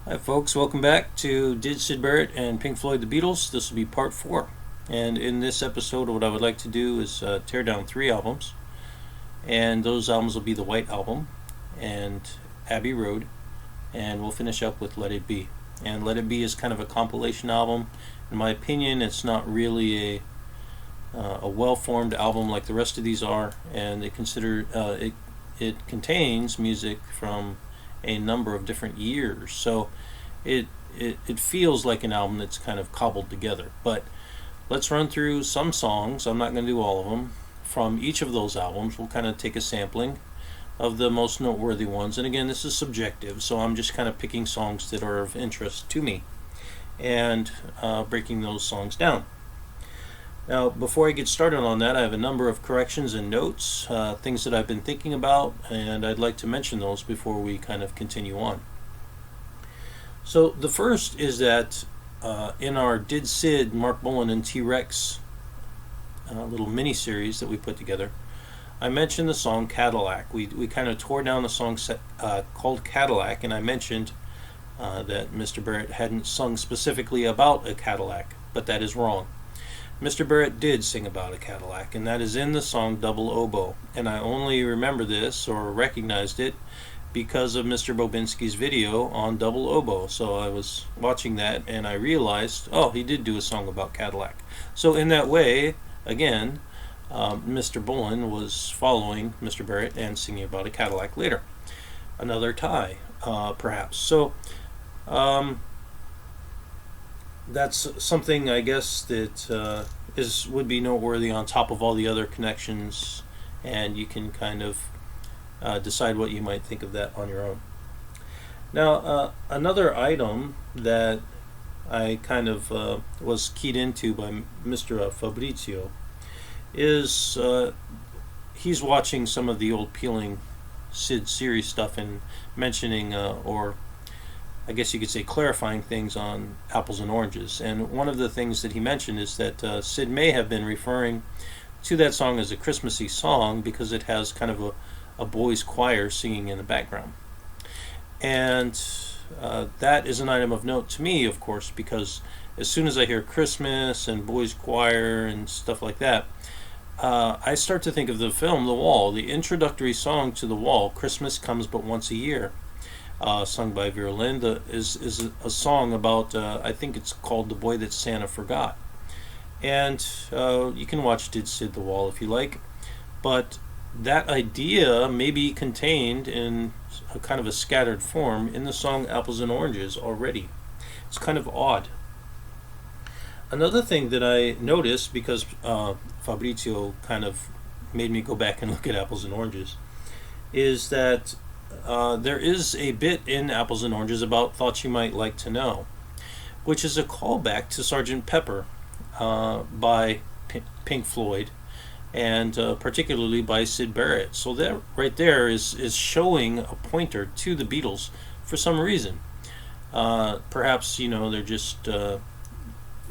Hi folks, welcome back to Did Syd Barrett and Pink Floyd The Beatles. This will be part 4. And in this episode what I would like to do is tear down 3 albums. And those albums will be the White Album and Abbey Road. And we'll finish up with Let It Be. And Let It Be is kind of a compilation album. In my opinion, it's not really a well-formed album like the rest of these are. And it contains music from a number of different years, so it feels like an album that's kind of cobbled together. But let's run through some songs. I'm not going to do all of them from each of those albums. We'll kind of take a sampling of the most noteworthy ones, and again, this is subjective, so I'm just kind of picking songs that are of interest to me and breaking those songs down. Now, before I get started on that, I have a number of corrections and notes, things that I've been thinking about, and I'd like to mention those before we kind of continue on. So the first is that in our Did Syd, Marc, Bolan, and T-Rex little mini-series that we put together, I mentioned the song Cadillac. We kind of tore down the song called Cadillac, and I mentioned that Mr. Barrett hadn't sung specifically about a Cadillac, but that is wrong. Mr. Barrett did sing about a Cadillac, and that is in the song Double Oboe. And I only remember this or recognized it because of Mr. Bobinski's video on Double Oboe. So I was watching that and I realized, oh, he did do a song about Cadillac. So in that way, again, Mr. Bolan was following Mr. Barrett and singing about a Cadillac later. Another tie, perhaps. So, that's something I guess that would be noteworthy on top of all the other connections, and you can kind of decide what you might think of that on your own. Now, another item that I kind of was keyed into by Mr. Fabrizio is he's watching some of the old Peeling Syd series stuff and mentioning or I guess you could say clarifying things on apples and oranges. And one of the things that he mentioned is that Syd may have been referring to that song as a Christmassy song because it has kind of a boys' choir singing in the background. And that is an item of note to me, of course, because as soon as I hear Christmas and boys' choir and stuff like that, I start to think of the film The Wall, the introductory song to The Wall, Christmas Comes But Once a Year. Sung by Vera Lynn, is a song about, I think it's called The Boy That Santa Forgot. And you can watch Did Syd The Wall if you like. But that idea may be contained in a kind of a scattered form in the song Apples and Oranges already. It's kind of odd. Another thing that I noticed, because Fabrizio kind of made me go back and look at Apples and Oranges, is that there is a bit in Apples and Oranges about Thoughts You Might Like to Know, which is a callback to Sgt. Pepper by Pink Floyd, and particularly by Syd Barrett. So that right there is showing a pointer to the Beatles for some reason. Perhaps, they're just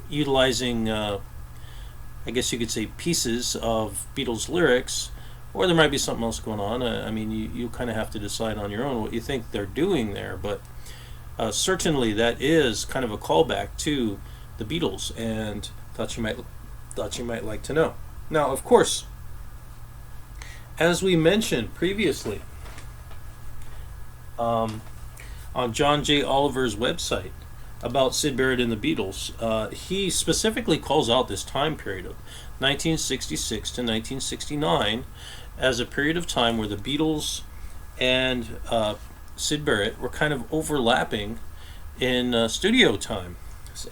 utilizing, I guess you could say, pieces of Beatles lyrics, or there might be something else going on. I mean, you kind of have to decide on your own what you think they're doing there. But certainly that is kind of a callback to the Beatles and thought you might like to know. Now, of course, as we mentioned previously, on John J. Oliver's website about Syd Barrett and the Beatles, he specifically calls out this time period of 1966 to 1969 as a period of time where the Beatles and Syd Barrett were kind of overlapping in studio time.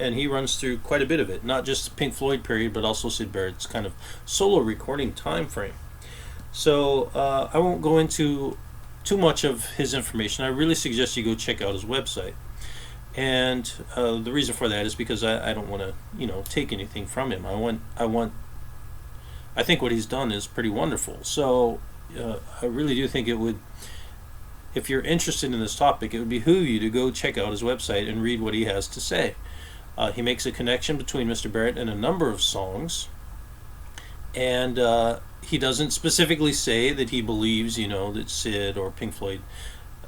And he runs through quite a bit of it, not just the Pink Floyd period, but also Syd Barrett's kind of solo recording time frame. So I won't go into too much of his information. I really suggest you go check out his website. And the reason for that is because I don't want to, take anything from him. I think what he's done is pretty wonderful. So I really do think it would, if you're interested in this topic, it would behoove you to go check out his website and read what he has to say. He makes a connection between Mr. Barrett and a number of songs, and he doesn't specifically say that he believes, that Syd or Pink Floyd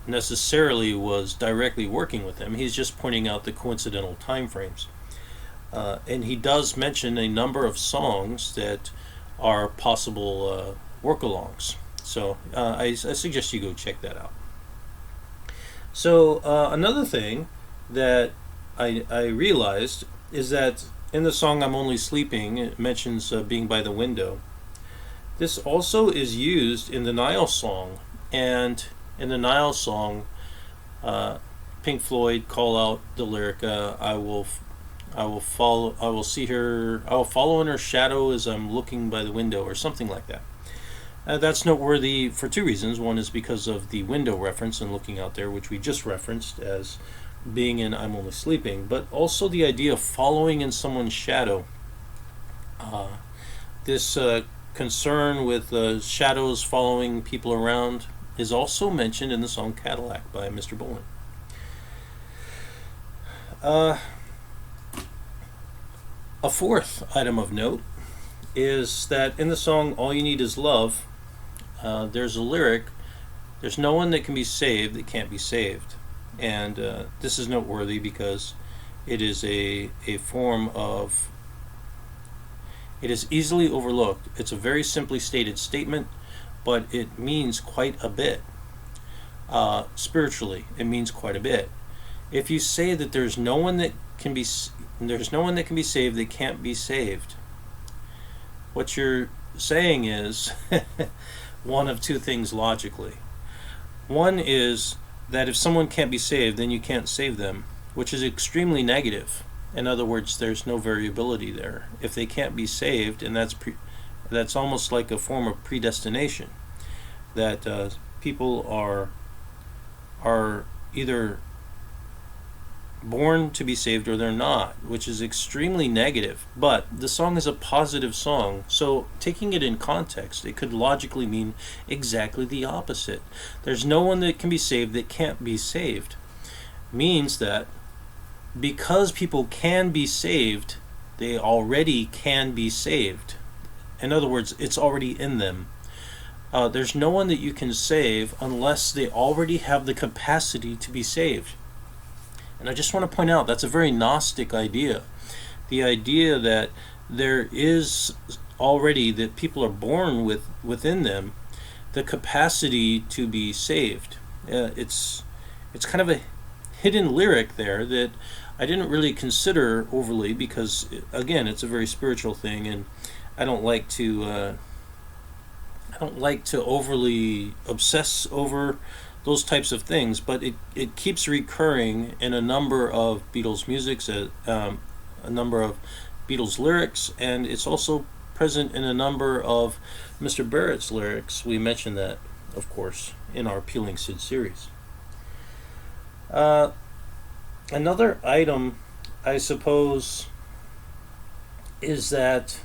necessarily was directly working with him. He's just pointing out the coincidental time frames. And he does mention a number of songs that are possible work-alongs. So I suggest you go check that out. So another thing that I realized is that in the song I'm Only Sleeping, it mentions being by the window. This also is used in the Nile song. And in the Nile song, Pink Floyd call out the lyric, I will follow in her shadow as I'm looking by the window, or something like that. That's noteworthy for two reasons. One is because of the window reference and looking out there, which we just referenced as being in I'm Only Sleeping, but also the idea of following in someone's shadow. This concern with shadows following people around is also mentioned in the song Cadillac by Mr. Bolan. A fourth item of note is that in the song All You Need Is Love, there's a lyric, there's no one that can be saved that can't be saved. And this is noteworthy because it is a form of, it is easily overlooked. It's a very simply stated statement, but it means quite a bit. Spiritually, it means quite a bit. If you say that there's no one that can be saved that can't be saved, what you're saying is one of two things logically. One is that if someone can't be saved, then you can't save them, which is extremely negative. In other words, there's no variability there. If they can't be saved, and that's almost like a form of predestination, that people are either born to be saved or they're not, which is extremely negative. But the song is a positive song, so taking it in context, it could logically mean exactly the opposite. There's no one that can be saved that can't be saved. Means that because people can be saved, they already can be saved. In other words, it's already in them. There's no one that you can save unless they already have the capacity to be saved. And I just want to point out, that's a very Gnostic idea. The idea that there is already, that people are born within them, the capacity to be saved. It's kind of a hidden lyric there that I didn't really consider overly because, again, it's a very spiritual thing, and I don't like to overly obsess over those types of things, but it keeps recurring in a number of Beatles musics, a number of Beatles lyrics, and it's also present in a number of Mr. Barrett's lyrics. We mentioned that, of course, in our Peeling Syd series. Another item, I suppose, is that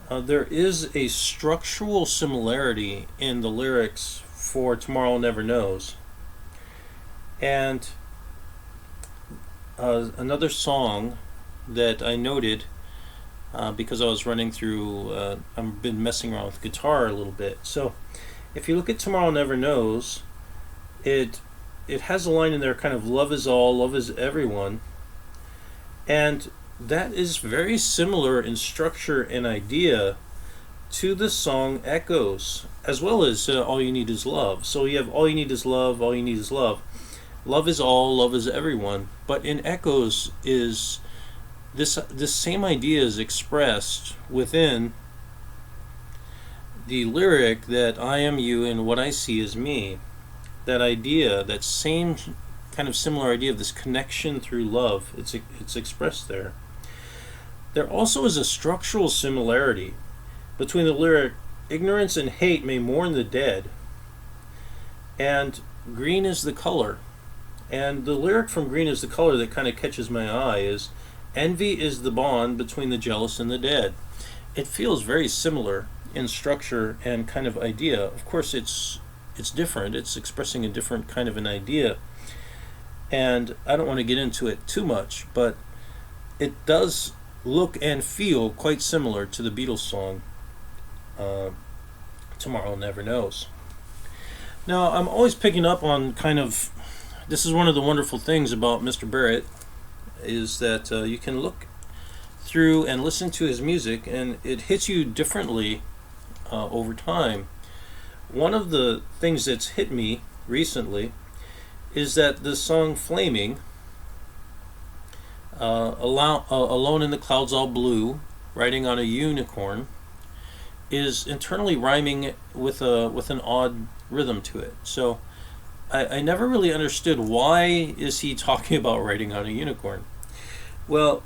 there is a structural similarity in the lyrics for Tomorrow Never Knows. And another song that I noted, because I was running through, I've been messing around with guitar a little bit. So if you look at Tomorrow Never Knows, it has a line in there kind of love is all, love is everyone. And that is very similar in structure and idea to the song Echoes, as well as All You Need Is Love. So you have All You Need Is Love, All You Need Is Love. Love is all, love is everyone. But in Echoes is this same idea is expressed within the lyric that I am you and what I see is me. That idea, that same kind of similar idea of this connection through love, it's expressed there. There also is a structural similarity between the lyric, ignorance and hate may mourn the dead, and green is the color. And the lyric from Green is the Color that kind of catches my eye is, envy is the bond between the jealous and the dead. It feels very similar in structure and kind of idea. Of course, it's different. It's expressing a different kind of an idea. And I don't want to get into it too much, but it does look and feel quite similar to the Beatles song Tomorrow Never Knows. Now, I'm always picking up on this is one of the wonderful things about Mr. Barrett, is that you can look through and listen to his music, and it hits you differently over time. One of the things that's hit me recently is that the song Flaming, Alone in the Clouds All Blue, riding on a unicorn, is internally rhyming with an odd rhythm to it. So I never really understood, why is he talking about riding on a unicorn. Well,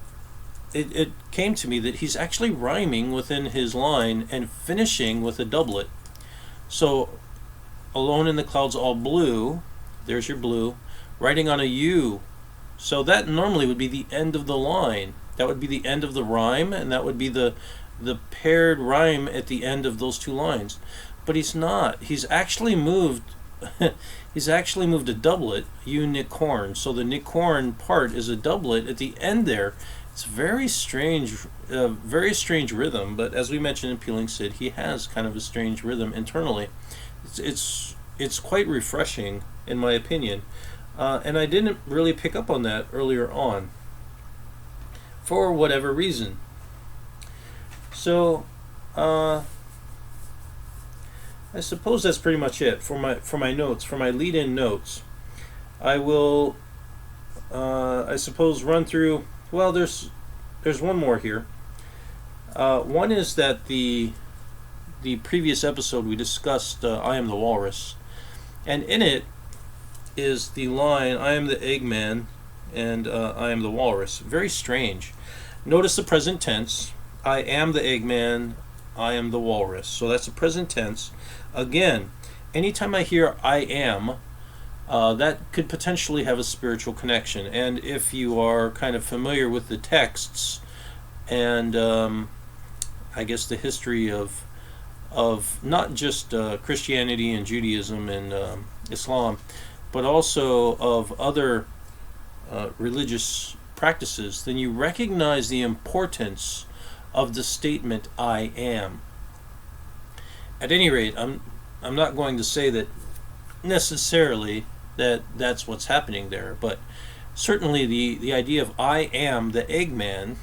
it came to me that he's actually rhyming within his line and finishing with a doublet. So, alone in the clouds all blue, there's your blue, riding on a U. So that normally would be the end of the line. That would be the end of the rhyme, and that would be the paired rhyme at the end of those two lines. But he's not. He's actually moved a doublet, unicorn. So the nicorn part is a doublet at the end there. It's very strange rhythm, but as we mentioned in Peeling Syd, he has kind of a strange rhythm internally. It's quite refreshing, in my opinion, and I didn't really pick up on that earlier on, for whatever reason. So, I suppose that's pretty much it for my notes, for my lead-in notes. I will, I suppose, run through. Well, there's one more here. One is that the previous episode we discussed I Am the Walrus, and in it is the line, I am the Eggman and I am the Walrus. Very strange. Notice the present tense. I am the Eggman, I am the Walrus. So that's the present tense. Again, anytime I hear I am, that could potentially have a spiritual connection. And if you are kind of familiar with the texts and I guess the history of not just Christianity and Judaism and Islam, but also of other religious practices, then you recognize the importance of the statement I am. At any rate, I'm not going to say that necessarily that's what's happening there, but certainly the idea of I am the Eggman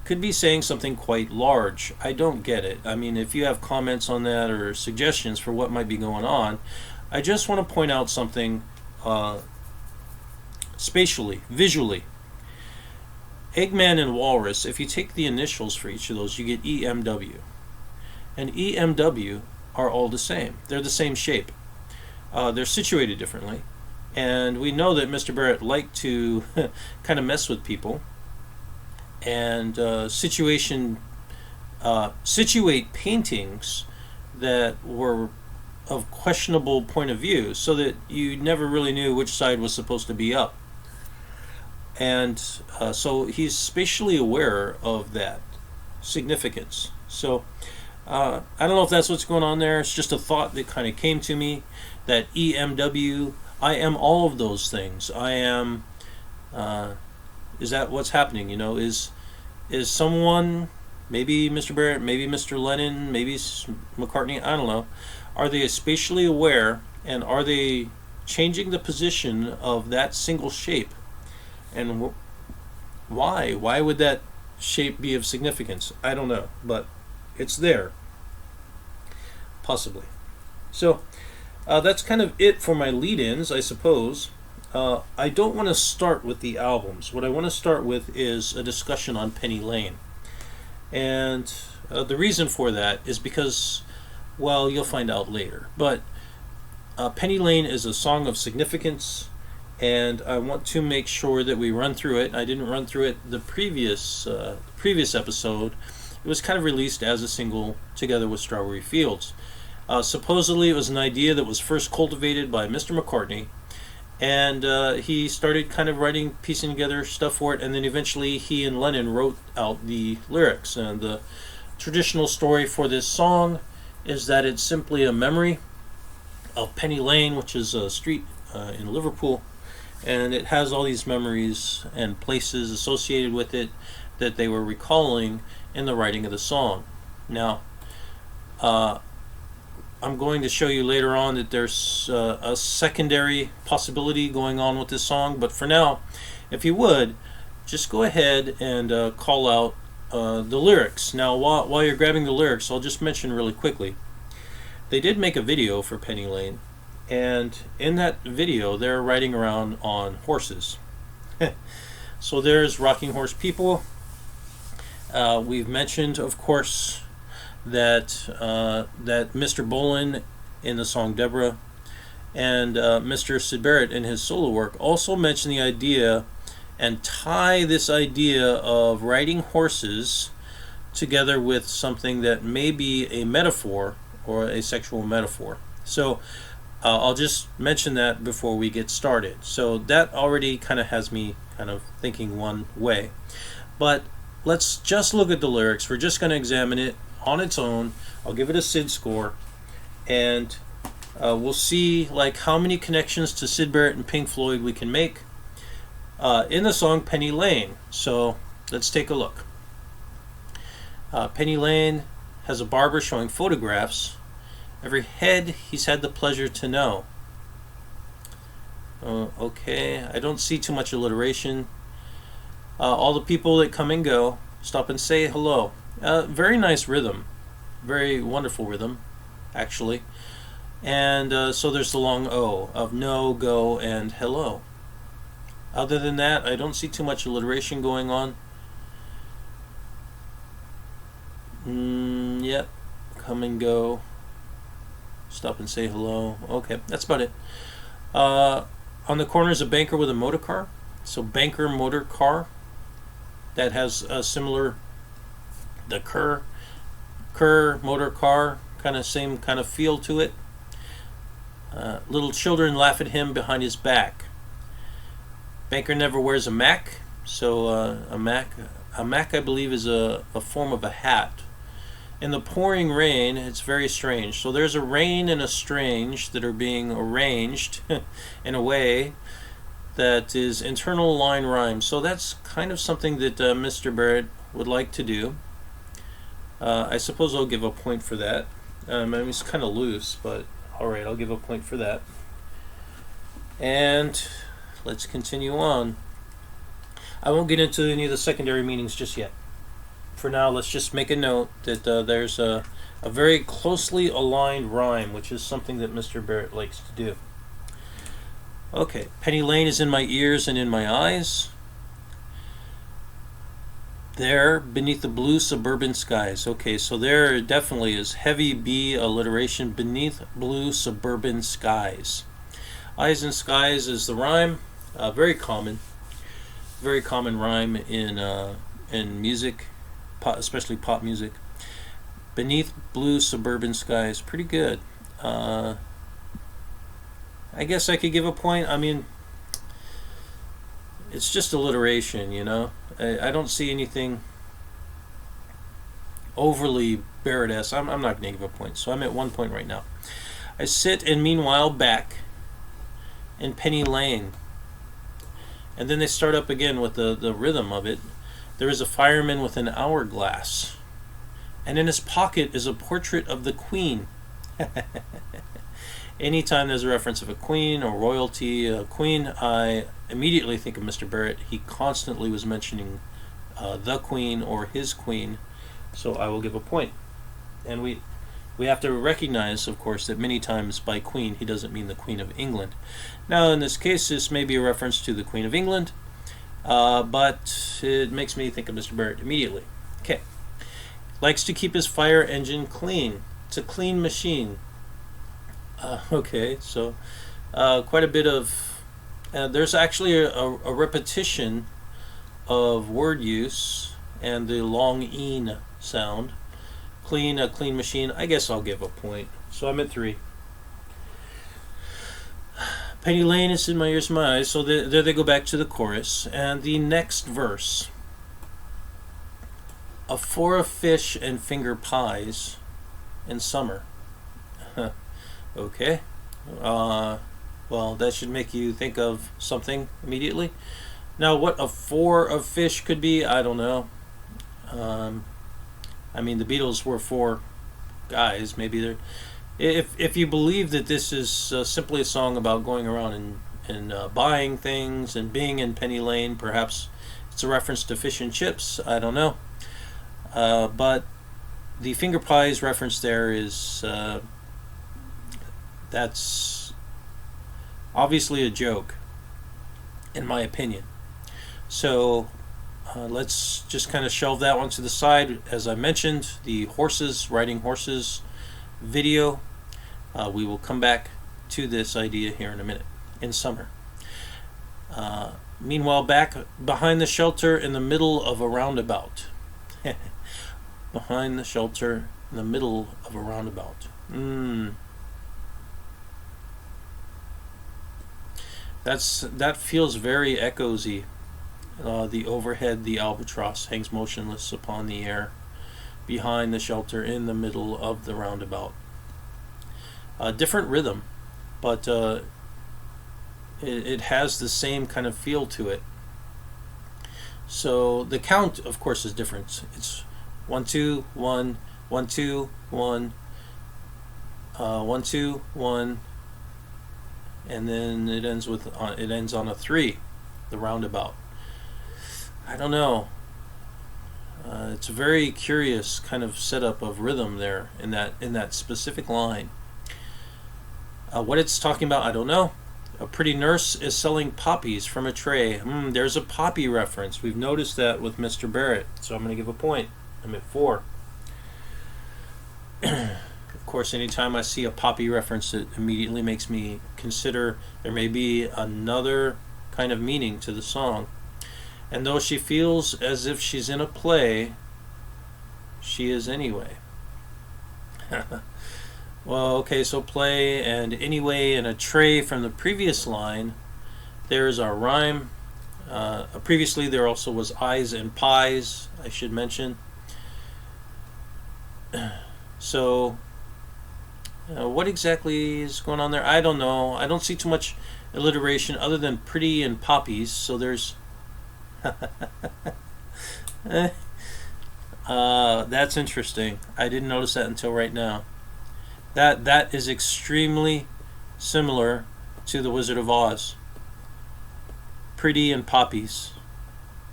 could be saying something quite large. I don't get it. I mean, if you have comments on that or suggestions for what might be going on, I just want to point out something spatially, visually. Eggman and Walrus, if you take the initials for each of those, you get EMW. And EMW are all the same. They're the same shape. They're situated differently. And we know that Mr. Barrett liked to kind of mess with people and situate paintings that were of questionable point of view, so that you never really knew which side was supposed to be up. And so he's spatially aware of that significance. So I don't know if that's what's going on there. It's just a thought that kind of came to me, that EMW, I am all of those things. I am, is that what's happening? You know, is someone, maybe Mr. Barrett, maybe Mr. Lennon, maybe McCartney, I don't know, are they spatially aware, and are they changing the position of that single shape? And why? Why would that shape be of significance? I don't know, but it's there. Possibly. So that's kind of it for my lead-ins, I suppose. I don't want to start with the albums. What I want to start with is a discussion on Penny Lane. And the reason for that is because, well, you'll find out later. But Penny Lane is a song of significance, and I want to make sure that we run through it. I didn't run through it the previous episode. It was kind of released as a single together with Strawberry Fields. Supposedly it was an idea that was first cultivated by Mr. McCartney, and he started kind of piecing together stuff for it, and then eventually he and Lennon wrote out the lyrics. And the traditional story for this song is that it's simply a memory of Penny Lane, which is a street in Liverpool, and it has all these memories and places associated with it that they were recalling in the writing of the song. Now, I I'm going to show you later on that there's a secondary possibility going on with this song, but for now, if you would, just go ahead and call out the lyrics. Now, while you're grabbing the lyrics, I'll just mention really quickly. They did make a video for Penny Lane, and in that video, they're riding around on horses. So there's Rocking Horse People. We've mentioned, of course, that Mr. Bolan in the song Deborah and Mr. Syd Barrett in his solo work also mention the idea and tie this idea of riding horses together with something that may be a metaphor or a sexual metaphor. So I'll just mention that before we get started. So that already kind of has me kind of thinking one way. But let's just look at the lyrics. We're just going to examine it on its own. I'll give it a Syd score, and we'll see like how many connections to Syd Barrett and Pink Floyd we can make in the song Penny Lane. So let's take a look. Penny Lane has a barber showing photographs. Every head he's had the pleasure to know. Okay, I don't see too much alliteration. All the people that come and go stop and say hello. Very nice rhythm, very wonderful rhythm, actually. And so there's the long O of no, go, and hello. Other than that, I don't see too much alliteration going on. Yep, come and go, stop and say hello. Okay, that's about it. On the corner is a banker with a motor car. So banker motor car. That has a similar, the cur motor car, kind of same kind of feel to it. Little children laugh at him behind his back. Banker never wears a mac. So a mac I believe is a form of a hat. In the pouring rain, it's very strange. So there's a rain and a strange that are being arranged in a way that is internal line rhyme. So that's kind of something that Mr. Barrett would like to do. I suppose I'll give a point for that. I mean, it's kind of loose, but alright, I'll give a point for that. And let's continue on. I won't get into any of the secondary meanings just yet. For now, let's just make a note that there's a very closely aligned rhyme, which is something that Mr. Barrett likes to do. Okay, Penny Lane is in my ears and in my eyes. There, beneath the blue suburban skies. Okay, so there definitely is heavy B alliteration, beneath blue suburban skies. Eyes and skies is the rhyme. Very common rhyme in music, especially pop music. Beneath blue suburban skies, pretty good. I guess I could give a point. I mean, it's just alliteration, you know. I don't see anything overly Barrett-esque. I'm not going to give a point, so I'm at 1 point right now. I sit and meanwhile back in Penny Lane. And then they start up again with the rhythm of it. There is a fireman with an hourglass, and in his pocket is a portrait of the Queen. Anytime there's a reference of a queen or royalty, a queen, I immediately think of Mr. Barrett. He constantly was mentioning the Queen or his Queen, so I will give a point. And we have to recognize, of course, that many times by Queen he doesn't mean the Queen of England. Now, in this case, this may be a reference to the Queen of England, but it makes me think of Mr. Barrett immediately. Okay. Likes to keep his fire engine clean. It's a clean machine. Okay, so quite a bit of... there's actually a repetition of word use and the long "een" sound. Clean, a clean machine. I guess I'll give a point. So I'm at 3. Penny Lane is in my ears, my eyes. So there they go back to the chorus. And the next verse. A for a fish and finger pies in summer. Okay. Well, that should make you think of something immediately. Now, what a four of fish could be, I don't know. I mean, the Beatles were 4 guys. Maybe if you believe that this is simply a song about going around and buying things and being in Penny Lane, perhaps it's a reference to fish and chips. I don't know. But the finger pies reference there is that's obviously a joke, in my opinion. So let's just kind of shelve that one to the side. As I mentioned, the horses, riding horses video, we will come back to this idea here in a minute, in summer. Meanwhile, back behind the shelter in the middle of a roundabout. Behind the shelter in the middle of a roundabout. That feels very echoesy. The overhead, the albatross hangs motionless upon the air, behind the shelter in the middle of the roundabout. A different rhythm, but it has the same kind of feel to it. So the count, of course, is different. It's 1 2 1 1 2 1 1 2 1, and then it ends on a 3. The roundabout. I don't know. It's a very curious kind of setup of rhythm there in that specific line. What it's talking about, I don't know. A pretty nurse is selling poppies from a tray. There's a poppy reference. We've noticed that with Mr. Barrett, so I'm going to give a point. I'm at 4. Of course, anytime I see a poppy reference, it immediately makes me consider there may be another kind of meaning to the song. And though she feels as if she's in a play, she is anyway. Well, okay, so play and anyway and a tray from the previous line. There's our rhyme. Previously there also was eyes and pies, I should mention. So what exactly is going on there? I don't know. I don't see too much alliteration other than pretty and poppies. So there's that's interesting. I didn't notice that until right now. That is extremely similar to the Wizard of Oz. Pretty and poppies.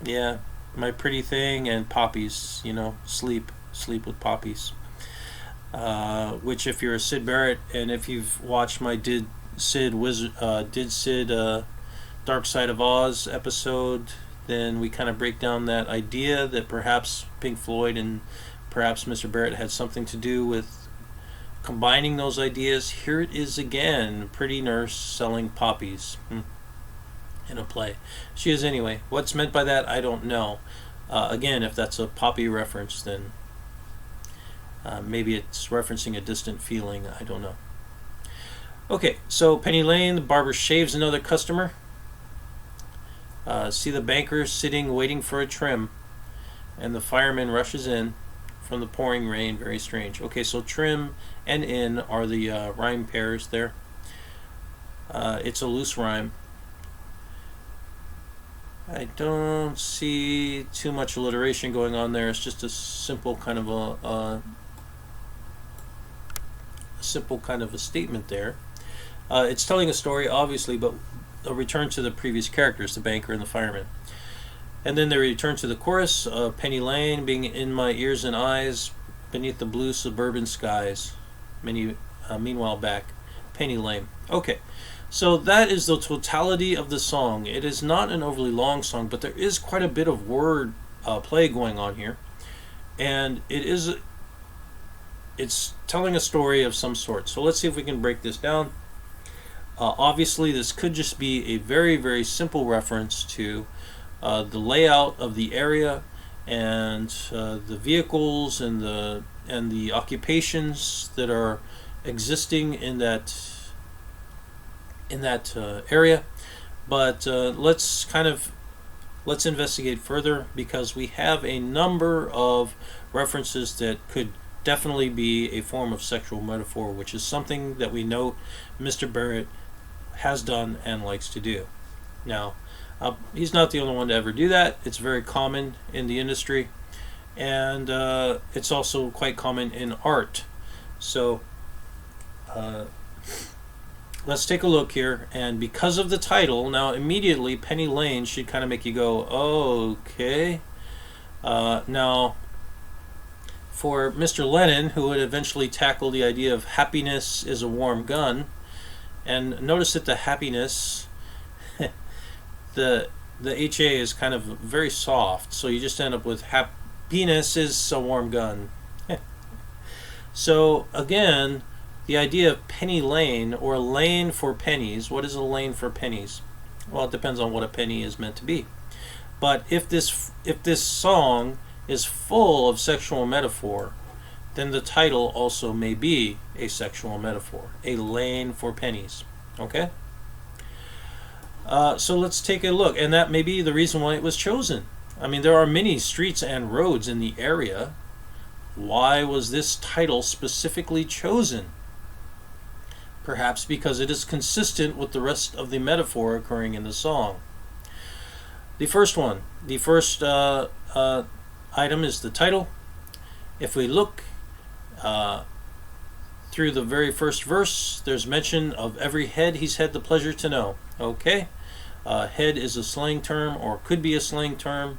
Yeah, my pretty thing and poppies. Sleep with poppies. Which, if you're a Syd Barrett and if you've watched my Did Syd Dark Side of Oz episode, then we kind of break down that idea that perhaps Pink Floyd and perhaps Mr. Barrett had something to do with combining those ideas. Here it is again. Pretty nurse selling poppies in a play. She is anyway. What's meant by that, I don't know. Again, if that's a poppy reference, then maybe it's referencing a distant feeling. I don't know. Okay, so Penny Lane, the barber shaves another customer. See the banker sitting waiting for a trim, and the fireman rushes in from the pouring rain. Very strange. Okay, so trim and in are the rhyme pairs there. It's a loose rhyme. I don't see too much alliteration going on there. It's just a simple kind of a statement there. It's telling a story, obviously, but a return to the previous characters, the banker and the fireman. And then they return to the chorus, Penny Lane being in my ears and eyes beneath the blue suburban skies. Meanwhile back, Penny Lane. Okay, so that is the totality of the song. It is not an overly long song, but there is quite a bit of word play going on here. And it's telling a story of some sort. So let's see if we can break this down. Obviously, this could just be a very, very simple reference to the layout of the area and the vehicles and the occupations that are existing in that area. But let's investigate further, because we have a number of references that could definitely be a form of sexual metaphor, which is something that we know Mr. Barrett has done and likes to do. Now, he's not the only one to ever do that. It's very common in the industry, and it's also quite common in art. So Uh, let's take a look here. And because of the title, now immediately Penny Lane should kind of make you go, oh, okay. Now, for Mr. Lennon, who would eventually tackle the idea of happiness is a warm gun, and notice that the happiness, the HA is kind of very soft, so you just end up with happiness is a warm gun. So again, the idea of penny lane, or lane for pennies. What is a lane for pennies? Well, it depends on what a penny is meant to be. But if this song is full of sexual metaphor, then the title also may be a sexual metaphor, a lane for pennies. Okay? So let's take a look, and that may be the reason why it was chosen. I mean, there are many streets and roads in the area. Why was this title specifically chosen? Perhaps because it is consistent with the rest of the metaphor occurring in the song. The first item is the title. If we look through the very first verse, there's mention of every head he's had the pleasure to know. Okay? Head is a slang term, or could be a slang term.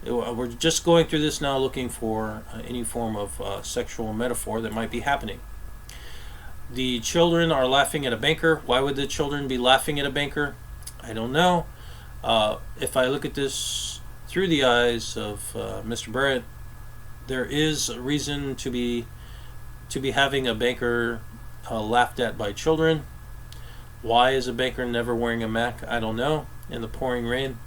We're just going through this now looking for any form of sexual metaphor that might be happening. The children are laughing at a banker. Why would the children be laughing at a banker? I don't know. If I look at this through the eyes of Mr. Barrett, there is a reason to be having a banker laughed at by children. Why is a banker never wearing a Mac? I don't know. In the pouring rain.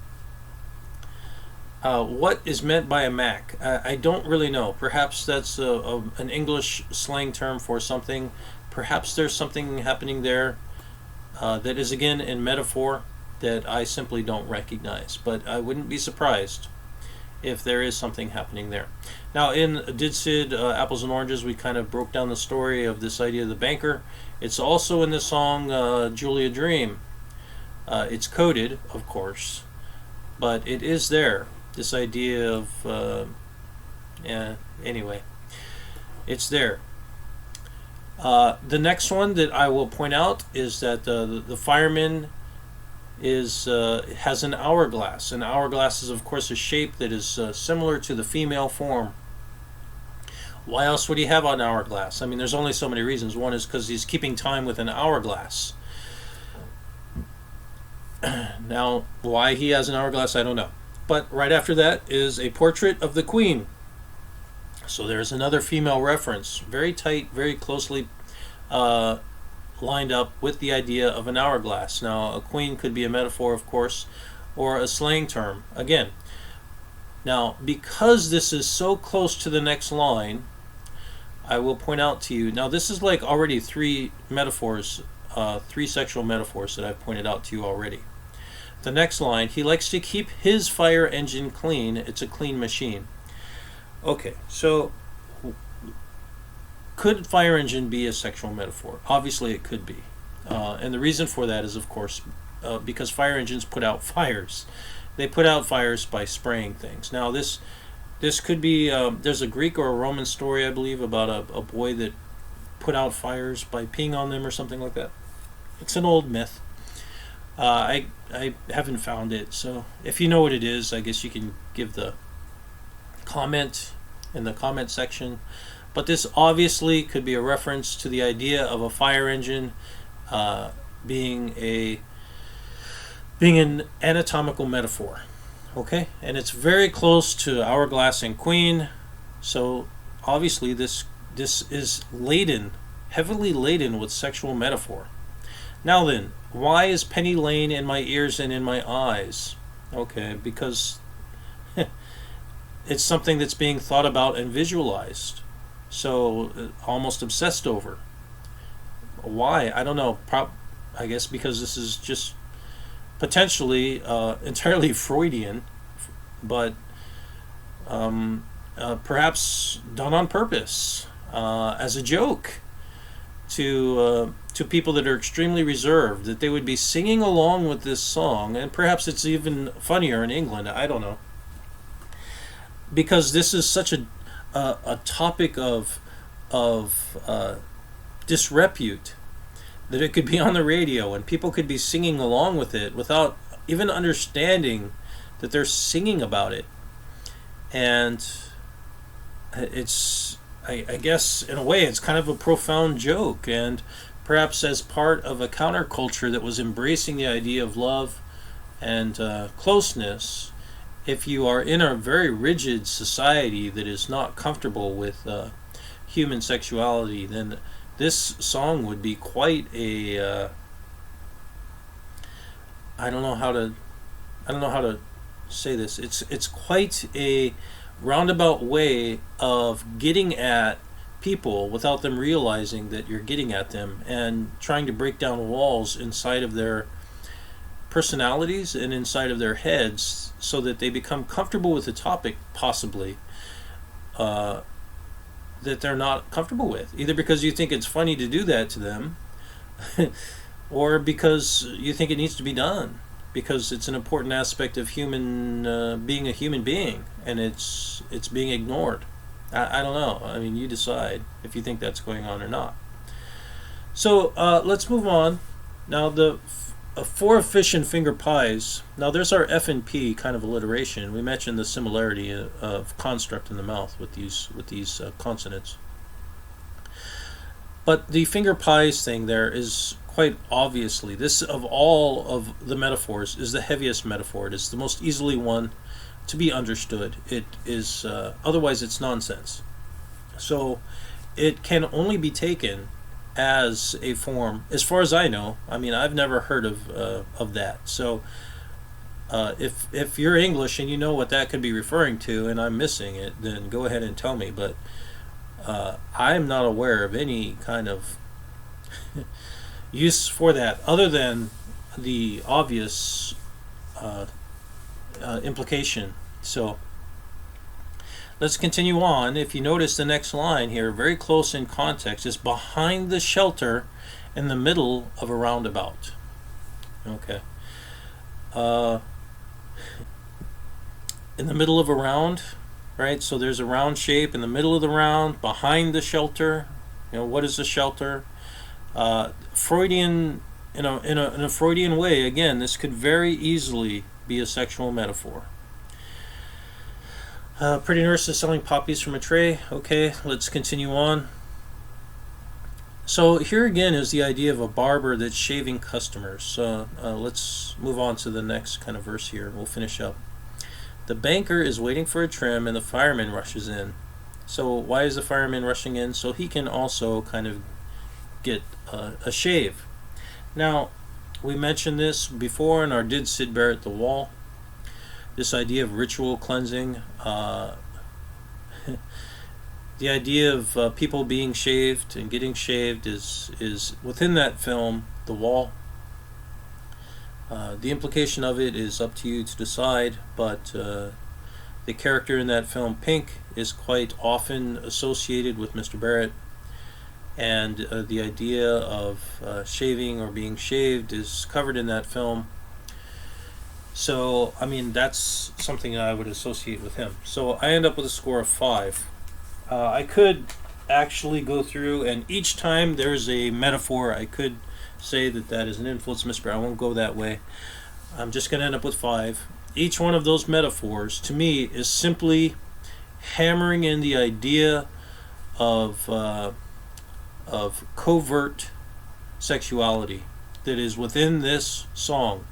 What is meant by a Mac? I don't really know. Perhaps that's an English slang term for something. Perhaps there's something happening there that is again in metaphor that I simply don't recognize. But I wouldn't be surprised if there is something happening there. Now, in Did Syd Apples and Oranges, we kind of broke down the story of this idea of the banker. It's also in the song Julia Dream. It's coded, of course, but it is there. This idea of, anyway, it's there. The next one that I will point out is that the fireman has an hourglass. An hourglass is, of course, a shape that is similar to the female form. Why else would he have an hourglass? I mean, there's only so many reasons. One is because he's keeping time with an hourglass. Now, why he has an hourglass, I don't know. But right after that is a portrait of the Queen. So there's another female reference, very tight, very closely lined up with the idea of an hourglass. Now, a queen could be a metaphor, of course, or a slang term. Again, now, because this is so close to the next line, I will point out to you, now this is like already three metaphors, three sexual metaphors that I've pointed out to you already. The next line, he likes to keep his fire engine clean. It's a clean machine. Okay, so could fire engine be a sexual metaphor? Obviously it could be. And the reason for that is, of course, because fire engines put out fires. They put out fires by spraying things. Now this could be, there's a Greek or a Roman story, I believe, about a boy that put out fires by peeing on them or something like that. It's an old myth. I haven't found it, so if you know what it is, I guess you can give the comment in the comment section. But this obviously could be a reference to the idea of a fire engine being an anatomical metaphor. Okay, and it's very close to hourglass and queen, so obviously this is laden, heavily laden with sexual metaphor. Now then, why is Penny Lane in my ears and in my eyes? Okay, because it's something that's being thought about and visualized, so almost obsessed over. Why? I don't know. I guess because this is just potentially entirely Freudian, but perhaps done on purpose as a joke to people that are extremely reserved, that they would be singing along with this song, and perhaps it's even funnier in England. I don't know, because this is such a topic of disrepute that it could be on the radio and people could be singing along with it without even understanding that they're singing about it. And it's, I guess, in a way, it's kind of a profound joke, and perhaps as part of a counterculture that was embracing the idea of love and closeness. If you are in a very rigid society that is not comfortable with human sexuality, then this song would be quite a I don't know how to say this. It's quite a roundabout way of getting at people without them realizing that you're getting at them, and trying to break down walls inside of their personalities and inside of their heads so that they become comfortable with the topic, possibly, that they're not comfortable with, either because you think it's funny to do that to them or because you think it needs to be done, because it's an important aspect of being a human being, and it's being ignored. I don't know. I mean, you decide if you think that's going on or not. So let's move on. Now, the four fish and finger pies. Now, there's our F and P kind of alliteration. We mentioned the similarity of construct in the mouth with these consonants. But the finger pies thing there is quite obviously, this of all of the metaphors is the heaviest metaphor. It is the most easily one to be understood. It is otherwise it's nonsense. So it can only be taken as a form, as far as I know. I mean, I've never heard of that. So if you're English and you know what that could be referring to, and I'm missing it, then go ahead and tell me. But I'm not aware of any kind of use for that other than the obvious implication. So let's continue on. If you notice, the next line here, very close in context, is behind the shelter in the middle of a roundabout. Okay. In the middle of a round, right? So there's a round shape in the middle of the round, behind the shelter. You know, what is the shelter? Freudian, in a Freudian way, again, this could very easily be a sexual metaphor. Pretty nurse is selling poppies from a tray. Okay, let's continue on. So here again is the idea of a barber that's shaving customers. Let's move on to the next kind of verse here. We'll finish up. The banker is waiting for a trim and the fireman rushes in. So why is the fireman rushing in? So he can also kind of get a shave. Now, we mentioned this before in our Did Syd Barrett the Wall. This idea of ritual cleansing, the idea of people being shaved and getting shaved is within that film, The Wall. The implication of it is up to you to decide, but the character in that film, Pink, is quite often associated with Mr. Barrett, and the idea of shaving or being shaved is covered in that film. So, I mean, that's something that I would associate with him. So I end up with a score of 5. I could actually go through, and each time there's a metaphor, I could say that is an influence, Mr. I won't go that way. I'm just going to end up with 5. Each one of those metaphors, to me, is simply hammering in the idea of covert sexuality that is within this song.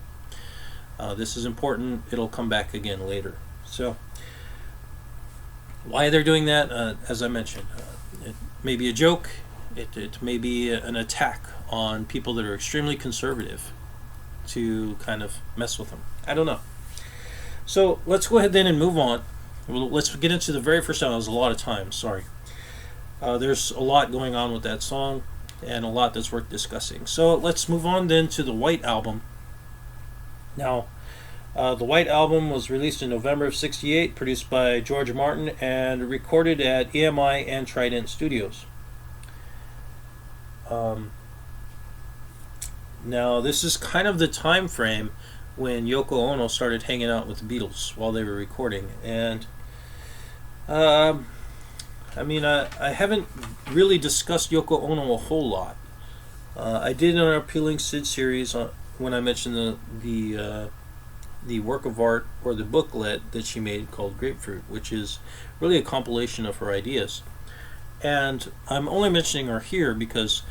This is important. It'll come back again later. So, why they're doing that, as I mentioned, it may be a joke. It may be an attack on people that are extremely conservative to kind of mess with them. I don't know. So, let's go ahead then and move on. Let's get into the very first song. That was a lot of time. Sorry. There's a lot going on with that song and a lot that's worth discussing. So, let's move on then to the White Album. Now, the White Album was released in November of '68, produced by George Martin, and recorded at EMI and Trident Studios. Now, this is kind of the time frame when Yoko Ono started hanging out with the Beatles while they were recording, and I mean, I haven't really discussed Yoko Ono a whole lot. I did in our Peeling Syd series when I mentioned the work of art or the booklet that she made called Grapefruit, which is really a compilation of her ideas. And I'm only mentioning her here because,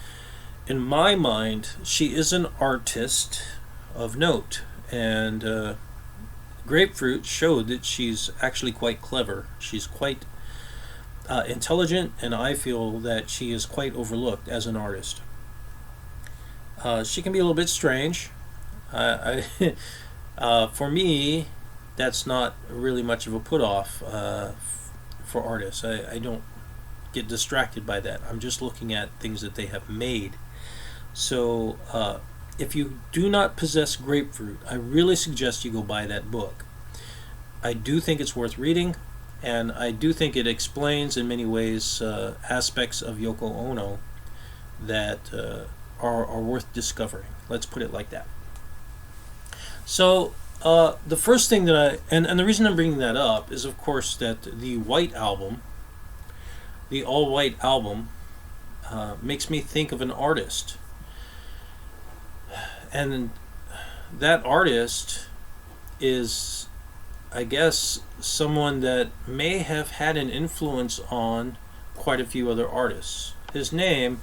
in my mind, she is an artist of note. And Grapefruit showed that she's actually quite clever. She's quite intelligent, and I feel that she is quite overlooked as an artist. She can be a little bit strange. For me, that's not really much of a put-off for artists. I don't get distracted by that. I'm just looking at things that they have made. So if you do not possess Grapefruit, I really suggest you go buy that book. I do think it's worth reading, and I do think it explains in many ways aspects of Yoko Ono that are worth discovering. Let's put it like that. So the first thing that and the reason I'm bringing that up is, of course, that the White Album, the all-white album, makes me think of an artist. And that artist is, I guess, someone that may have had an influence on quite a few other artists. His name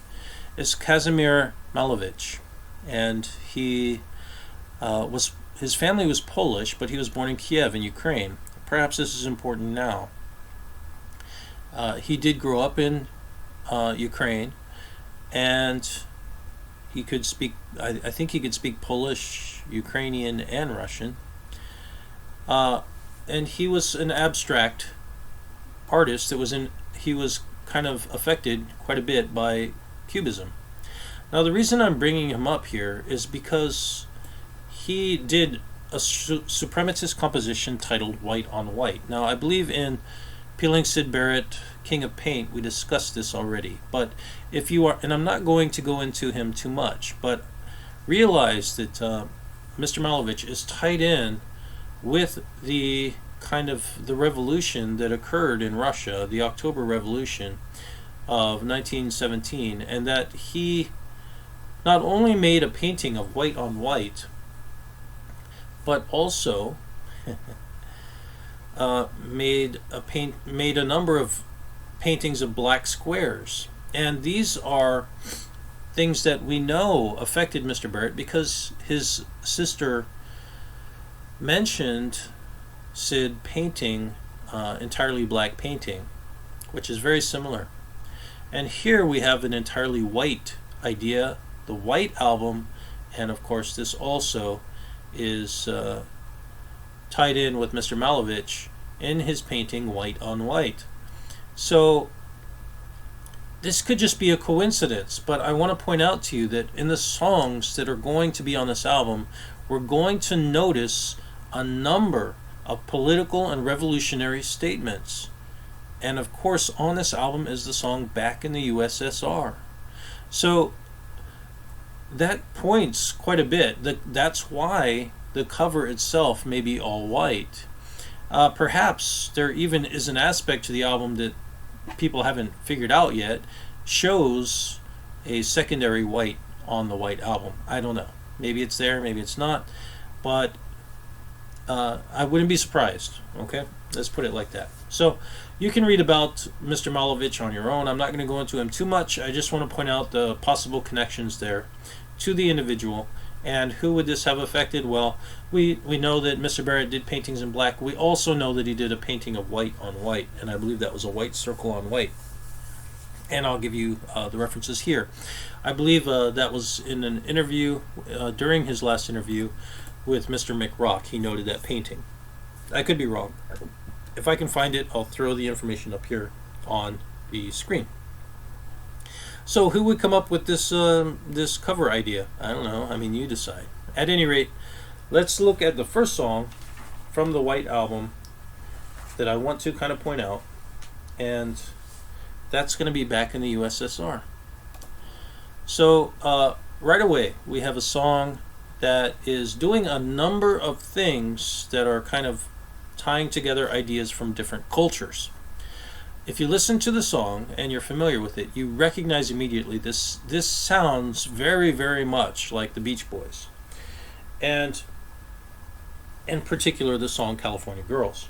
is Kazimierz Malevich, and his family was Polish, but he was born in Kiev in Ukraine. Perhaps this is important now. He did grow up in Ukraine, and he could speak, I think he could speak Polish, Ukrainian, and Russian. And he was an abstract artist he was kind of affected quite a bit by Cubism. Now, the reason I'm bringing him up here is because he did a suprematist composition titled White on White. Now, I believe in Peeling Syd Barrett, King of Paint, we discussed this already. But if you are, and I'm not going to go into him too much, but realize that Mr. Malevich is tied in with the kind of the revolution that occurred in Russia, the October Revolution of 1917, and that he not only made a painting of white on white, but also made a number of paintings of black squares. And these are things that we know affected Mr. Barrett because his sister mentioned Syd painting entirely black painting, which is very similar. And here we have an entirely white idea, the White Album, and of course this also is tied in with Mr. Malevich in his painting White on White. So this could just be a coincidence, but I want to point out to you that in the songs that are going to be on this album, we're going to notice a number of political and revolutionary statements. And of course, on this album is the song Back in the USSR. So that points quite a bit. That's why the cover itself may be all white. Perhaps there even is an aspect to the album that people haven't figured out yet, shows a secondary white on the White Album. I don't know. Maybe it's there, maybe it's not. But I wouldn't be surprised. Okay? Let's put it like that. So you can read about Mr. Malevich on your own. I'm not going to go into him too much. I just want to point out the possible connections there to the individual. And who would this have affected? Well, we know that Mr. Barrett did paintings in black. We also know that he did a painting of white on white, and I believe that was a white circle on white. And I'll give you the references here. I believe that was in an interview, during his last interview with Mr. Mick. He noted that painting. I could be wrong. If I can find it, I'll throw the information up here on the screen. So who would come up with this this cover idea? I don't know. I mean, you decide. At any rate, let's look at the first song from the White Album that I want to kind of point out, and that's going to be Back in the USSR. So right away, we have a song that is doing a number of things that are kind of tying together ideas from different cultures. if you listen to the song and you're familiar with it, you recognize immediately this sounds very, very much like the Beach Boys, and in particular the song California Girls.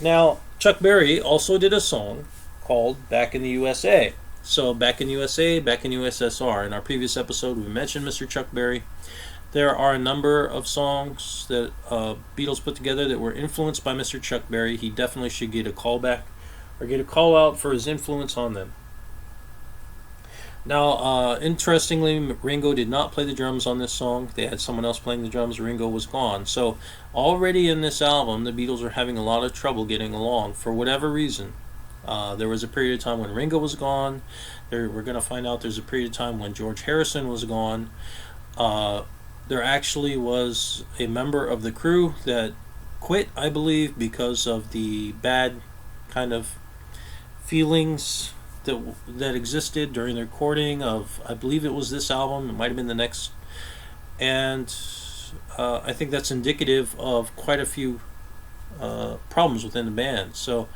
Now, Chuck Berry also did a song called Back in the USA. So, Back in the USA, Back in USSR. In our previous episode, we mentioned Mr. Chuck Berry. There are a number of songs that Beatles put together that were influenced by Mr. Chuck Berry. He definitely should get a call back or get a call out for his influence on them. Now, interestingly, Ringo did not play the drums on this song. They had someone else playing the drums. Ringo was gone. So, already in this album, the Beatles were having a lot of trouble getting along for whatever reason. There was a period of time when Ringo was gone. We're going to find out there's a period of time when George Harrison was gone. There actually was a member of the crew that quit, I believe, because of the bad kind of feelings that existed during the recording of, I believe it was this album, it might have been the next, and I think that's indicative of quite a few problems within the band. So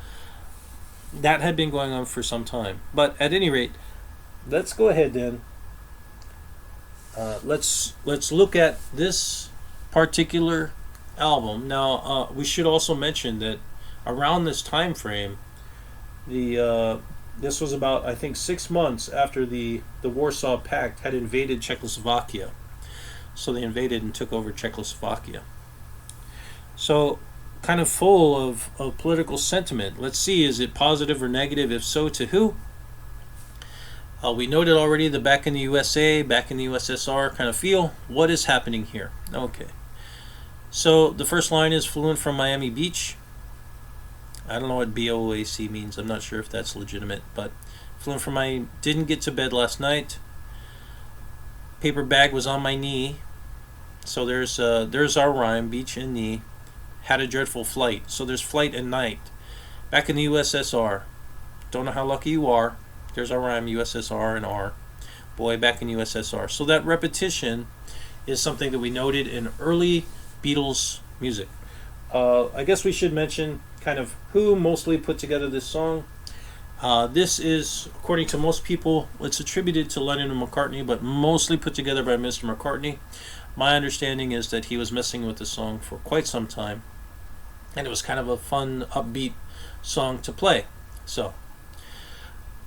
that had been going on for some time. But at any rate, let's go ahead then. Let's look at this particular album. Now, we should also mention that around this time frame, this was about, I think, 6 months after the Warsaw Pact had invaded Czechoslovakia. So they invaded and took over Czechoslovakia. So, kind of full of political sentiment. Let's see, is it positive or negative? If so, to who? We noted already the Back in the USA, Back in the USSR kind of feel. What is happening here? Okay. So the first line is fluent from Miami Beach. I don't know what BOAC means. I'm not sure if that's legitimate, but fluent from Miami. Didn't get to bed last night. Paper bag was on my knee. So there's our rhyme, beach and knee. Had a dreadful flight. So there's flight and night. Back in the USSR. Don't know how lucky you are. There's our rhyme, USSR and R. Boy, back in USSR. So that repetition is something that we noted in early Beatles music. I guess we should mention kind of who mostly put together this song. This is, according to most people, it's attributed to Lennon and McCartney, but mostly put together by Mr. McCartney. My understanding is that he was messing with the song for quite some time, and it was kind of a fun, upbeat song to play. So,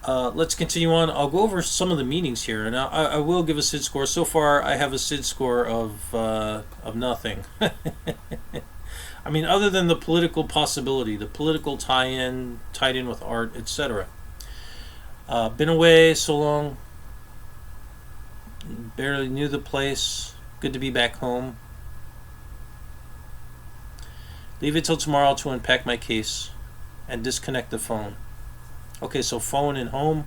let's continue on. I'll go over some of the meanings here, and I will give a SID score. So far, I have a SID score of nothing. I mean, other than the political possibility, the political tie-in, tied in with art, etc. Been away so long, barely knew the place, good to be back home. Leave it till tomorrow to unpack my case and disconnect the phone. Okay, so phone and home.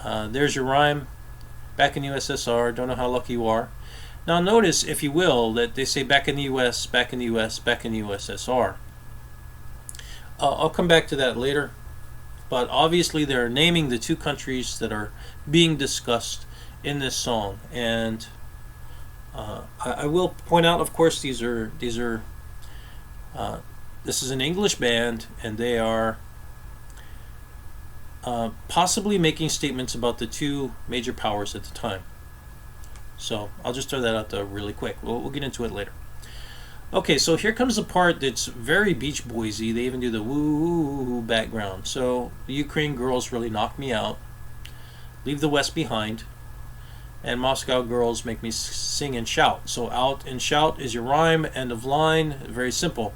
There's your rhyme. Back in USSR, don't know how lucky you are. Now notice, if you will, that they say back in the US, back in the US, back in the USSR. I'll come back to that later. But obviously they're naming the two countries that are being discussed in this song. And I will point out, of course, this is an English band, and they are possibly making statements about the two major powers at the time. So I'll just throw that out there really quick. We'll get into it later. Okay, so here comes the part that's very Beach Boysy. They even do the woo background. So the Ukraine girls really knock me out. Leave the West behind. And Moscow girls make me sing and shout. So out and shout is your rhyme. End of line. Very simple.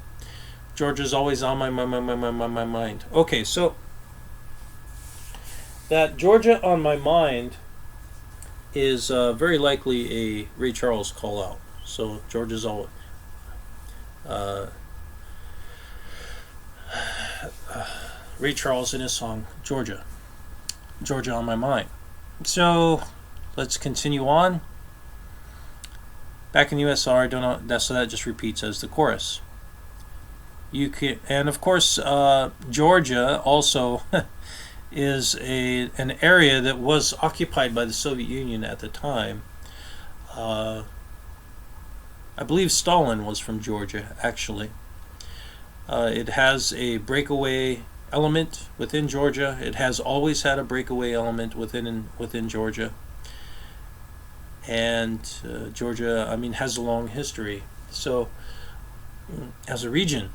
Georgia's always on my mind. Okay, so that Georgia on my mind is very likely a Ray Charles call out. So Georgia's always Ray Charles in his song Georgia on my mind. So let's continue on. Back in the USSR, don't know, so that just repeats as the chorus. You can, and of course Georgia also is an area that was occupied by the Soviet Union at the time. I believe Stalin was from Georgia, actually. It has a breakaway element within Georgia. It has always had a breakaway element within Georgia. And Georgia, I mean, has a long history. So, as a region.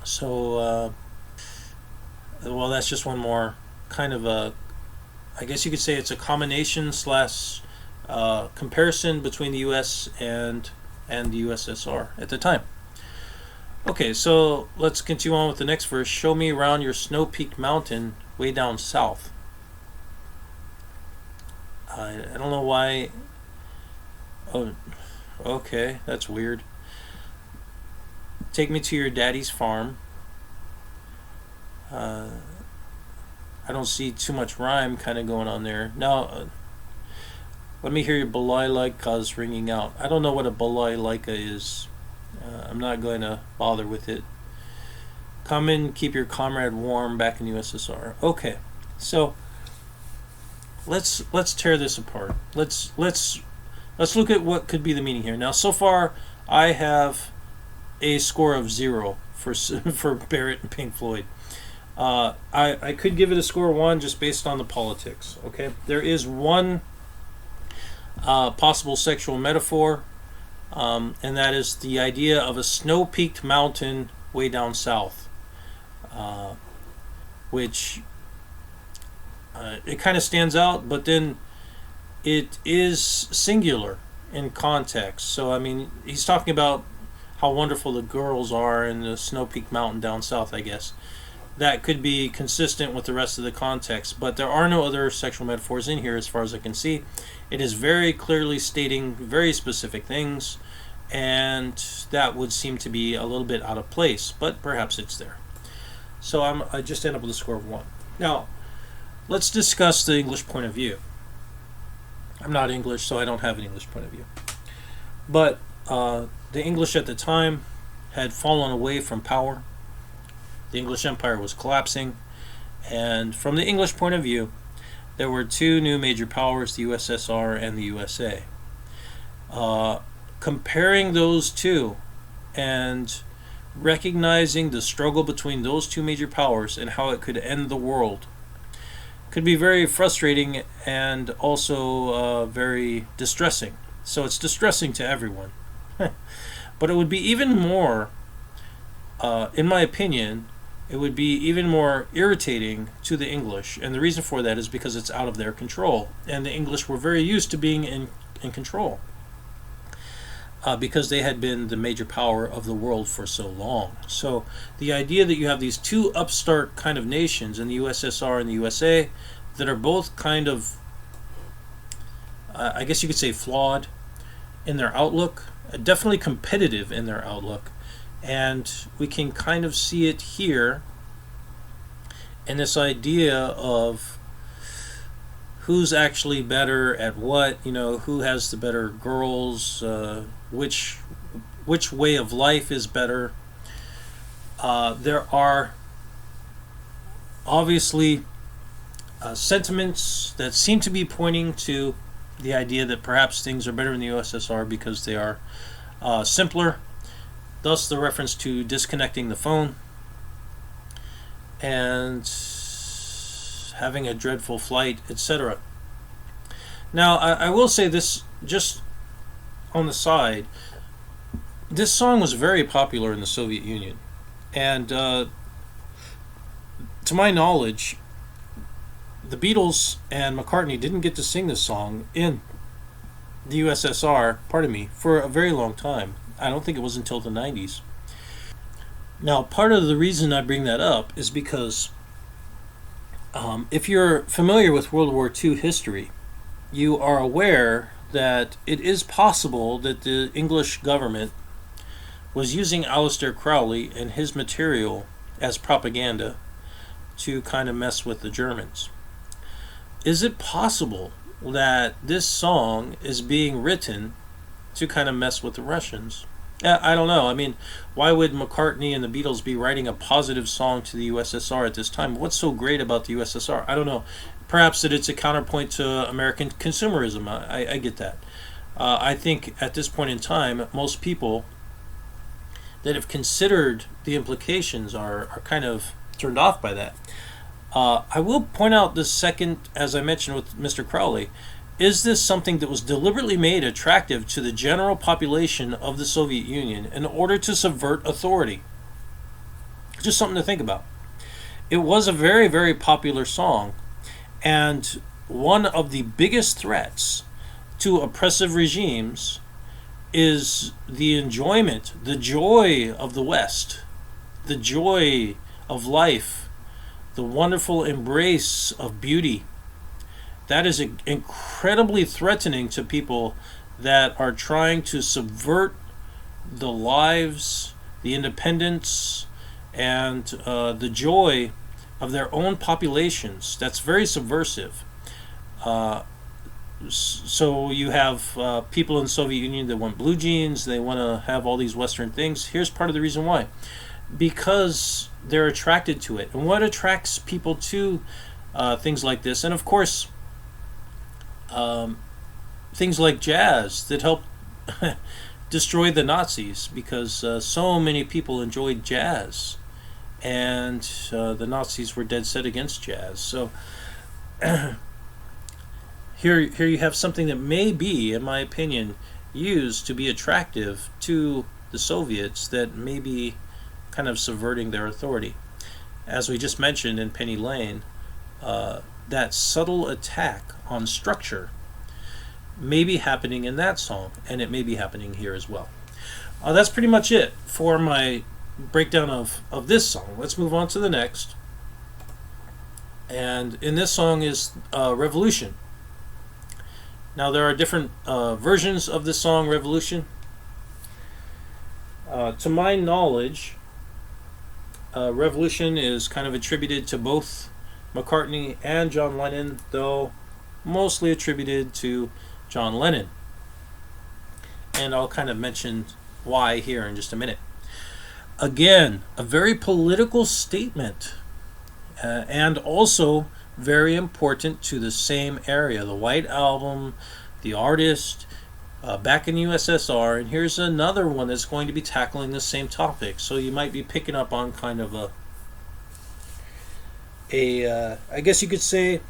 So, well, that's just one more kind of a, I guess you could say it's a combination slash comparison between the U.S. and the USSR at the time. Okay, so let's continue on with the next verse. Show me around your snow-peaked mountain way down south. I don't know why. Oh, okay, that's weird. Take me to your daddy's farm. I don't see too much rhyme kind of going on there. Now, let me hear your balalaika's ringing out. I don't know what a balalaika is. I'm not going to bother with it. Come in, keep your comrade warm back in USSR. Okay, so let's tear this apart. Let's look at what could be the meaning here. Now, so far, I have a score of 0 for Barrett and Pink Floyd. I could give it a score of 1 just based on the politics. Okay, there is one possible sexual metaphor, and that is the idea of a snow-peaked mountain way down south, which it kind of stands out, but then it is singular in context. So, I mean, he's talking about how wonderful the girls are in the snow-peaked mountain down south, I guess. That could be consistent with the rest of the context, but there are no other sexual metaphors in here as far as I can see. It is very clearly stating very specific things, and that would seem to be a little bit out of place, but perhaps it's there. So I just end up with a score of 1. Now, let's discuss the English point of view. I'm not English, so I don't have an English point of view. But the English at the time had fallen away from power. The English Empire was collapsing, and from the English point of view, there were two new major powers, the USSR and the USA. Comparing those two and recognizing the struggle between those two major powers and how it could end the world could be very frustrating and also very distressing. So it's distressing to everyone. But it would be even more, in my opinion, it would be even more irritating to the English. And the reason for that is because it's out of their control. And the English were very used to being in control. Because they had been the major power of the world for so long. So the idea that you have these two upstart kind of nations in the USSR and the USA that are both kind of, I guess you could say, flawed in their outlook, definitely competitive in their outlook. And we can kind of see it here in this idea of who's actually better at what, who has the better girls, which way of life is better. There are obviously sentiments that seem to be pointing to the idea that perhaps things are better in the USSR because they are simpler. Thus the reference to disconnecting the phone and having a dreadful flight, etc. Now, I will say this just on the side. This song was very popular in the Soviet Union. And to my knowledge, the Beatles and McCartney didn't get to sing this song in the USSR, for a very long time. I don't think it was until the 90s. Now, part of the reason I bring that up is because if you're familiar with World War II history, you are aware that it is possible that the English government was using Aleister Crowley and his material as propaganda to kind of mess with the Germans. Is it possible that this song is being written to kind of mess with the Russians? I don't know. I mean, why would McCartney and the Beatles be writing a positive song to the USSR at this time? What's so great about the USSR? I don't know. Perhaps that it's a counterpoint to American consumerism. I get that. I think at this point in time, most people that have considered the implications are kind of turned off by that. I will point out the second, as I mentioned with Mr. Crowley, is this something that was deliberately made attractive to the general population of the Soviet Union in order to subvert authority? Just something to think about. It was a very, very popular song, and one of the biggest threats to oppressive regimes is the enjoyment, the joy of the West, the joy of life, the wonderful embrace of beauty. That is incredibly threatening to people that are trying to subvert the lives, the independence, and the joy of their own populations. That's very subversive. So you have people in the Soviet Union that want blue jeans, they want to have all these Western things. Here's part of the reason why. Because they're attracted to it. And what attracts people to things like this? And of course, things like jazz that helped destroy the Nazis, because so many people enjoyed jazz, and the Nazis were dead set against jazz. So here you have something that may be, in my opinion, used to be attractive to the Soviets, that may be kind of subverting their authority. As we just mentioned in Penny Lane, that subtle attack on structure may be happening in that song, and it may be happening here as well. That's pretty much it for my breakdown of this song. Let's move on to the next. And in this song is Revolution. Now there are different versions of this song, Revolution. To my knowledge, Revolution is kind of attributed to both McCartney and John Lennon, though mostly attributed to John Lennon. And I'll kind of mention why here in just a minute. Again, a very political statement, and also very important to the same area. The White Album, the artist, back in USSR, and here's another one that's going to be tackling the same topic. So you might be picking up on kind of I guess you could say,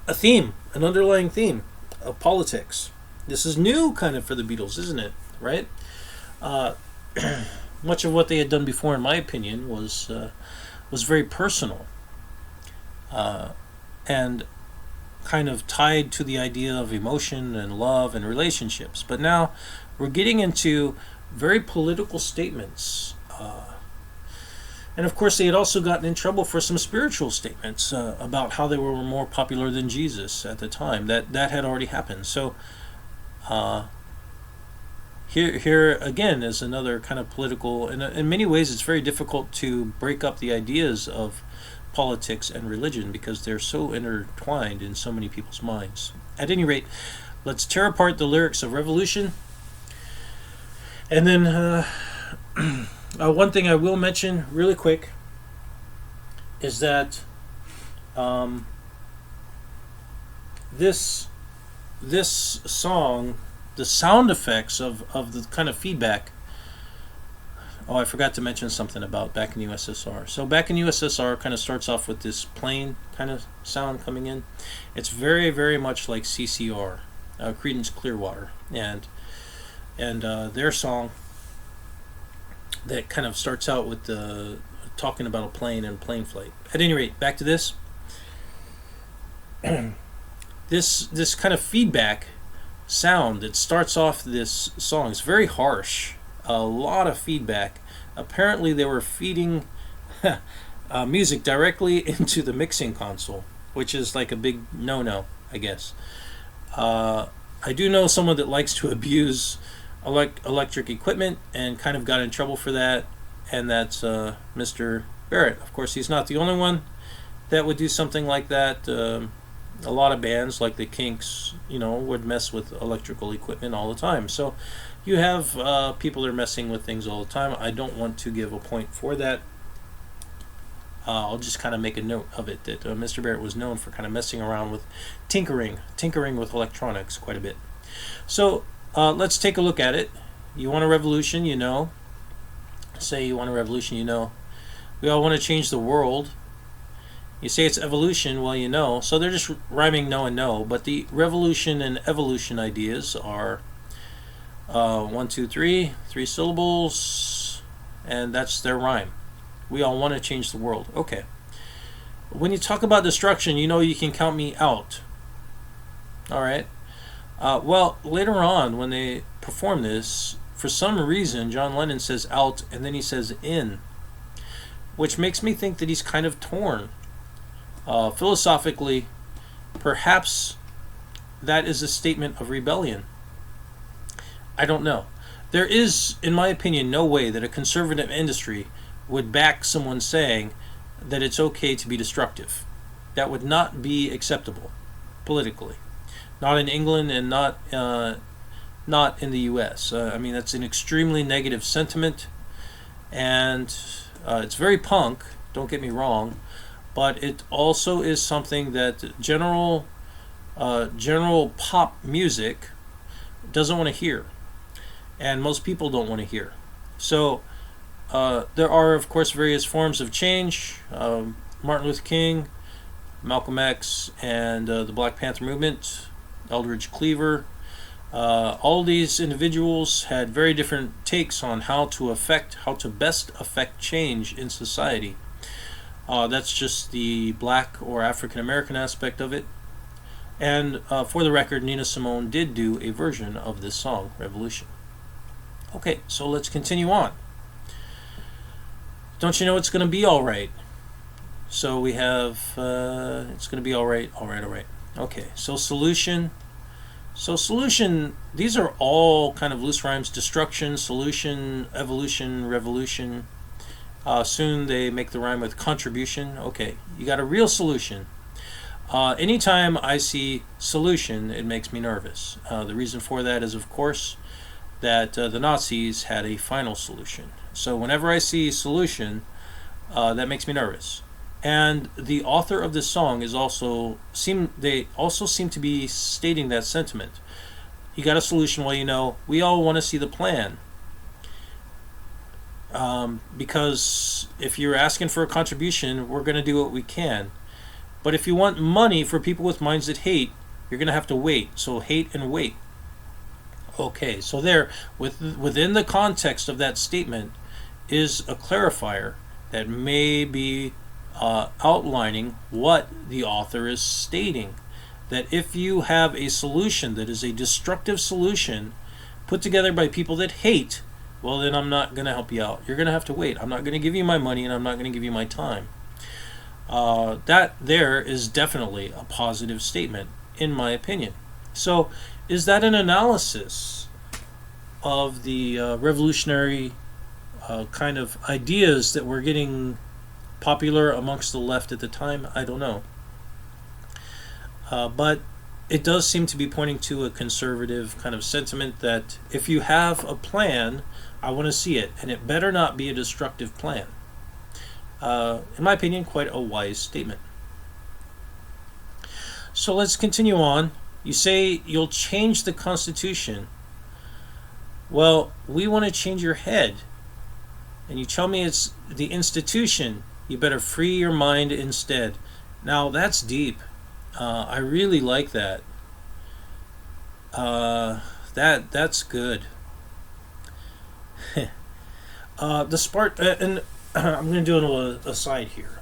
a theme, an underlying theme of politics. This is new kind of for the Beatles, isn't it? Right? Much of what they had done before, in my opinion, was very personal, and kind of tied to the idea of emotion and love and relationships. But now we're getting into very political statements. And of course, they had also gotten in trouble for some spiritual statements about how they were more popular than Jesus at the time. That had already happened. So here again is another kind of political. And in many ways, it's very difficult to break up the ideas of politics and religion because they're so intertwined in so many people's minds. At any rate, let's tear apart the lyrics of Revolution. And then one thing I will mention really quick is that this song, the sound effects of the kind of feedback. Oh, I forgot to mention something about back in USSR. So back in USSR kind of starts off with this plane kind of sound coming in. It's very, very much like CCR, Creedence Clearwater, and their song that kind of starts out with talking about a plane and plane flight. At any rate, back to this. This kind of feedback sound that starts off this song is very harsh. A lot of feedback. Apparently they were feeding music directly into the mixing console, which is like a big no-no, I guess. I do know someone that likes to abuse electric equipment and kind of got in trouble for that, and that's Mr. Barrett. Of course, he's not the only one that would do something like that. A lot of bands like the Kinks, would mess with electrical equipment all the time. So you have people that are messing with things all the time. I don't want to give a point for that. I'll just kind of make a note of it that Mr. Barrett was known for kind of messing around with tinkering with electronics quite a bit. So let's take a look at it. You want a revolution, Say you want a revolution, We all want to change the world. You say it's evolution, well, you know. So they're just rhyming no and no. But the revolution and evolution ideas are 1, 2, 3, 3 syllables, and that's their rhyme. We all want to change the world. Okay. When you talk about destruction, you know you can count me out. All right. Well, later on, when they perform this, for some reason, John Lennon says out, and then he says in, which makes me think that he's kind of torn. Philosophically, perhaps that is a statement of rebellion. I don't know. There is, in my opinion, no way that a conservative industry would back someone saying that it's okay to be destructive. That would not be acceptable politically. Not in England and not in the U.S. I mean, that's an extremely negative sentiment, and it's very punk, don't get me wrong, but it also is something that general pop music doesn't want to hear, and most people don't want to hear. So there are, of course, various forms of change. Martin Luther King, Malcolm X, and the Black Panther movement, Eldridge Cleaver. All these individuals had very different takes on how to best affect change in society. That's just the black or African American aspect of it. And for the record, Nina Simone did do a version of this song, Revolution. Okay, so let's continue on. Don't you know it's going to be all right? So we have, it's going to be all right, all right, all right. Okay, so solution. So solution, these are all kind of loose rhymes. Destruction, solution, evolution, revolution. Soon they make the rhyme with contribution. Okay, you got a real solution. Anytime I see solution, it makes me nervous. The reason for that is, of course, that the Nazis had a final solution. So whenever I see solution, that makes me nervous. And the author of this song is also seem to be stating that sentiment. You got a solution, well, you know, we all want to see the plan. Because if you're asking for a contribution, we're going to do what we can. But if you want money for people with minds that hate, you're going to have to wait. So hate and wait. Okay, so there, within the context of that statement, is a clarifier that may be outlining what the author is stating. That if you have a solution that is a destructive solution put together by people that hate, well, then I'm not going to help you out. You're going to have to wait. I'm not going to give you my money, and I'm not going to give you my time. That there is definitely a positive statement, in my opinion. So, is that an analysis of the revolutionary kind of ideas that were getting popular amongst the left at the time? I don't know. But it does seem to be pointing to a conservative kind of sentiment that if you have a plan, I want to see it, and it better not be a destructive plan. In my opinion, quite a wise statement. So let's continue on. You say you'll change the Constitution. Well, we want to change your head. And you tell me it's the institution. You better free your mind instead. Now, that's deep. I really like that. That's good. The and I'm going to do an aside here.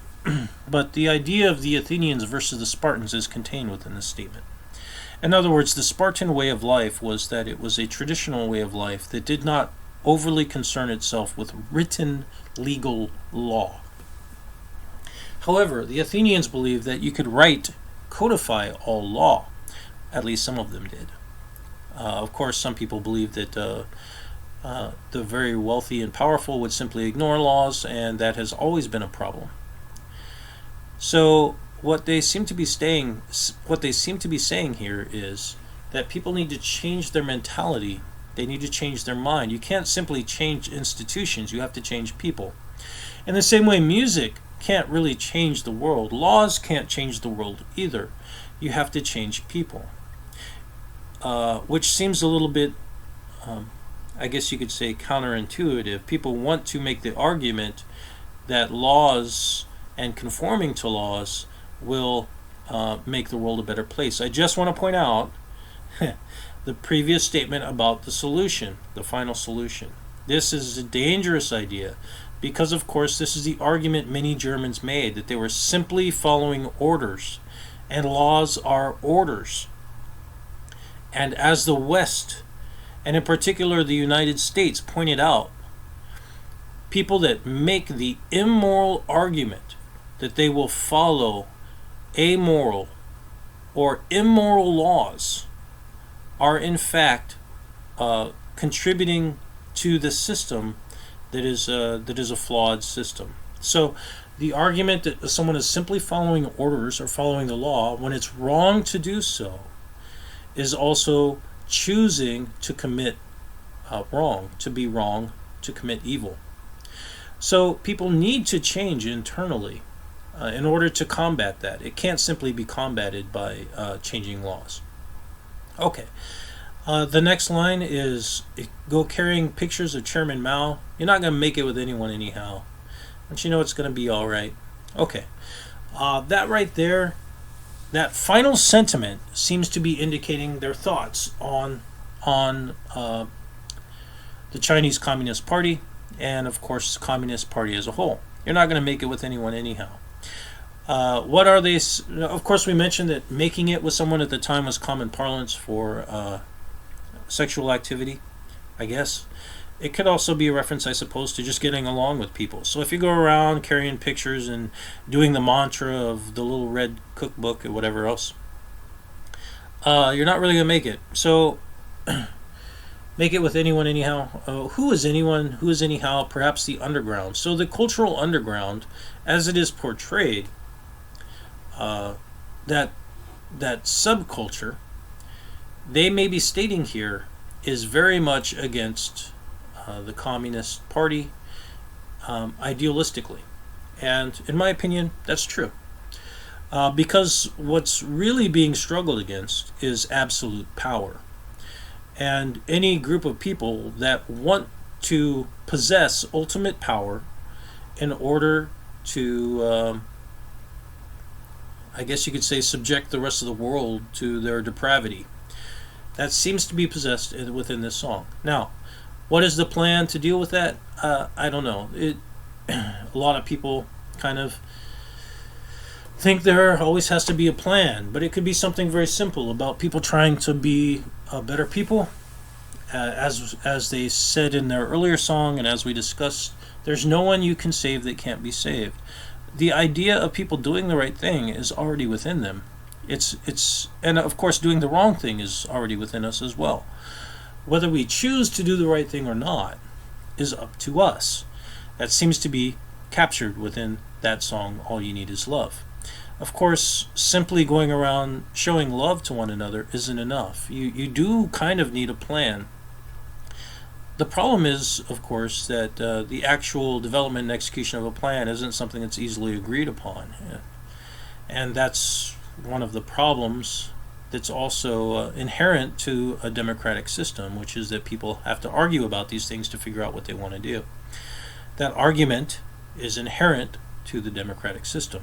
But the idea of the Athenians versus the Spartans is contained within this statement. In other words, the Spartan way of life was that it was a traditional way of life that did not overly concern itself with written legal law. However, the Athenians believed that you could codify all law. At least some of them did. Of course, some people believed that the very wealthy and powerful would simply ignore laws, and that has always been a problem. So what they seem to be saying here is that people need to change their mentality. They need to change their mind. You can't simply change institutions. You have to change people. In the same way, music can't really change the world. Laws can't change the world either. You have to change people. Which seems a little bit, I guess you could say, counterintuitive. People want to make the argument that laws and conforming to laws will make the world a better place. I just want to point out the previous statement about the solution, the final solution. This is a dangerous idea because, of course, this is the argument many Germans made, that they were simply following orders, and laws are orders. And as the West, and in particular the United States, pointed out, people that make the immoral argument that they will follow amoral or immoral laws are in fact contributing to the system that is a flawed system. So the argument that someone is simply following orders or following the law when it's wrong to do so is also choosing to commit wrong, to be wrong, to commit evil. So people need to change internally in order to combat that. It can't simply be combated by changing laws. Okay. The next line is, go carrying pictures of Chairman Mao. You're not going to make it with anyone anyhow. Don't you know it's going to be all right? Okay. That right there, that final sentiment seems to be indicating their thoughts on the Chinese Communist Party and, of course, the Communist Party as a whole. You're not going to make it with anyone anyhow. What are they? Of course, we mentioned that making it with someone at the time was common parlance for sexual activity, I guess. It could also be a reference, I suppose, to just getting along with people. So if you go around carrying pictures and doing the mantra of the little red cookbook or whatever else, you're not really going to make it. So make it with anyone anyhow. Who is anyone? Who is anyhow? Perhaps the underground. So the cultural underground, as it is portrayed, that subculture, they may be stating here, is very much against the Communist Party idealistically. And in my opinion, that's true. Because what's really being struggled against is absolute power. And any group of people that want to possess ultimate power in order to, I guess you could say, subject the rest of the world to their depravity. That seems to be possessed within this song. Now, what is the plan to deal with that? I don't know. A lot of people kind of think there always has to be a plan, but it could be something very simple about people trying to be better people. As they said in their earlier song, and as we discussed, there's no one you can save that can't be saved. The idea of people doing the right thing is already within them. And of course doing the wrong thing is already within us as well. Whether we choose to do the right thing or not is up to us. That seems to be captured within that song, All You Need Is Love. Of course, simply going around showing love to one another isn't enough. You do kind of need a plan. The problem is, of course, that the actual development and execution of a plan isn't something that's easily agreed upon. And that's one of the problems that's also inherent to a democratic system, which is that people have to argue about these things to figure out what they want to do. That argument is inherent to the democratic system.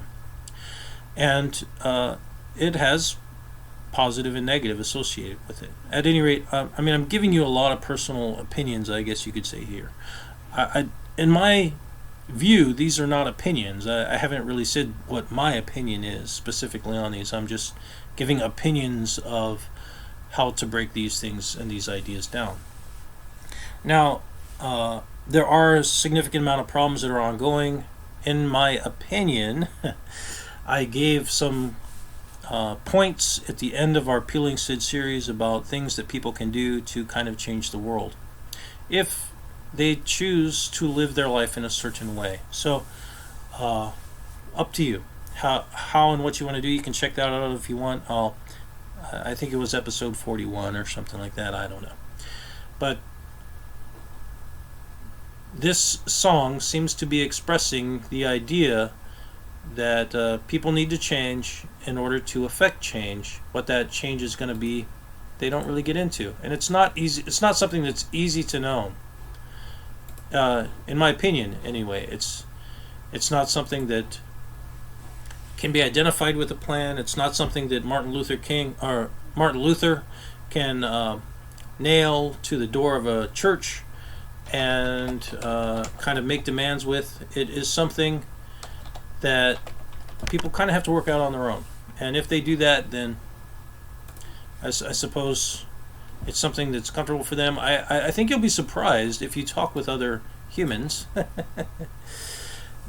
And it has positive and negative associated with it. At any rate, I'm giving you a lot of personal opinions, I guess you could say here. In my view, these are not opinions. I haven't really said what my opinion is specifically on these. I'm just giving opinions of how to break these things and these ideas down. Now, there are a significant amount of problems that are ongoing. In my opinion, I gave some points at the end of our Peeling Syd series about things that people can do to kind of change the world if they choose to live their life in a certain way. So up to you how and what you want to do. You can check that out if you want. I think it was episode 41 or something like that, I don't know. But this song seems to be expressing the idea that people need to change in order to affect change. What that change is going to be, they don't really get into, and it's not easy. It's not something that's easy to know. In my opinion, anyway, It's not something that can be identified with a plan. It's not something that Martin Luther can nail to the door of a church and kind of make demands with. It is something that people kind of have to work out on their own. And if they do that, then I suppose it's something that's comfortable for them. I think you'll be surprised if you talk with other humans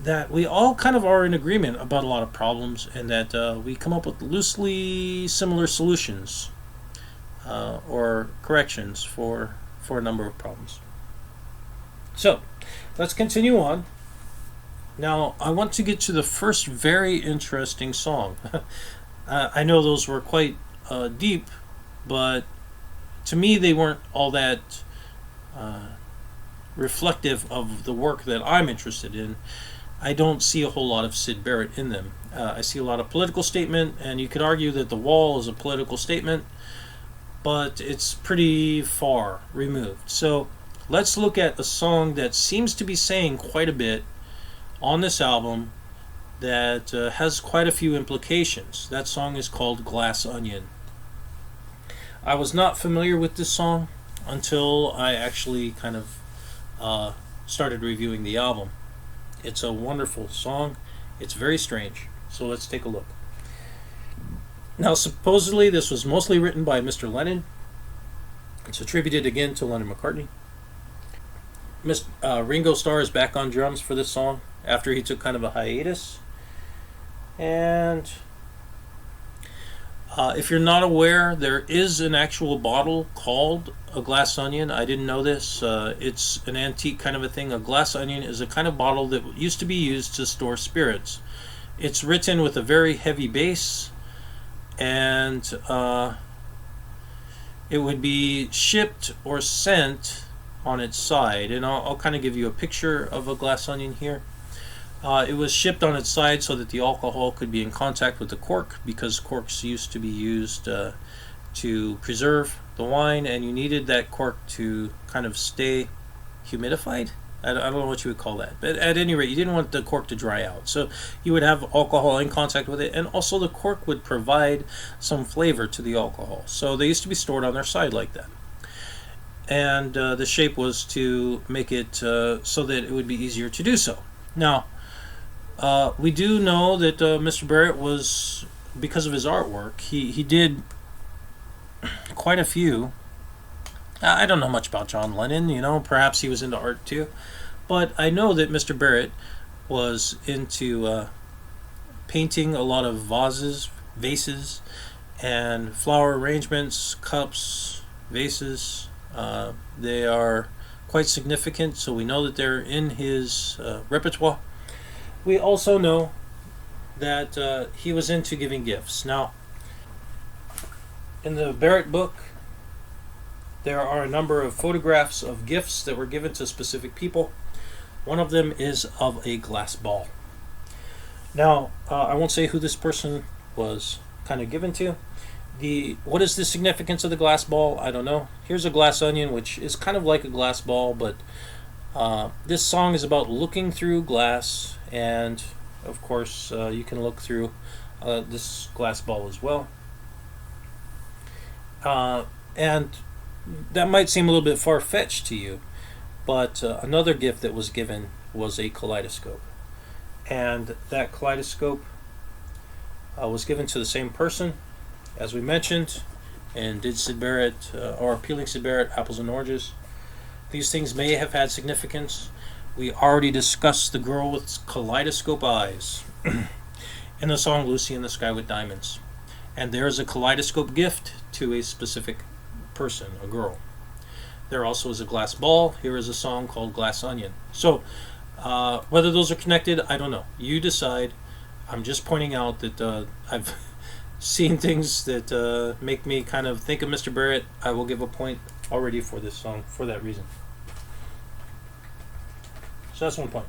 that we all kind of are in agreement about a lot of problems, and that we come up with loosely similar solutions or corrections for a number of problems. So, let's continue on. Now, I want to get to the first very interesting song. I know those were quite deep, but to me they weren't all that reflective of the work that I'm interested in. I don't see a whole lot of Syd Barrett in them. I see a lot of political statement, and you could argue that The Wall is a political statement, but it's pretty far removed. So let's look at a song that seems to be saying quite a bit on this album that has quite a few implications. That song is called Glass Onion. I was not familiar with this song until I actually kind of started reviewing the album. It's a wonderful song. It's very strange. So let's take a look. Now, supposedly this was mostly written by Mr. Lennon. It's attributed again to Lennon-McCartney. Ringo Starr is back on drums for this song after he took kind of a hiatus. And if you're not aware, there is an actual bottle called a glass onion. I didn't know this. It's an antique kind of a thing. A glass onion is a kind of bottle that used to be used to store spirits. It's written with a very heavy base, and it would be shipped or sent on its side. And I'll kind of give you a picture of a glass onion here. It was shipped on its side so that the alcohol could be in contact with the cork, because corks used to be used to preserve the wine, and you needed that cork to kind of stay humidified. I don't know what you would call that, but at any rate, you didn't want the cork to dry out, so you would have alcohol in contact with it, and also the cork would provide some flavor to the alcohol. So they used to be stored on their side like that, and the shape was to make it so that it would be easier to do so. Now, we do know that Mr. Barrett was, because of his artwork, he did quite a few. I don't know much about John Lennon, perhaps he was into art too, but I know that Mr. Barrett was into painting a lot of vases, and flower arrangements, cups, vases. They are quite significant, so we know that they're in his repertoire. We also know that he was into giving gifts. Now, in the Barrett book, there are a number of photographs of gifts that were given to specific people. One of them is of a glass ball. Now, I won't say who this person was kind of given to. What is the significance of the glass ball? I don't know. Here's a glass onion, which is kind of like a glass ball, but this song is about looking through glass, and of course you can look through this glass ball as well. And that might seem a little bit far-fetched to you, but another gift that was given was a kaleidoscope. And that kaleidoscope was given to the same person, as we mentioned, and did Syd Barrett, or Peeling Syd Barrett, Apples and Oranges. These things may have had significance. We already discussed the girl with kaleidoscope eyes in the song Lucy in the Sky with Diamonds. And there is a kaleidoscope gift to a specific person, a girl. There also is a glass ball. Here is a song called Glass Onion. So, whether those are connected, I don't know. You decide. I'm just pointing out that I've seen things that make me kind of think of Mr. Barrett. I will give a point already for this song for that reason. So that's one point.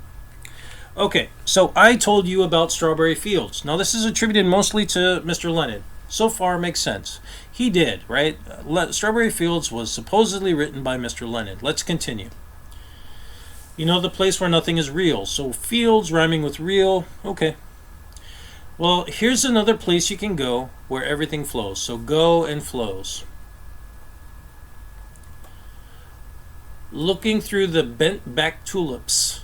Okay, so I told you about Strawberry Fields. Now this is attributed mostly to Mr. Lennon. So far makes sense. He did, right? Strawberry Fields was supposedly written by Mr. Lennon. Let's continue. You know the place where nothing is real. So fields rhyming with real. Okay. Well, here's another place you can go where everything flows. So go and flows. Looking through the bent back tulips.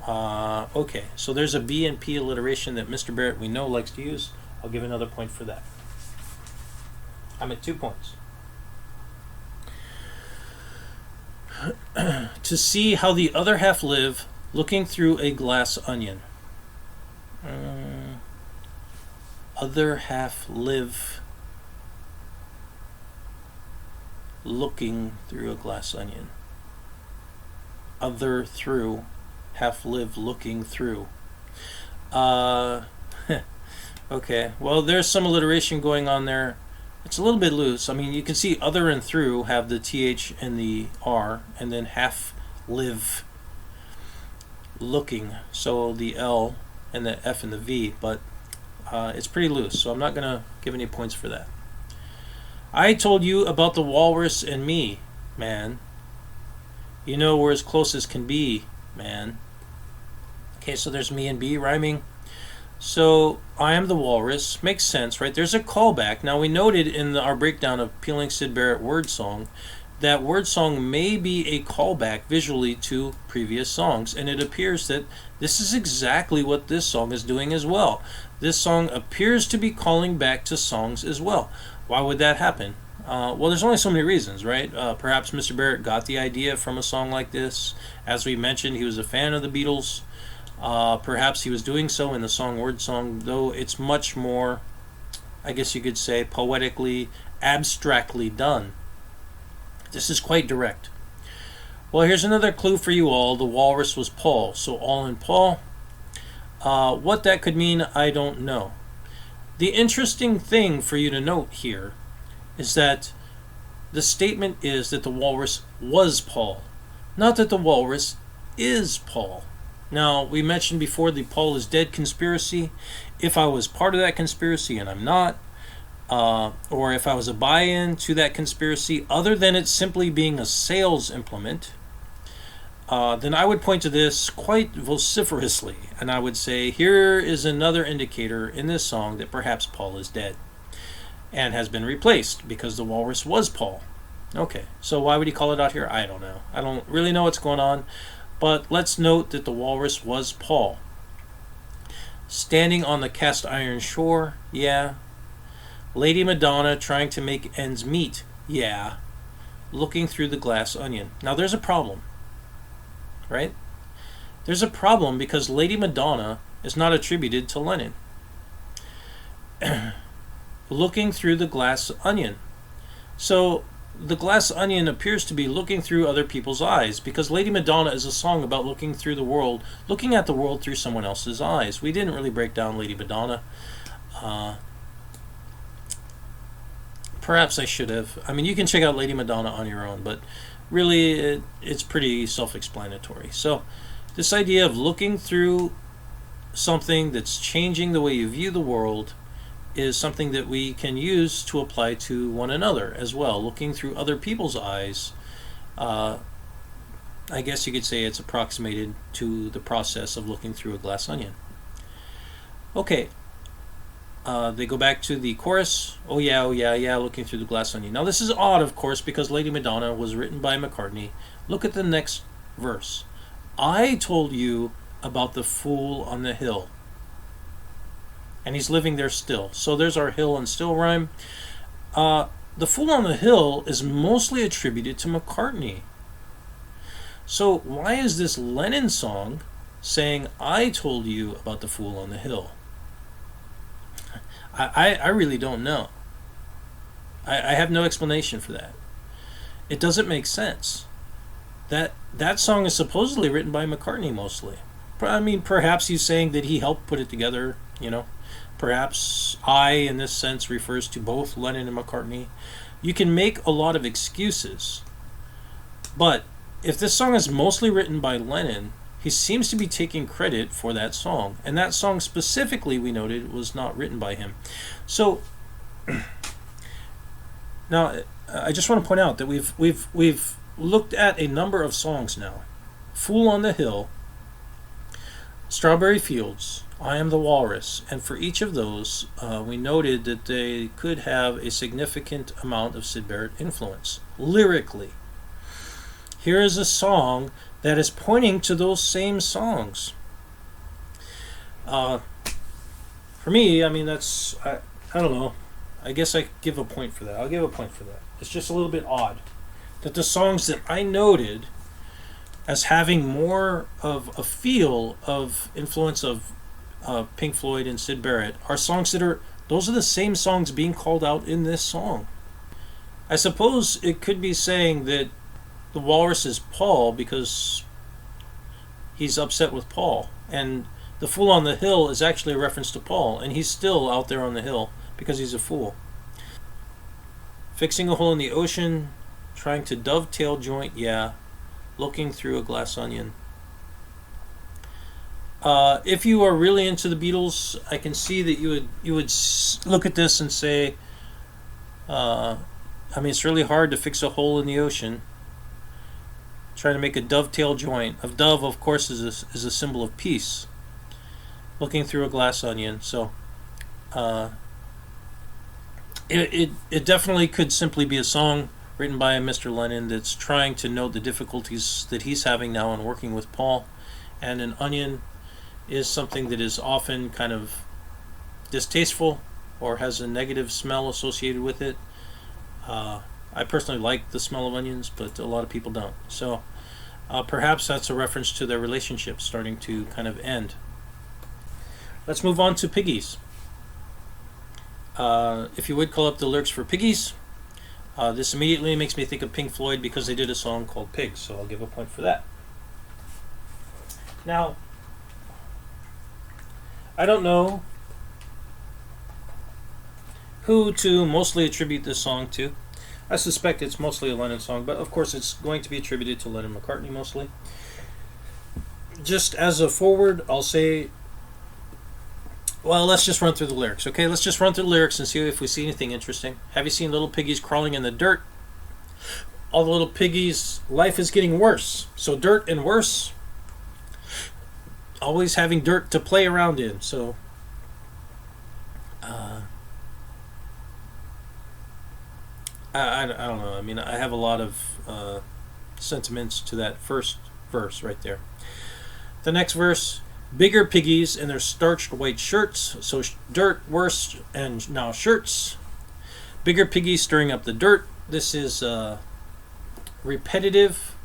Okay, so there's a B and P alliteration that Mr. Barrett we know likes to use. I'll give another point for that. I'm at 2 points. To see how the other half live, looking through a glass onion. Other half live, looking through a glass onion. Other through, half live looking through. Okay, well there's some alliteration going on there. It's a little bit loose. I mean, you can see other and through have the TH and the R, and then half live looking, so the L and the F and the V, but it's pretty loose, so I'm not going to give any points for that. I told you about the walrus and me, man. You know we're as close as can be, man. Okay, so there's me and B rhyming. So, I am the walrus. Makes sense, right? There's a callback. Now, we noted in our breakdown of Peeling Syd Barrett word song that word song may be a callback visually to previous songs, and it appears that this is exactly what this song is doing as well. This song appears to be calling back to songs as well. Why would that happen? Well, there's only so many reasons, right? Perhaps Mr. Barrett got the idea from a song like this. As we mentioned, he was a fan of the Beatles. Perhaps he was doing so in the song Word Song, though it's much more, I guess you could say, poetically, abstractly done. This is quite direct. Well, here's another clue for you all. The walrus was Paul, so all in Paul. What that could mean, I don't know. The interesting thing for you to note here is that the statement is that the walrus was Paul, not that the walrus is Paul. Now, we mentioned before the Paul is dead conspiracy. If I was part of that conspiracy and I'm not, or if I was a buy-in to that conspiracy, other than it simply being a sales implement, then I would point to this quite vociferously, and I would say, here is another indicator in this song that perhaps Paul is dead and has been replaced because the walrus was Paul. Okay, so why would he call it out here? I don't know. I don't really know what's going on. But let's note that the walrus was Paul. Standing on the cast iron shore, yeah. Lady Madonna trying to make ends meet, yeah. Looking through the glass onion. Now there's a problem, right? There's a problem because Lady Madonna is not attributed to Lennon. Looking through the glass onion. So the glass onion appears to be looking through other people's eyes, because Lady Madonna is a song about looking through the world, looking at the world through someone else's eyes. We didn't really break down Lady Madonna. Perhaps I should have. I mean, you can check out Lady Madonna on your own, but really it's pretty self-explanatory. So this idea of looking through something that's changing the way you view the world is something that we can use to apply to one another as well. Looking through other people's eyes, I guess you could say it's approximated to the process of looking through a glass onion. Okay, they go back to the chorus. Oh yeah, looking through the glass onion. Now this is odd, of course, because Lady Madonna was written by McCartney. Look at the next verse. I told you about the fool on the hill. And he's living there still. So there's our hill and still rhyme. The Fool on the Hill is mostly attributed to McCartney. So why is this Lennon song saying, I told you about the Fool on the Hill? I really don't know. I have no explanation for that. It doesn't make sense. That song is supposedly written by McCartney mostly. I mean, perhaps he's saying that he helped put it together, you know. Perhaps I, in this sense, refers to both Lennon and McCartney. You can make a lot of excuses. But if this song is mostly written by Lennon, he seems to be taking credit for that song. And that song specifically, we noted, was not written by him. So, now, I just want to point out that we've looked at a number of songs now. Fool on the Hill, Strawberry Fields, I Am the Walrus, and for each of those, we noted that they could have a significant amount of Syd Barrett influence, lyrically. Here is a song that is pointing to those same songs. For me, I mean, that's, I don't know, I guess I give a point for that. I'll give a point for that. It's just a little bit odd that the songs that I noted as having more of a feel of influence of Pink Floyd and Syd Barrett are songs that those are the same songs being called out in this song. I suppose it could be saying that the walrus is Paul because he's upset with Paul, and the fool on the hill is actually a reference to Paul, and he's still out there on the hill because he's a fool. Fixing a hole in the ocean, trying to dovetail joint, yeah. Looking through a glass onion. If you are really into the Beatles, I can see that you would look at this and say, I mean, it's really hard to fix a hole in the ocean. Trying to make a dovetail joint. A dove, of course, is a symbol of peace. Looking through a glass onion. So, it definitely could simply be a song written by Mr. Lennon that's trying to note the difficulties that he's having now in working with Paul. And an onion is something that is often kind of distasteful or has a negative smell associated with it. I personally like the smell of onions, but a lot of people don't. So perhaps that's a reference to their relationship starting to kind of end. Let's move on to Piggies. If you would call up the lyrics for Piggies, this immediately makes me think of Pink Floyd because they did a song called Pigs, so I'll give a point for that. Now, I don't know who to mostly attribute this song to. I suspect it's mostly a Lennon song, but of course it's going to be attributed to Lennon McCartney mostly. Just as a forward, I'll say, well, let's just run through the lyrics, okay? Let's just run through the lyrics and see if we see anything interesting. Have you seen little piggies crawling in the dirt? All the little piggies, life is getting worse. So dirt and worse. Always having dirt to play around in. So, I don't know. I mean, I have a lot of sentiments to that first verse right there. The next verse, bigger piggies in their starched white shirts. So dirt, worse, and now shirts. Bigger piggies stirring up the dirt. This is repetitive,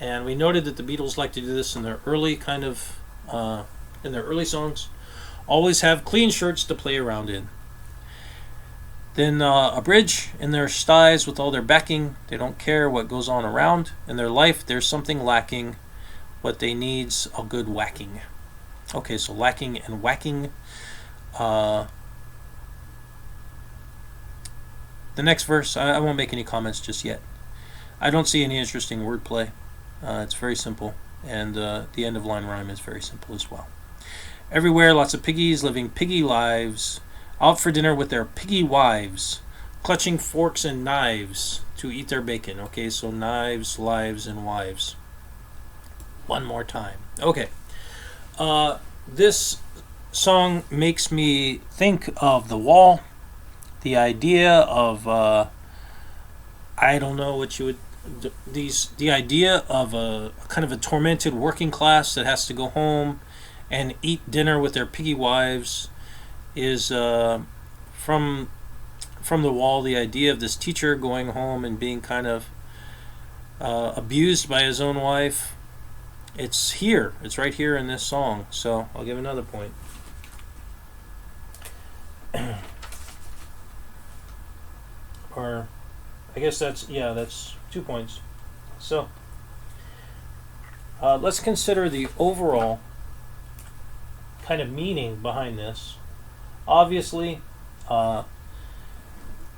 and we noted that the Beatles like to do this in their early kind of in their early songs. Always have clean shirts to play around in. Then a bridge in their styes with all their backing. They don't care what goes on around. In their life, there's something lacking. What they need's a good whacking. Okay, so lacking and whacking. The next verse, I won't make any comments just yet. I don't see any interesting wordplay. It's very simple. And the end of line rhyme is very simple as well. Everywhere, lots of piggies living piggy lives. Out for dinner with their piggy wives. Clutching forks and knives to eat their bacon. Okay, so knives, lives, and wives. One more time. Okay. This song makes me think of The Wall. The idea of, I don't know what you would... The idea of a kind of a tormented working class that has to go home and eat dinner with their piggy wives is from The Wall. The idea of this teacher going home and being kind of abused by his own wife. It's here. It's right here in this song. So I'll give another point. Or I guess that's 2 points. So let's consider the overall kind of meaning behind this. Obviously,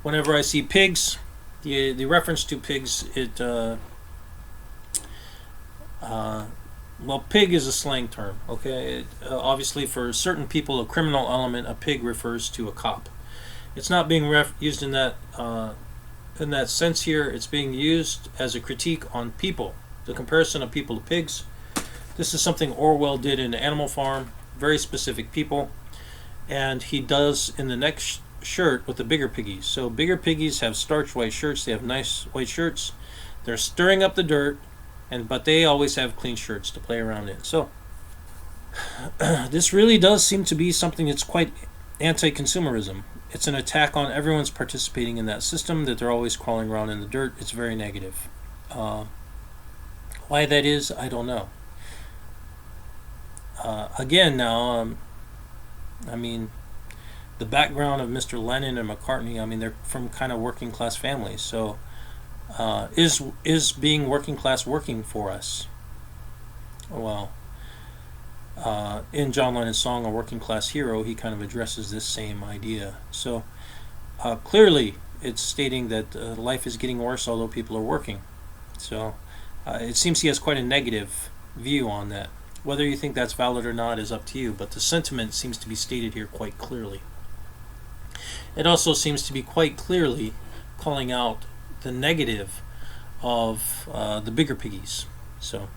whenever I see pigs, the reference to pigs, well, pig is a slang term, okay? Obviously, for certain people, a criminal element, a pig refers to a cop. It's not being used in that sense here. It's being used as a critique on people. The comparison of people to pigs This is something Orwell did in Animal Farm, very specific people, and he does in the next shirt with the bigger piggies. So bigger piggies have starched white shirts, they have nice white shirts, they're stirring up the dirt, but they always have clean shirts to play around in. So this really does seem to be something that's quite anti-consumerism. It's an attack on everyone's participating in that system, that they're always crawling around in the dirt. It's very negative. Why that is, I don't know. Again, now, I mean, the background of Mr. Lennon and McCartney, I mean, they're from kind of working class families. So, is being working class working for us? Well, in John Lennon's song, A Working Class Hero, he kind of addresses this same idea. So, clearly, it's stating that life is getting worse, although people are working. So, it seems he has quite a negative view on that. Whether you think that's valid or not is up to you, but the sentiment seems to be stated here quite clearly. It also seems to be quite clearly calling out the negative of the bigger piggies. So,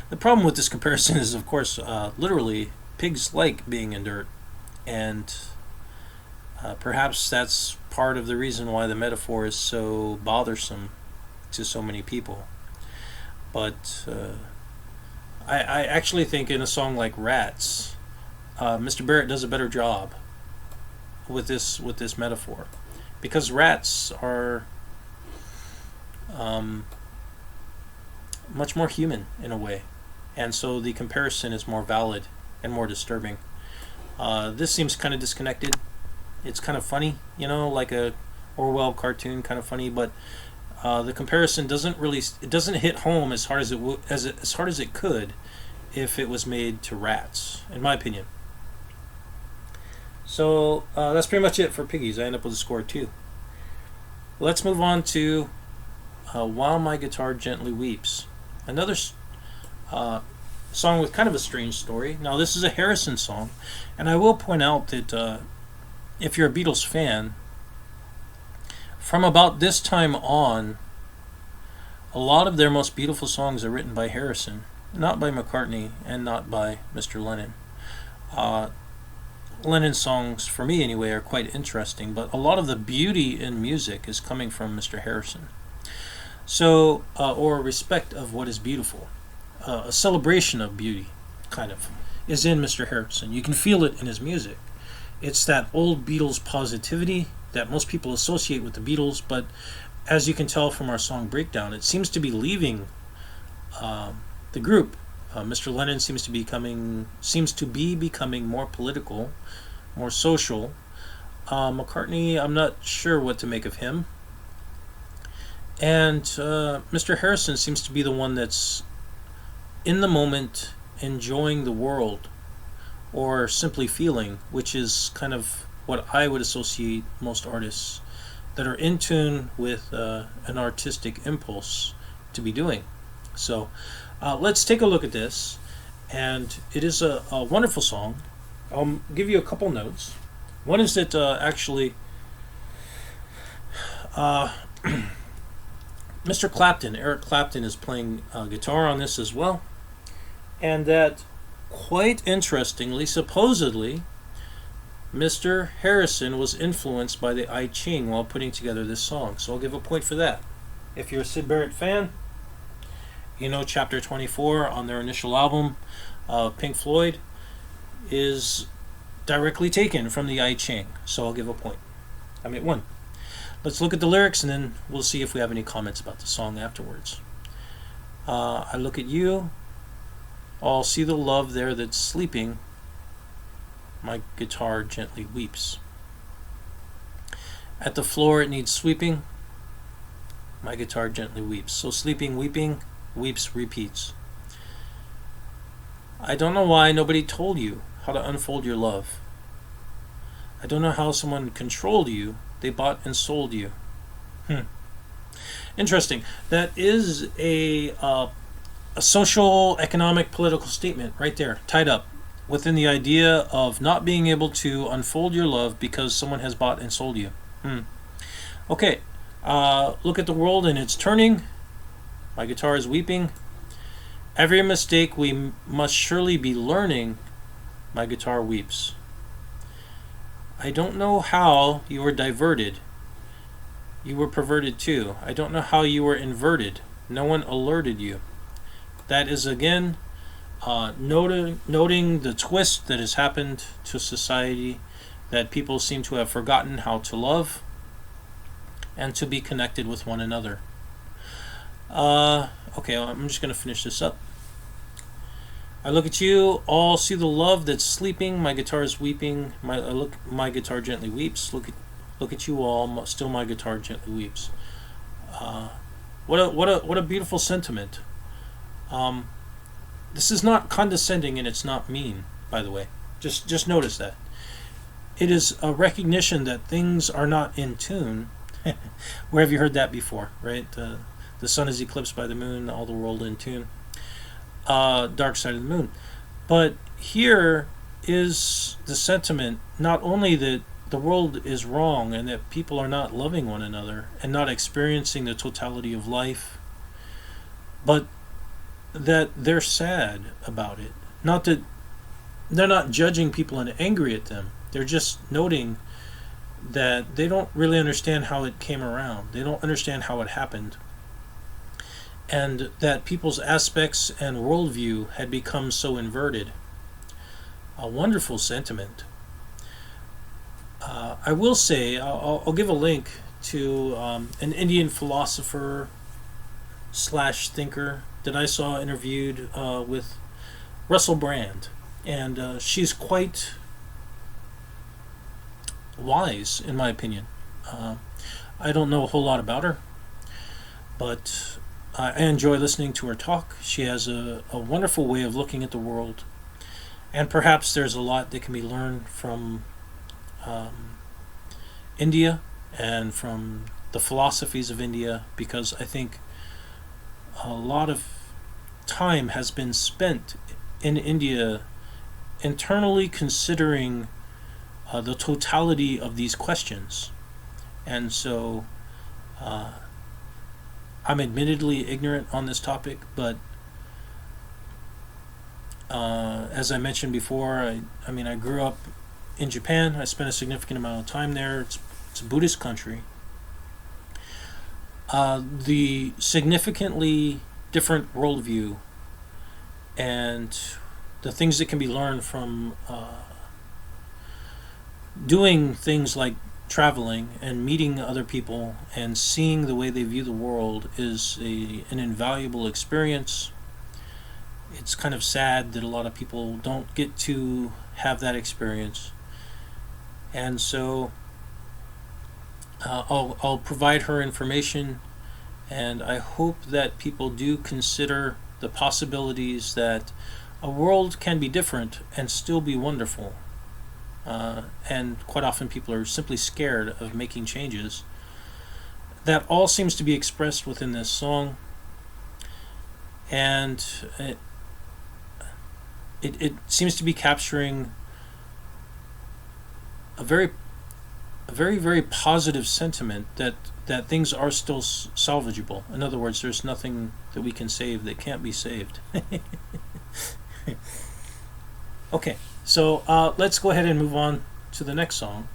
the problem with this comparison is, of course, literally, pigs like being in dirt, and perhaps that's part of the reason why the metaphor is so bothersome to so many people. But I actually think in a song like Rats, Mr. Barrett does a better job with this metaphor, because rats are much more human in a way, and so the comparison is more valid and more disturbing. This seems kind of disconnected. It's kind of funny, like a Orwell cartoon, kind of funny, but the comparison doesn't hit home as hard as it could if it was made to rats, in my opinion. So that's pretty much it for Piggies. I end up with a score 2. Let's move on to While My Guitar Gently Weeps, another song with kind of a strange story. Now, this is a Harrison song, and I will point out that if you're a Beatles fan, from about this time on, a lot of their most beautiful songs are written by Harrison, not by McCartney and not by Mr. Lennon. Lennon's songs, for me anyway, are quite interesting, but a lot of the beauty in music is coming from Mr. Harrison. So, or respect of what is beautiful, a celebration of beauty, kind of, is in Mr. Harrison. You can feel it in his music. It's that old Beatles positivity that most people associate with the Beatles, but as you can tell from our song Breakdown, it seems to be leaving the group. Mr. Lennon seems to be becoming more political, more social. McCartney, I'm not sure what to make of him. And Mr. Harrison seems to be the one that's in the moment, enjoying the world, or simply feeling, which is kind of what I would associate most artists that are in tune with an artistic impulse to be doing. So let's take a look at this, and it is a wonderful song. I'll give you a couple notes. One is that actually Mr. Clapton, Eric Clapton, is playing guitar on this as well, and that, quite interestingly, supposedly, Mr. Harrison was influenced by the I Ching while putting together this song, so I'll give a point for that. If you're a Syd Barrett fan, you know Chapter 24 on their initial album, Pink Floyd, is directly taken from the I Ching, so I'll give a point. I'm at 1. Let's look at the lyrics, and then we'll see if we have any comments about the song afterwards. I look at you, I'll see the love there that's sleeping, my guitar gently weeps. At the floor it needs sweeping, my guitar gently weeps. So sleeping, weeping, weeps, repeats. I don't know why nobody told you how to unfold your love. I don't know how someone controlled you. They bought and sold you. Interesting. That is a social, economic, political statement right there, tied up within the idea of not being able to unfold your love because someone has bought and sold you. Okay, look at the world and it's turning. My guitar is weeping. Every mistake we must surely be learning, my guitar weeps. I don't know how you were diverted. You were perverted too. I don't know how you were inverted. No one alerted you. That is again noting the twist that has happened to society, that people seem to have forgotten how to love and to be connected with one another. Okay, I'm just going to finish this up. I look at you, all see the love that's sleeping. My guitar is weeping. My guitar gently weeps. Look at you all. Still, my guitar gently weeps. What a beautiful sentiment. This is not condescending and it's not mean, by the way. Just notice that. It is a recognition that things are not in tune. Where have you heard that before, right? The sun is eclipsed by the moon, all the world in tune. Dark side of the moon. But here is the sentiment, not only that the world is wrong and that people are not loving one another and not experiencing the totality of life, but that they're sad about it. Not that they're not judging people and angry at them. They're just noting that they don't really understand how it came around. They don't understand how it happened. And that people's aspects and worldview had become so inverted. A wonderful sentiment. I will say, I'll give a link to an Indian philosopher / thinker that I saw interviewed with Russell Brand. And she's quite wise, in my opinion. I don't know a whole lot about her, but I enjoy listening to her talk. She has a wonderful way of looking at the world, and perhaps there's a lot that can be learned from India and from the philosophies of India, because I think a lot of time has been spent in India internally considering the totality of these questions. And so I'm admittedly ignorant on this topic, but as I mentioned before, I grew up in Japan. I spent a significant amount of time there. It's a Buddhist country. The significantly different worldview and the things that can be learned from doing things like traveling and meeting other people and seeing the way they view the world is an invaluable experience. It's kind of sad that a lot of people don't get to have that experience. And so I'll provide her information, and I hope that people do consider the possibilities that a world can be different and still be wonderful. And quite often people are simply scared of making changes. That all seems to be expressed within this song, and it seems to be capturing a very, very positive sentiment that things are still salvageable. In other words, there's nothing that we can save that can't be saved. Okay, so let's go ahead and move on to the next song.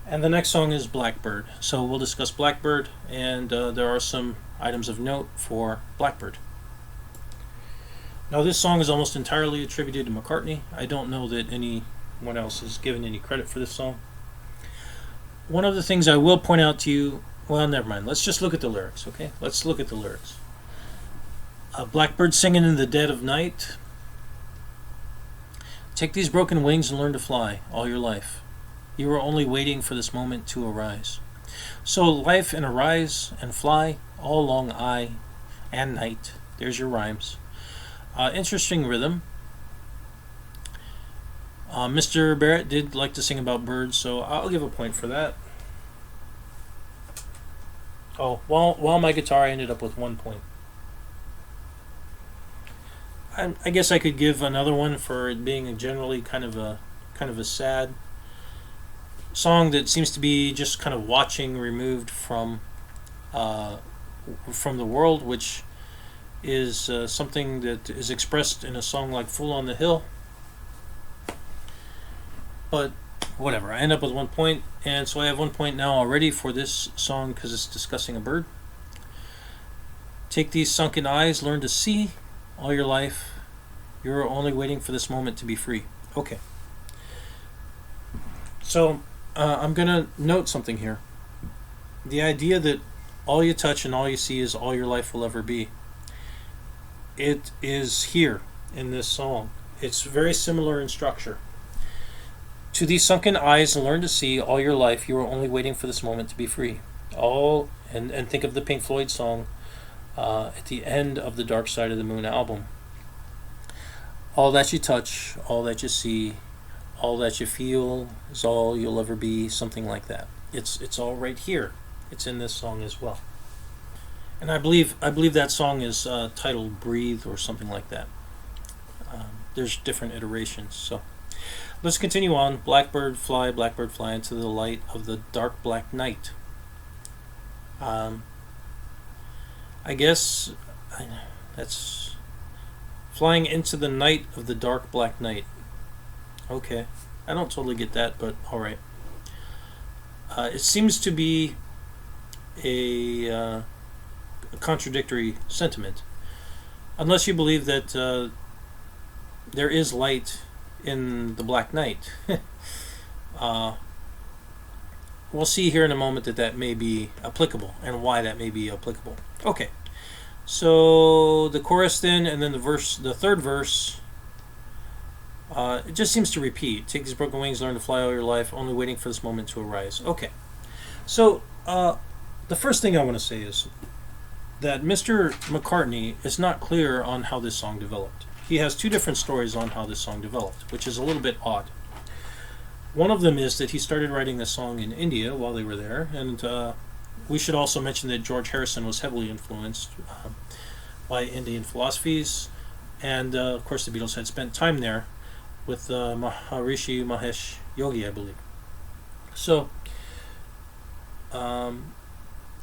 And the next song is Blackbird. So we'll discuss Blackbird, and there are some items of note for Blackbird. Now, this song is almost entirely attributed to McCartney. I don't know that anyone else has given any credit for this song. One of the things I will point out to you, well, never mind. Let's just look at the lyrics, okay? Let's look at the lyrics. Blackbird singing in the dead of night. Take these broken wings and learn to fly all your life. You were only waiting for this moment to arise. So life and arise and fly all long I and night. There's your rhymes. Interesting rhythm. Mr. Barrett did like to sing about birds, so I'll give a point for that. Oh, while my guitar, I ended up with 1 point. I guess I could give another one for it being generally kind of a sad song that seems to be just kind of watching removed from the world, which is something that is expressed in a song like Fool on the Hill. But whatever, I end up with 1 point, and so I have 1 point now already for this song because it's discussing a bird. Take these sunken eyes, learn to see all your life. You're only waiting for this moment to be free. Okay. So I'm going to note something here. The idea that all you touch and all you see is all your life will ever be. It is here in this song. It's very similar in structure. To these sunken eyes and learn to see all your life, you are only waiting for this moment to be free. And think of the Pink Floyd song at the end of the Dark Side of the Moon album. All that you touch, all that you see, all that you feel is all you'll ever be, something like that. It's all right here. It's in this song as well. And I believe that song is titled Breathe or something like that. There's different iterations. So let's continue on. Blackbird, fly into the light of the dark black night. I guess that's flying into the night of the dark black night. Okay. I don't totally get that, but alright. It seems to be a contradictory sentiment. Unless you believe that there is light in the black night. We'll see here in a moment that may be applicable and why that may be applicable. Okay. So the chorus then, and then the third verse, it just seems to repeat. Take these broken wings, learn to fly all your life, only waiting for this moment to arise. Okay. So the first thing I want to say is that Mr. McCartney is not clear on how this song developed. He has two different stories on how this song developed, which is a little bit odd. One of them is that he started writing this song in India while they were there, and we should also mention that George Harrison was heavily influenced by Indian philosophies, and of course the Beatles had spent time there with Maharishi Mahesh Yogi, I believe. So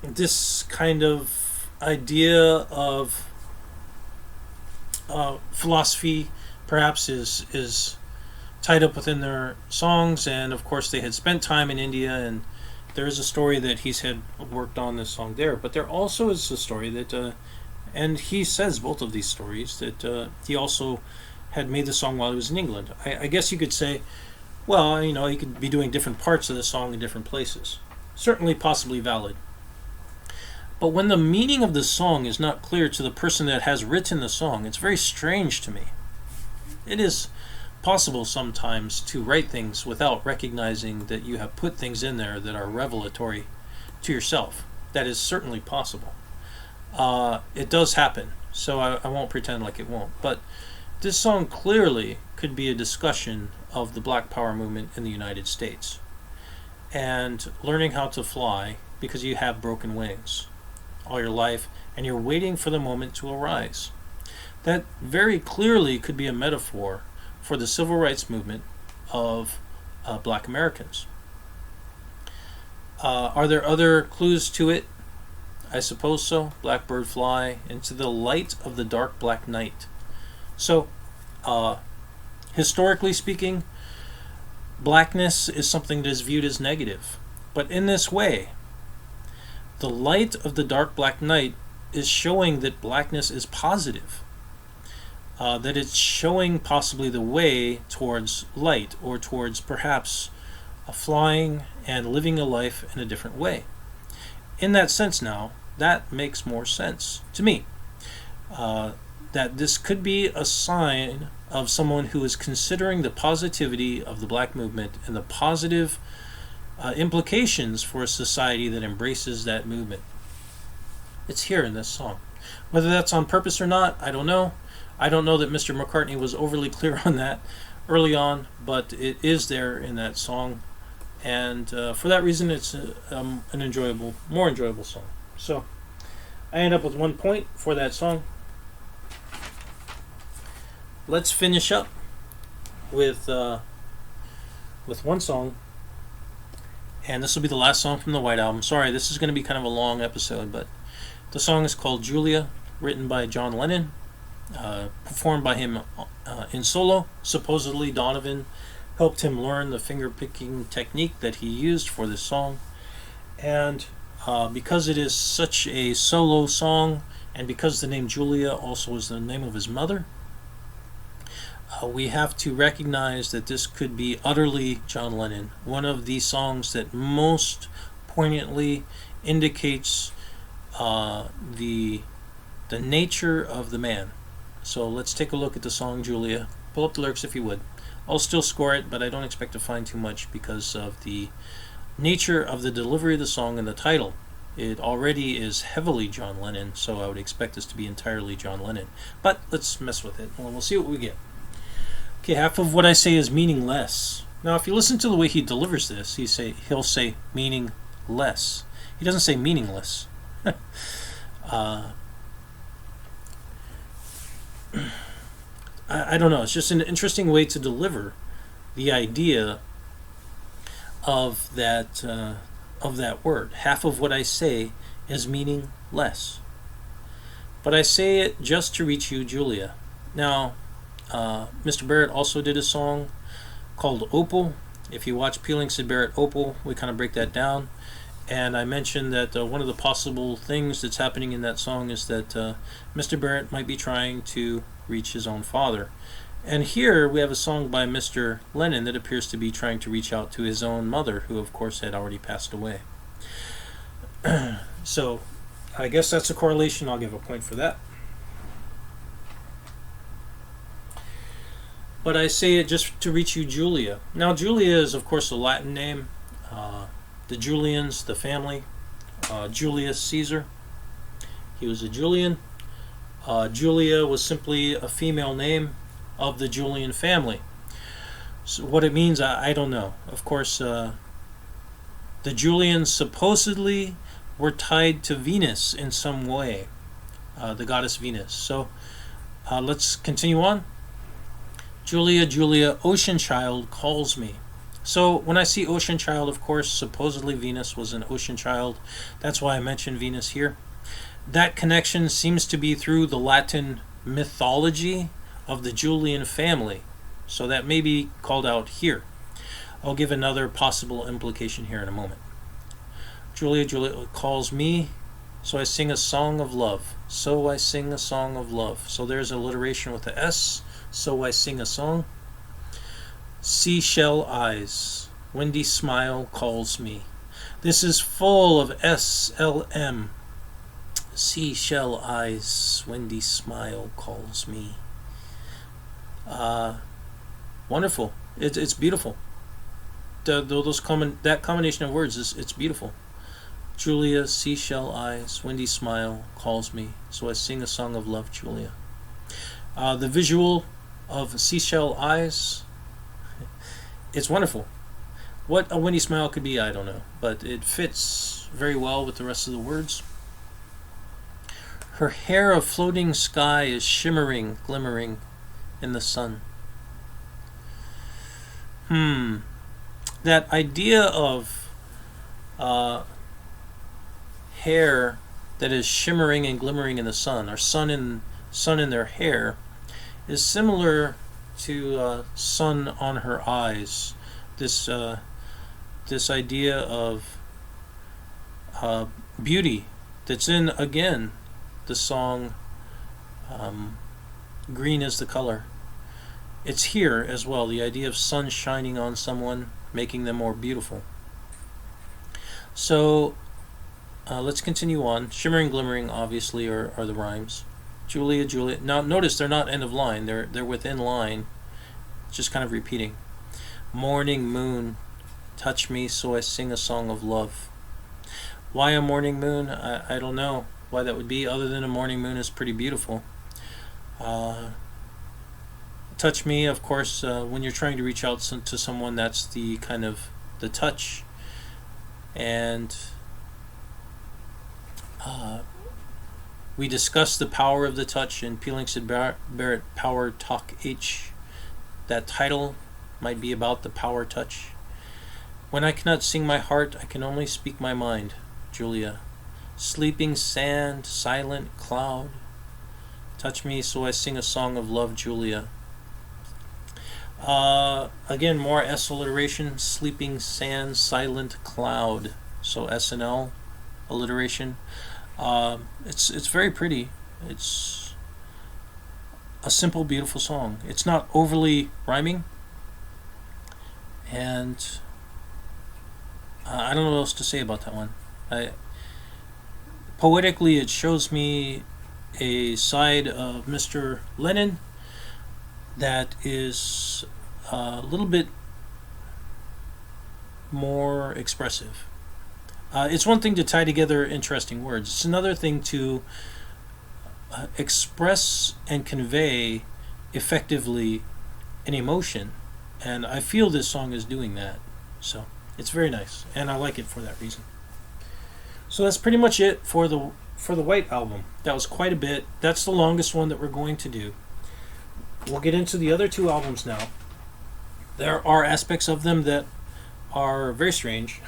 this kind of idea of philosophy perhaps is tied up within their songs, and of course they had spent time in India, and there is a story that he's had worked on this song there, but there also is a story that and he says both of these stories that he also had made the song while he was in England. I guess you could say, well, he could be doing different parts of the song in different places. Certainly possibly valid. But when the meaning of the song is not clear to the person that has written the song, it's very strange to me. It is possible sometimes to write things without recognizing that you have put things in there that are revelatory to yourself. That is certainly possible. It does happen, so I won't pretend like it won't. But this song clearly could be a discussion of the Black Power movement in the United States and learning how to fly because you have broken wings all your life and you're waiting for the moment to arise. That very clearly could be a metaphor for the civil rights movement of Black Americans. Are there other clues to it? I suppose so. Blackbird fly into the light of the dark black night. So, historically speaking, blackness is something that is viewed as negative. But in this way, the light of the dark black night is showing that blackness is positive. That it's showing possibly the way towards light, or towards perhaps flying and living a life in a different way. In that sense now, that makes more sense to me. That this could be a sign of someone who is considering the positivity of the black movement and the positive implications for a society that embraces that movement. It's here in this song. Whether that's on purpose or not, I don't know. I don't know that Mr. McCartney was overly clear on that early on, but it is there in that song, and for that reason it's an more enjoyable song. So I end up with 1 point for that song. Let's finish up with one song, and this will be the last song from the White Album. Sorry, this is going to be kind of a long episode, but the song is called Julia. written by John Lennon, performed by him in solo. Supposedly Donovan helped him learn the finger-picking technique that he used for this song. And because it is such a solo song, and because the name Julia also is the name of his mother, we have to recognize that this could be utterly John Lennon. One of the songs that most poignantly indicates the nature of the man. So let's take a look at the song Julia. Pull up the lyrics if you would. I'll still score it, but I don't expect to find too much because of the nature of the delivery of the song and the title. It already is heavily John Lennon, so I would expect this to be entirely John Lennon. But let's mess with it, and we'll see what we get. Okay, half of what I say is meaningless. Now, if you listen to the way he delivers this, he'll say meaningless. He doesn't say meaningless. I don't know. It's just an interesting way to deliver the idea of that word. Half of what I say is meaningless, but I say it just to reach you, Julia. Now, Mr. Barrett also did a song called Opal. If you watch Peeling Syd Barrett Opal, we kind of break that down. And I mentioned that one of the possible things that's happening in that song is that Mr. Barrett might be trying to reach his own father. And here we have a song by Mr. Lennon that appears to be trying to reach out to his own mother, who of course had already passed away. So I guess that's a correlation. I'll give a point for that. But I say it just to reach you, Julia. Now, Julia is of course a Latin name. The Julians, the family, Julius Caesar, he was a Julian. Julia was simply a female name of the Julian family. So what it means, I don't know. Of course, the Julians supposedly were tied to Venus in some way, the goddess Venus. So let's continue on. Julia, Julia, ocean child calls me. So when I see ocean child, of course, supposedly Venus was an ocean child. That's why I mentioned Venus here. That connection seems to be through the Latin mythology of the Julian family. So that may be called out here. I'll give another possible implication here in a moment. Julia, Julia calls me, so I sing a song of love. So I sing a song of love. So there's alliteration with the S. So I sing a song. Seashell eyes, windy smile calls me. This is full of SLM. Seashell eyes, windy smile calls me. Wonderful. It's beautiful. That combination of words it's beautiful. Julia, seashell eyes, windy smile calls me. So I sing a song of love, Julia. The visual of seashell eyes, it's wonderful. What a windy smile could be, I don't know, but it fits very well with the rest of the words. Her hair of floating sky is shimmering, glimmering in the sun. That idea of hair that is shimmering and glimmering in the sun, or sun in their hair, is similar to sun on her eyes. This idea of beauty that's in, again, the song Green is the Color. It's here as well, the idea of sun shining on someone, making them more beautiful. So let's continue on. Shimmering, glimmering, obviously, are the rhymes. Julia, Julia. Now notice they're not end of line. They're within line. Just kind of repeating. Morning moon, touch me so I sing a song of love. Why a morning moon? I don't know why that would be, other than a morning moon is pretty beautiful. Touch me, of course, when you're trying to reach out to someone, that's the kind of the touch. And we discussed the power of the touch in Peeling Syd Barrett Power Talk H. That title might be about the power touch. When I cannot sing my heart, I can only speak my mind, Julia. Sleeping sand, silent cloud, Touch me so I sing a song of love, Julia. Again, more S alliteration. Sleeping sand, silent cloud. So S and L alliteration. It's very pretty. It's a simple, beautiful song. It's not overly rhyming, and I don't know what else to say about that one. Poetically, it shows me a side of Mr. Lennon that is a little bit more expressive. It's one thing to tie together interesting words. It's another thing to express and convey effectively an emotion. And I feel this song is doing that. So it's very nice, and I like it for that reason. So that's pretty much it for the White Album. That was quite a bit. That's the longest one that we're going to do. We'll get into the other two albums now. There are aspects of them that are very strange.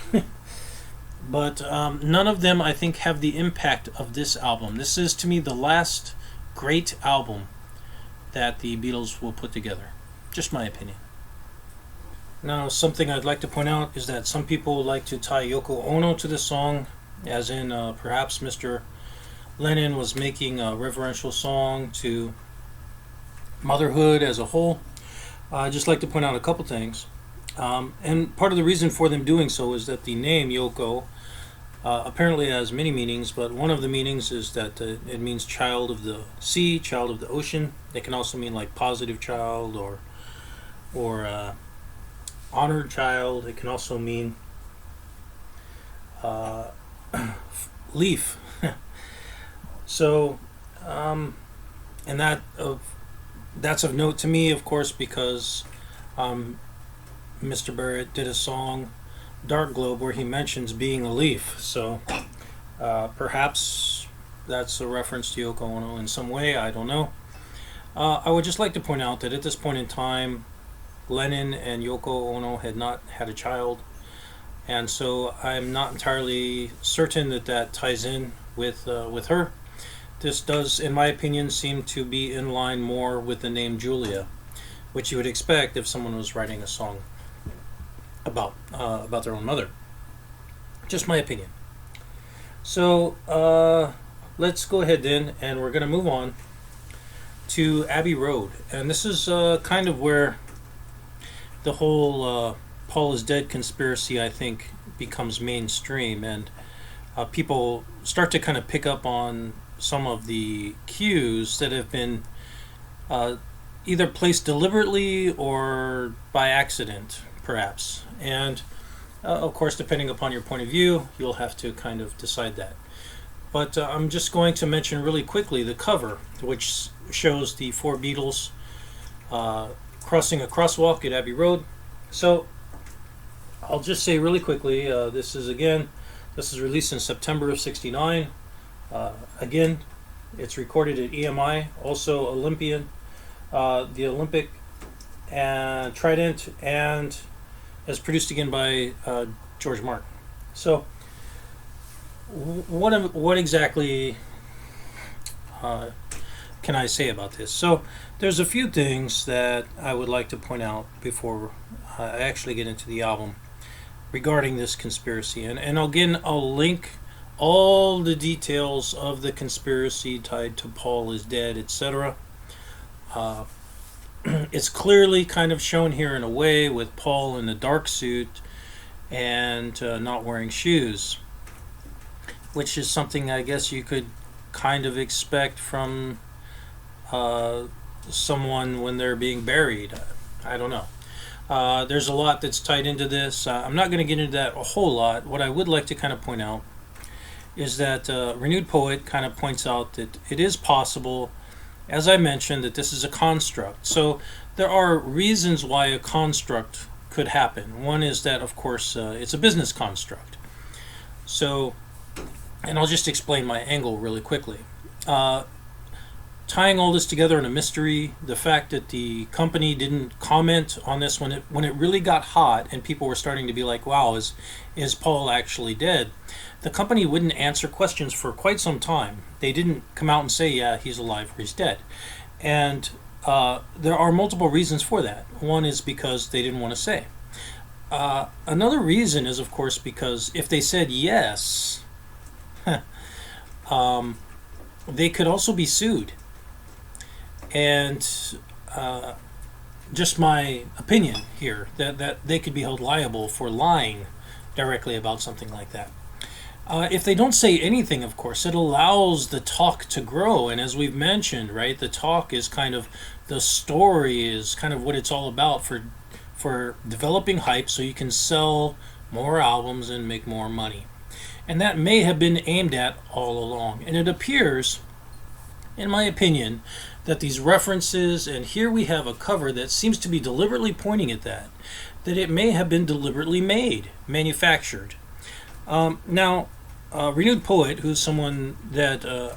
But none of them, I think, have the impact of this album. This is, to me, the last great album that the Beatles will put together. Just my opinion. Now, something I'd like to point out is that some people like to tie Yoko Ono to this song, as in perhaps Mr. Lennon was making a reverential song to motherhood as a whole. I'd just like to point out a couple things. And part of the reason for them doing so is that the name Yoko apparently has many meanings, but one of the meanings is that it means child of the sea, child of the ocean. It can also mean like positive child or honored child. It can also mean leaf. So, and that's of note to me, of course, because Mr. Barrett did a song, Dark Globe, where he mentions being a leaf. So perhaps that's a reference to Yoko Ono in some way. I don't know. I would just like to point out that at this point in time, Lennon and Yoko Ono had not had a child, and so I'm not entirely certain that that ties in with her. This does, in my opinion, seem to be in line more with the name Julia, which you would expect if someone was writing a song about their own mother. Just my opinion. So let's go ahead then, and we're going to move on to Abbey Road, and this is kind of where the whole Paul is dead conspiracy, I think, becomes mainstream, and people start to kind of pick up on some of the cues that have been either placed deliberately or by accident, perhaps. And of course, depending upon your point of view, you'll have to kind of decide that. But I'm just going to mention really quickly the cover, which shows the four Beatles crossing a crosswalk at Abbey Road. So I'll just say really quickly, this is released in September of '69. Again, it's recorded at EMI, also Olympian, the Olympic and Trident, and is produced again by George Martin. So, what exactly can I say about this? So, there's a few things that I would like to point out before I actually get into the album regarding this conspiracy, and again, I'll link all the details of the conspiracy tied to Paul is dead, etc. It's clearly kind of shown here in a way with Paul in a dark suit and not wearing shoes, which is something I guess you could kind of expect from someone when they're being buried. I don't know. There's a lot that's tied into this. I'm not going to get into that a whole lot. What I would like to kind of point out is that Renewed Poet kind of points out that it is possible, as I mentioned, that this is a construct. So there are reasons why a construct could happen. One is that, of course, it's a business construct. So, and I'll just explain my angle really quickly. To tying all this together in a mystery, the fact that the company didn't comment on this when it really got hot and people were starting to be like, wow, is Paul actually dead? The company wouldn't answer questions for quite some time. They didn't come out and say, yeah, he's alive or he's dead. And there are multiple reasons for that. One is because they didn't want to say. Another reason is, of course, because if they said yes, they could also be sued. And just my opinion here, that they could be held liable for lying directly about something like that. If they don't say anything, of course, it allows the talk to grow. And as we've mentioned, right, the talk is kind of, the story is kind of what it's all about for developing hype so you can sell more albums and make more money. And that may have been aimed at all along. And it appears, in my opinion, that these references, and here we have a cover that seems to be deliberately pointing at that it may have been deliberately manufactured. Now, Renewed Poet, who's someone that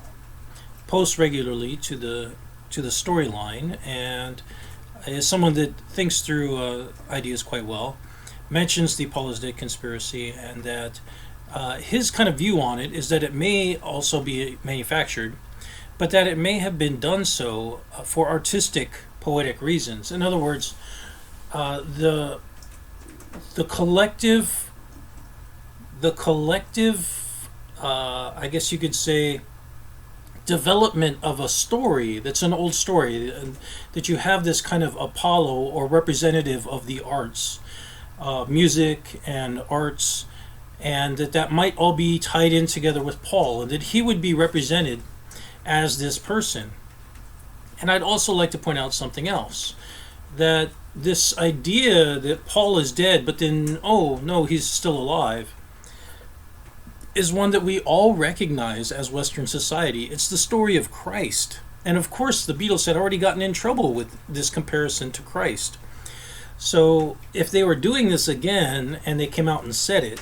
posts regularly to the storyline and is someone that thinks through ideas quite well, mentions the Paul is Dead conspiracy, and that his kind of view on it is that it may also be manufactured, but that it may have been done so for artistic, poetic reasons. In other words, the collective, I guess you could say, development of a story that's an old story, that you have this kind of Apollo or representative of the arts, music and arts, and that might all be tied in together with Paul, and that he would be represented as this person. And I'd also like to point out something else, that this idea that Paul is dead, but then, oh no, he's still alive, is one that we all recognize as Western society. It's the story of Christ. And of course, the Beatles had already gotten in trouble with this comparison to Christ. So if they were doing this again and they came out and said it,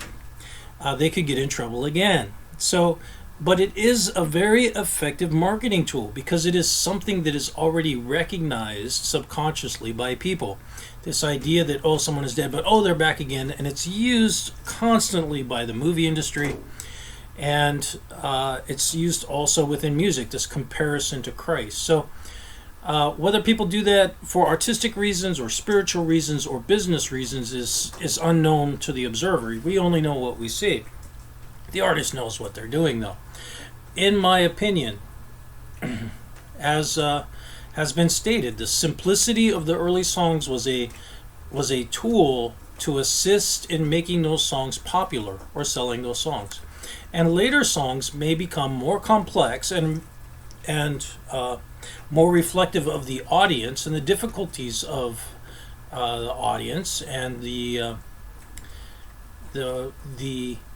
they could get in trouble again. So, but it is a very effective marketing tool because it is something that is already recognized subconsciously by people. This idea that, oh, someone is dead, but oh, they're back again. And it's used constantly by the movie industry. And it's used also within music, this comparison to Christ. So whether people do that for artistic reasons or spiritual reasons or business reasons is unknown to the observer. We only know what we see. The artist knows what they're doing, though. In my opinion, as has been stated, the simplicity of the early songs was a tool to assist in making those songs popular or selling those songs. And later songs may become more complex and more reflective of the audience and the difficulties of the audience and the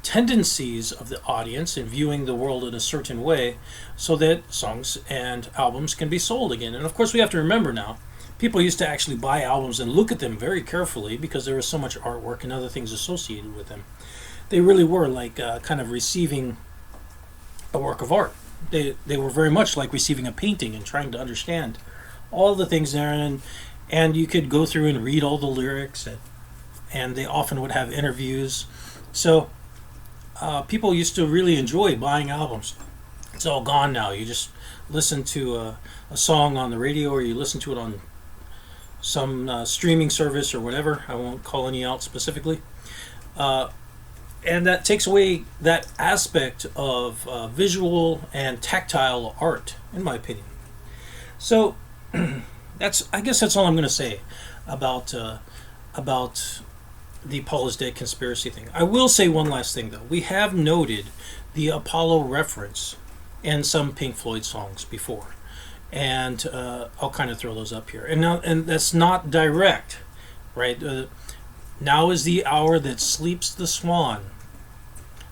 tendencies of the audience in viewing the world in a certain way, so that songs and albums can be sold again. And of course, we have to remember now, people used to actually buy albums and look at them very carefully because there was so much artwork and other things associated with them. They really were like kind of receiving a work of art. They were very much like receiving a painting and trying to understand all the things there, and you could go through and read all the lyrics, and they often would have interviews. So people used to really enjoy buying albums. It's all gone now. You just listen to a song on the radio, or you listen to it on some streaming service or whatever. I won't call any out specifically. And that takes away that aspect of visual and tactile art, in my opinion. So I guess that's all I'm going to say about the Paul is Dead conspiracy thing. I will say one last thing, though. We have noted the Apollo reference in some Pink Floyd songs before, and I'll kind of throw those up here. And that's not direct, right? Now is the hour that sleeps the swan.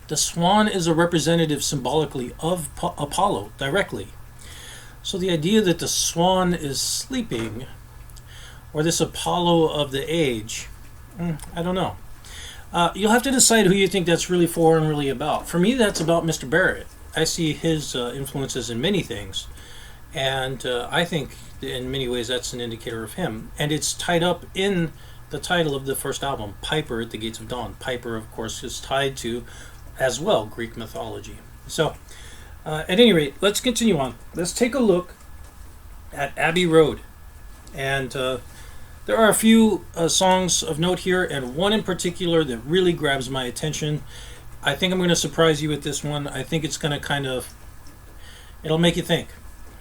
The swan is a representative symbolically of Apollo directly. So the idea that the swan is sleeping, or this Apollo of the age, I don't know. You'll have to decide who you think that's really for and really about. For me, that's about Mr. Barrett. I see his influences in many things, And I think in many ways that's an indicator of him. And it's tied up in the title of the first album, Piper at the Gates of Dawn. Piper, of course, is tied to, as well, Greek mythology. So, at any rate, let's continue on. Let's take a look at Abbey Road. And there are a few songs of note here, and one in particular that really grabs my attention. I think I'm going to surprise you with this one. I think it's going to it'll make you think.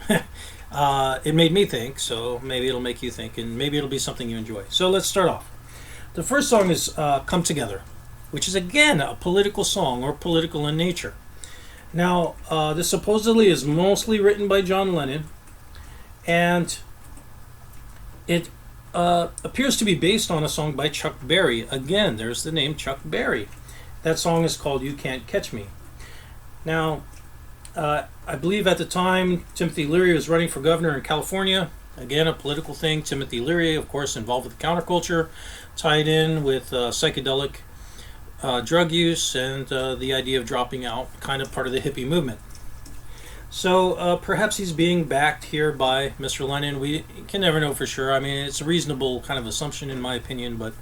It made me think, so maybe it'll make you think, and maybe it'll be something you enjoy. So let's start off. The first song is Come Together, which is again a political song, or political in nature. Now, this supposedly is mostly written by John Lennon, and it appears to be based on a song by Chuck Berry. Again, there's the name Chuck Berry. That song is called You Can't Catch Me. Now, I believe at the time Timothy Leary was running for governor in California. Again, a political thing. Timothy Leary, of course, involved with the counterculture, tied in with psychedelic drug use and the idea of dropping out, kind of part of the hippie movement. So perhaps he's being backed here by Mr. Lennon. We can never know for sure. I mean, it's a reasonable kind of assumption in my opinion, but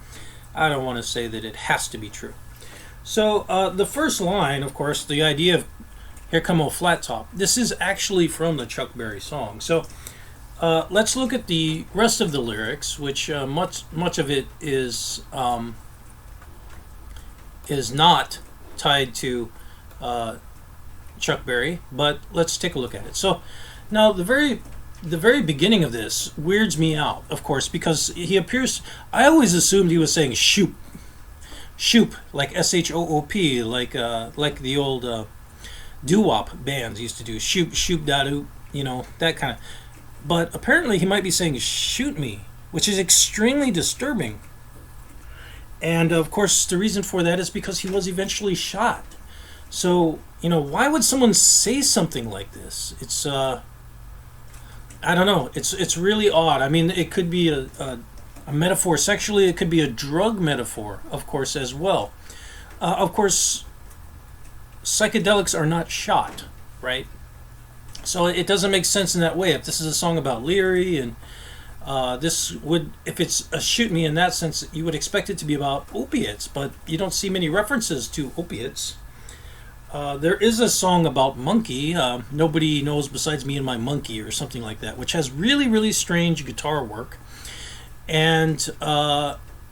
I don't want to say that it has to be true. So the first line, of course, the idea of Here Come Old Flat Top. This is actually from the Chuck Berry song. So let's look at the rest of the lyrics, which much of it is not tied to Chuck Berry, but let's take a look at it. So now the very beginning of this weirds me out, of course, because he appears. I always assumed he was saying shoop, like SHOOP, like the old doo-wop bands used to do, shoop da doo, that kind of. But apparently he might be saying shoot me, which is extremely disturbing. And of course the reason for that is because he was eventually shot. So, why would someone say something like this? It's I don't know. It's really odd. I mean, it could be a metaphor sexually. It could be a drug metaphor, of course, as well. Of course, psychedelics are not shot, right? So it doesn't make sense in that way. If this is a song about Leary, and this would, if it's a shoot me in that sense, you would expect it to be about opiates, but you don't see many references to opiates. There is a song about monkey, Nobody Knows Besides Me and My Monkey, or something like that, which has really, really strange guitar work, and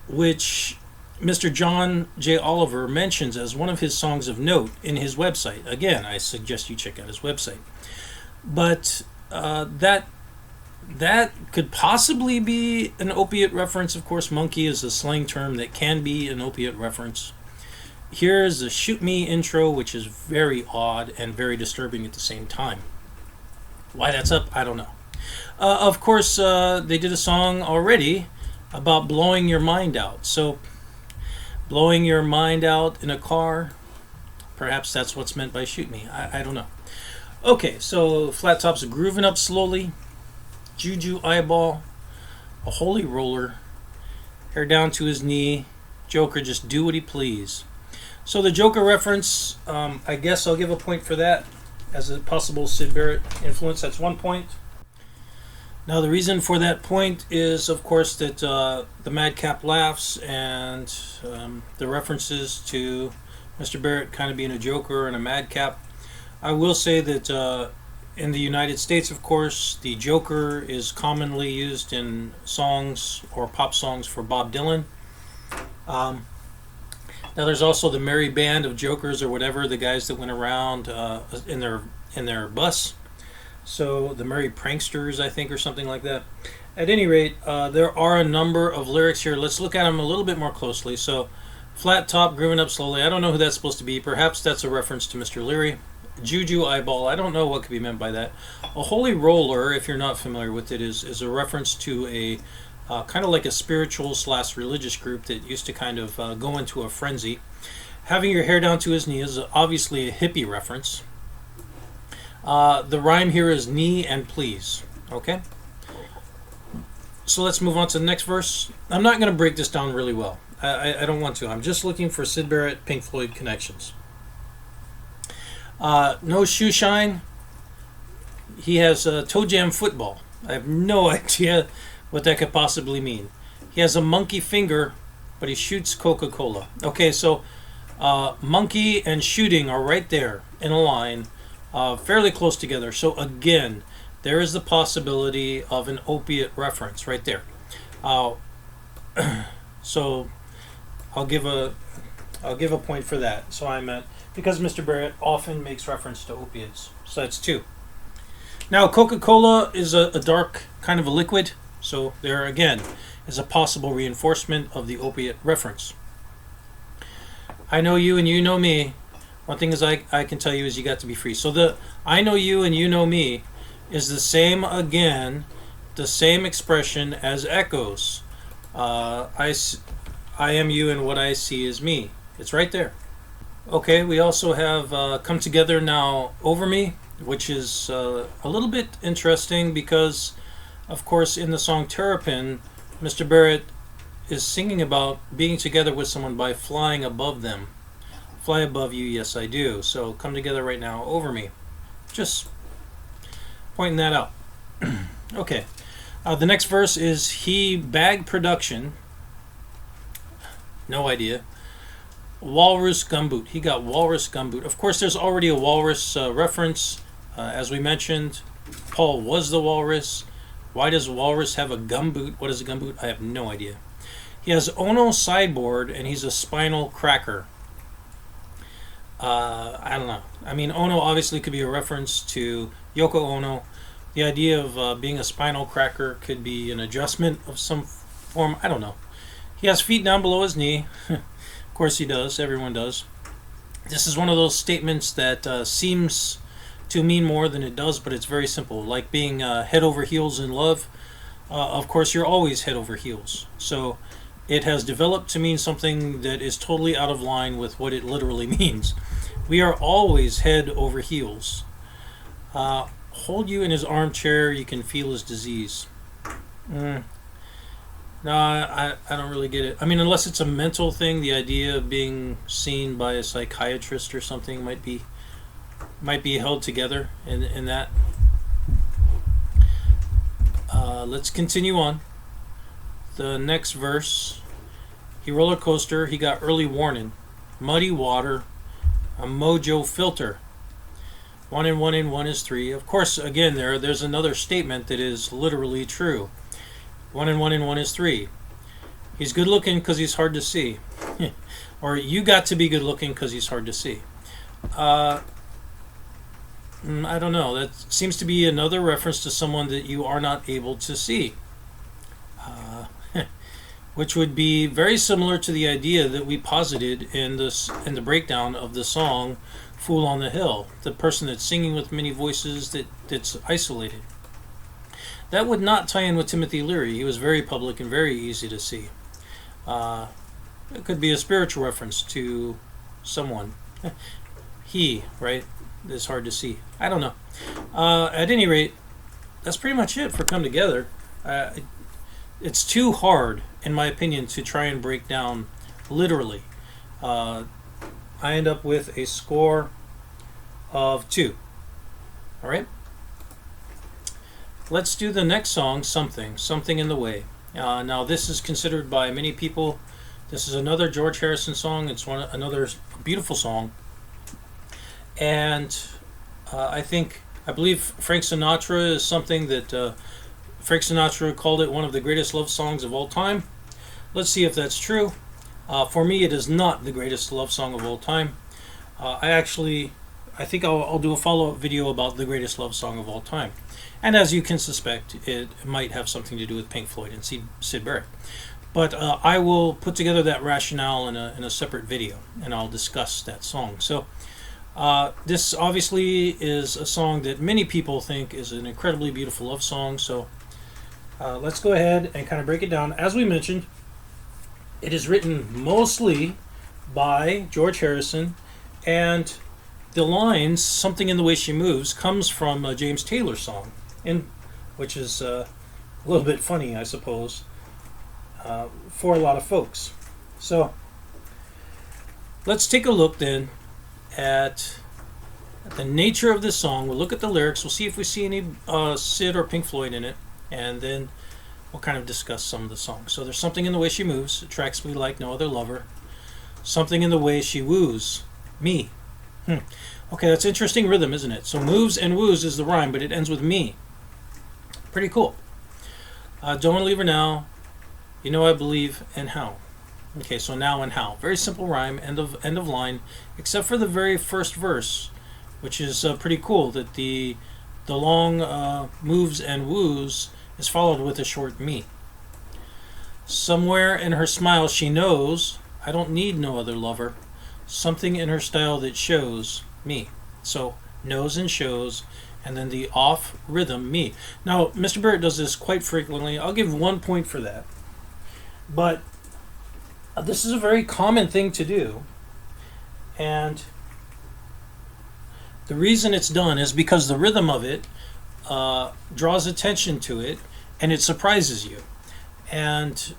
which Mr. John J. Oliver mentions as one of his songs of note in his website. Again, I suggest you check out his website. But that could possibly be an opiate reference. Of course, monkey is a slang term that can be an opiate reference. Here's the Shoot Me intro, which is very odd and very disturbing at the same time. Why that's up, I don't know. Of course, they did a song already about blowing your mind out. So, blowing your mind out in a car, perhaps that's what's meant by shoot me. I don't know. Okay, so Flat Top's grooving up slowly. Juju eyeball, a holy roller, hair down to his knee. Joker, just do what he please. So the Joker reference, I guess I'll give a point for that as a possible Syd Barrett influence. That's 1 point. Now the reason for that point is, of course, that the Madcap laughs and the references to Mr. Barrett kind of being a Joker and a Madcap. I will say that in the United States, of course, the Joker is commonly used in songs or pop songs for Bob Dylan. Now there's also the Merry Band of Jokers, or whatever, the guys that went around in their bus. So the Merry Pranksters, I think, or something like that. At any rate, there are a number of lyrics here. Let's look at them a little bit more closely. So, Flat Top, grooving up slowly. I don't know who that's supposed to be. Perhaps that's a reference to Mr. Leary. Juju eyeball. I don't know what could be meant by that. A holy roller, if you're not familiar with it, is a reference to a kind of like a spiritual / religious group that used to kind of go into a frenzy. Having your hair down to his knee is obviously a hippie reference. The rhyme here is knee and please. Okay? So let's move on to the next verse. I'm not going to break this down really well. I don't want to. I'm just looking for Syd Barrett, Pink Floyd connections. No shoe shine. he has toe jam football. I have no idea what that could possibly mean. He has a monkey finger, but he shoots Coca-Cola. Okay, so monkey and shooting are right there in a line, fairly close together. So again, there is the possibility of an opiate reference right there. So I'll give a point for that. So I'm at, because Mr. Barrett often makes reference to opiates. So that's 2. Now, Coca-Cola is a dark kind of a liquid, so there again is a possible reinforcement of the opiate reference. I know you and you know me. One thing is I can tell you is you got to be free. So the I know you and you know me is the same again, the same expression as echoes. I am you and what I see is me. It's right there. Okay, we also have Come Together Now Over Me, which is a little bit interesting because, of course, in the song Terrapin, Mr. Barrett is singing about being together with someone by flying above them. Fly above you, yes I do. So come together right now over me. Just pointing that out. Okay. The next verse is He Bag Production. No idea. Walrus Gumboot. He got Walrus Gumboot. Of course, there's already a walrus reference. As we mentioned, Paul was the walrus. Why does walrus have a gumboot? What is a gumboot? I have no idea. He has Ono sideboard, and he's a spinal cracker. I don't know. I mean, Ono obviously could be a reference to Yoko Ono. The idea of being a spinal cracker could be an adjustment of some form. I don't know. He has feet down below his knee. Of course he does. Everyone does. This is one of those statements that seems to mean more than it does, but it's very simple. Like being head over heels in love. Of course, you're always head over heels. So it has developed to mean something that is totally out of line with what it literally means. We are always head over heels. Hold you in his armchair, you can feel his disease. No, I don't really get it. I mean, unless it's a mental thing, the idea of being seen by a psychiatrist or something might be held together in that. Let's continue on. The next verse, he roller coaster, he got early warning. Muddy water, a mojo filter. 1 and 1 and 1 is 3. Of course, again, there's another statement that is literally true. 1 and 1 and 1 is 3. He's good looking because he's hard to see. Or you got to be good looking because he's hard to see. I don't know. That seems to be another reference to someone that you are not able to see. Which would be very similar to the idea that we posited in the breakdown of the song Fool on the Hill. The person that's singing with many voices that's isolated. That would not tie in with Timothy Leary. He was very public and very easy to see. It could be a spiritual reference to someone. He, right, is hard to see. I don't know. At any rate, that's pretty much it for Come Together. It's too hard, in my opinion, to try and break down literally. I end up with a score of 2. All right? Let's do the next song, Something in the Way. Now, this is considered by many people, this is another George Harrison song. It's another beautiful song. And I believe Frank Sinatra is something that Frank Sinatra called it one of the greatest love songs of all time. Let's see if that's true. For me, it is not the greatest love song of all time. I think I'll do a follow-up video about the greatest love song of all time. And as you can suspect, it might have something to do with Pink Floyd and Syd Barrett. But I will put together that rationale in a separate video, and I'll discuss that song. So this obviously is a song that many people think is an incredibly beautiful love song. So let's go ahead and kind of break it down. As we mentioned, it is written mostly by George Harrison, and the lines, Something in the Way She Moves, comes from a James Taylor song, which is a little bit funny, I suppose, for a lot of folks. So let's take a look then at the nature of this song. We'll look at the lyrics. We'll see if we see any Syd or Pink Floyd in it, and then we'll kind of discuss some of the songs. So there's something in the way she moves, attracts me like no other lover. Something in the way she woos me. Okay, that's interesting rhythm, isn't it? So moves and woos is the rhyme, but it ends with me. Pretty cool. Don't want to leave her now. You know I believe and how. Okay, so now and how. Very simple rhyme, end of line, except for the very first verse, which is pretty cool, that the long moves and woos is followed with a short me. Somewhere in her smile she knows I don't need no other lover. Something in her style that shows me. So knows and shows, and then the off rhythm me. Now Mr. Barrett does this quite frequently. I'll give 1 point for that. But this is a very common thing to do, and the reason it's done is because the rhythm of it draws attention to it, and it surprises you, and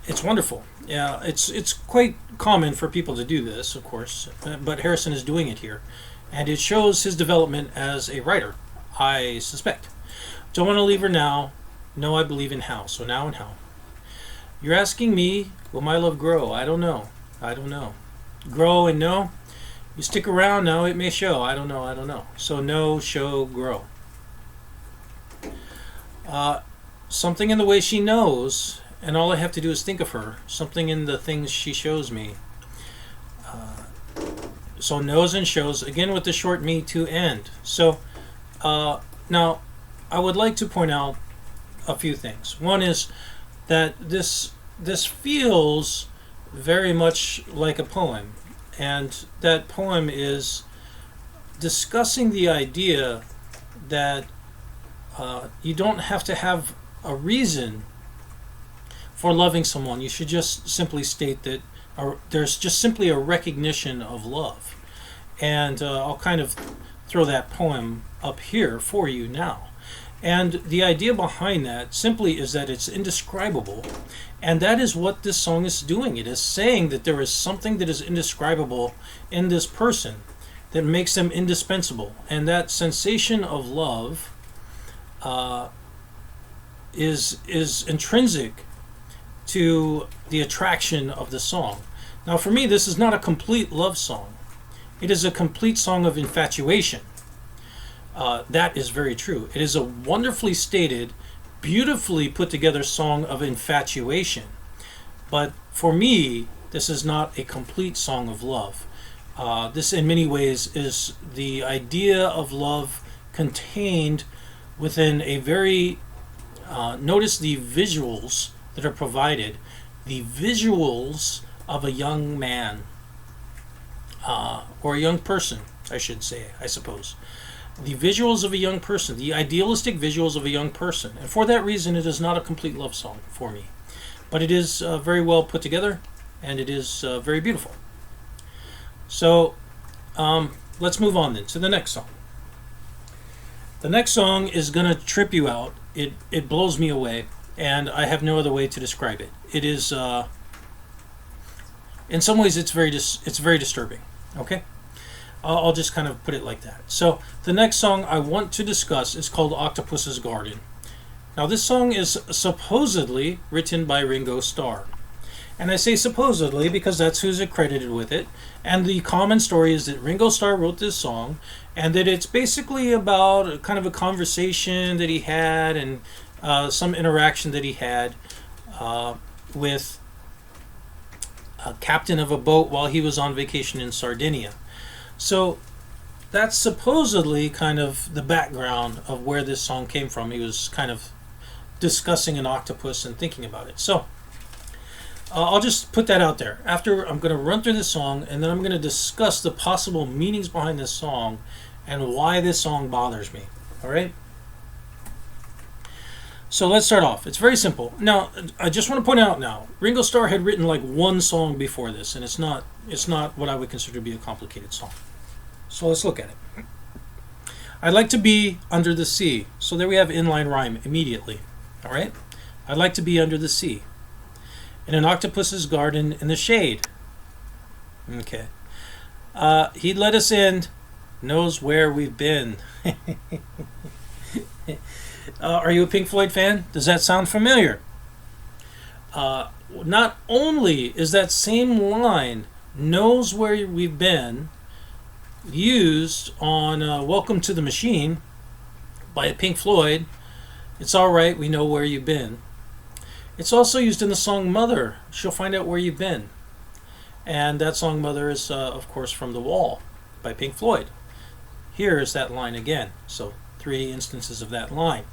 it's wonderful. Yeah, it's quite common for people to do this, of course, but Harrison is doing it here, and it shows his development as a writer, I suspect. Don't want to leave her now. No, I believe in how. So now and how. You're asking me, will my love grow? I don't know. I don't know. Grow and know? You stick around now, it may show. I don't know. I don't know. So know, show, grow. Something in the way she knows, and all I have to do is think of her. Something in the things she shows me. So knows and shows, again with the short me to end. So now I would like to point out a few things. One is that this feels very much like a poem, and that poem is discussing the idea that you don't have to have a reason for loving someone. You should just simply state that there's just simply a recognition of love. And I'll kind of throw that poem up here for you now. And the idea behind that simply is that it's indescribable. And that is what this song is doing. It is saying that there is something that is indescribable in this person that makes them indispensable. And that sensation of love is intrinsic to the attraction of the song. Now for me, this is not a complete love song. It is a complete song of infatuation. That is very true. It is a wonderfully stated, beautifully put together song of infatuation. But for me, this is not a complete song of love. This in many ways is the idea of love contained within a very, notice the visuals that are provided, the visuals of a young man, or a young person, I should say, I suppose. The visuals of a young person, the idealistic visuals of a young person. And for that reason, it is not a complete love song for me. But it is very well put together, and it is very beautiful. So let's move on then to the next song. The next song is going to trip you out. It blows me away, and I have no other way to describe it. It is, in some ways, it's very disturbing. Okay? I'll just kind of put it like that. So the next song I want to discuss is called Octopuses Garden. Now this song is supposedly written by Ringo Starr. And I say supposedly because that's who's accredited with it. And the common story is that Ringo Starr wrote this song, and that it's basically about a kind of a conversation that he had, and some interaction that he had with a captain of a boat while he was on vacation in Sardinia. So that's supposedly kind of the background of where this song came from. He was kind of discussing an octopus and thinking about it. So I'll just put that out there. After, I'm going to run through this song, and then I'm going to discuss the possible meanings behind this song and why this song bothers me. All right? So let's start off. It's very simple. Now, I just want to point out now, Ringo Starr had written like one song before this, and it's not what I would consider to be a complicated song. So let's look at it. I'd like to be under the sea. So there we have inline rhyme immediately. All right? I'd like to be under the sea. In an octopus's garden in the shade. Okay. He'd let us in knows where we've been. Are you a Pink Floyd fan? Does that sound familiar? Not only is that same line, knows where we've been, used on Welcome to the Machine by Pink Floyd, it's alright, we know where you've been. It's also used in the song Mother, She'll Find Out Where You've Been. And that song Mother is, of course, from The Wall by Pink Floyd. Here's that line again. So 3 instances of that line.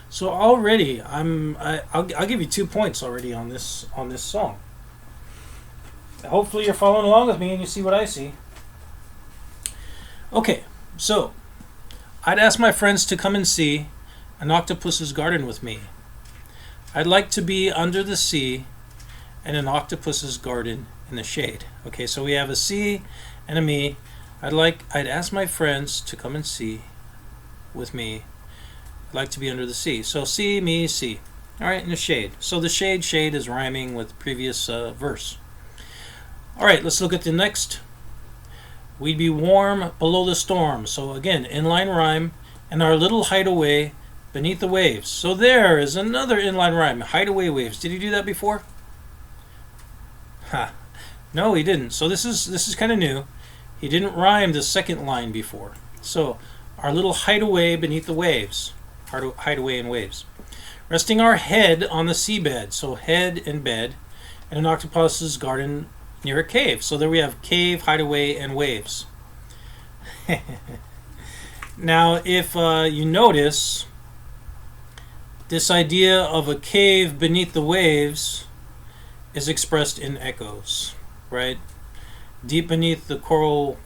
So already, I'll give you 2 points already on this song. Hopefully you're following along with me and you see what I see. Okay, so I'd ask my friends to come and see an Octopuses Garden with me. I'd like to be under the sea and an octopus's garden in the shade. Okay, so we have a sea and a me. I'd ask my friends to come and see with me. I'd like to be under the sea. So see, me, see. All right, in the shade. So the shade is rhyming with the previous verse. All right, let's look at the next. We'd be warm below the storm. So again, inline rhyme, and our little hideaway beneath the waves. So there is another inline rhyme, hideaway waves. Did he do that before? Ha. No, he didn't. So this is kind of new. He didn't rhyme the second line before. So our little hideaway beneath the waves. Hideaway in waves. Resting our head on the seabed. So head and bed. And an octopus's garden near a cave. So there we have cave, hideaway, and waves. Now, if you notice, this idea of a cave beneath the waves is expressed in echoes, right? Deep beneath the coral,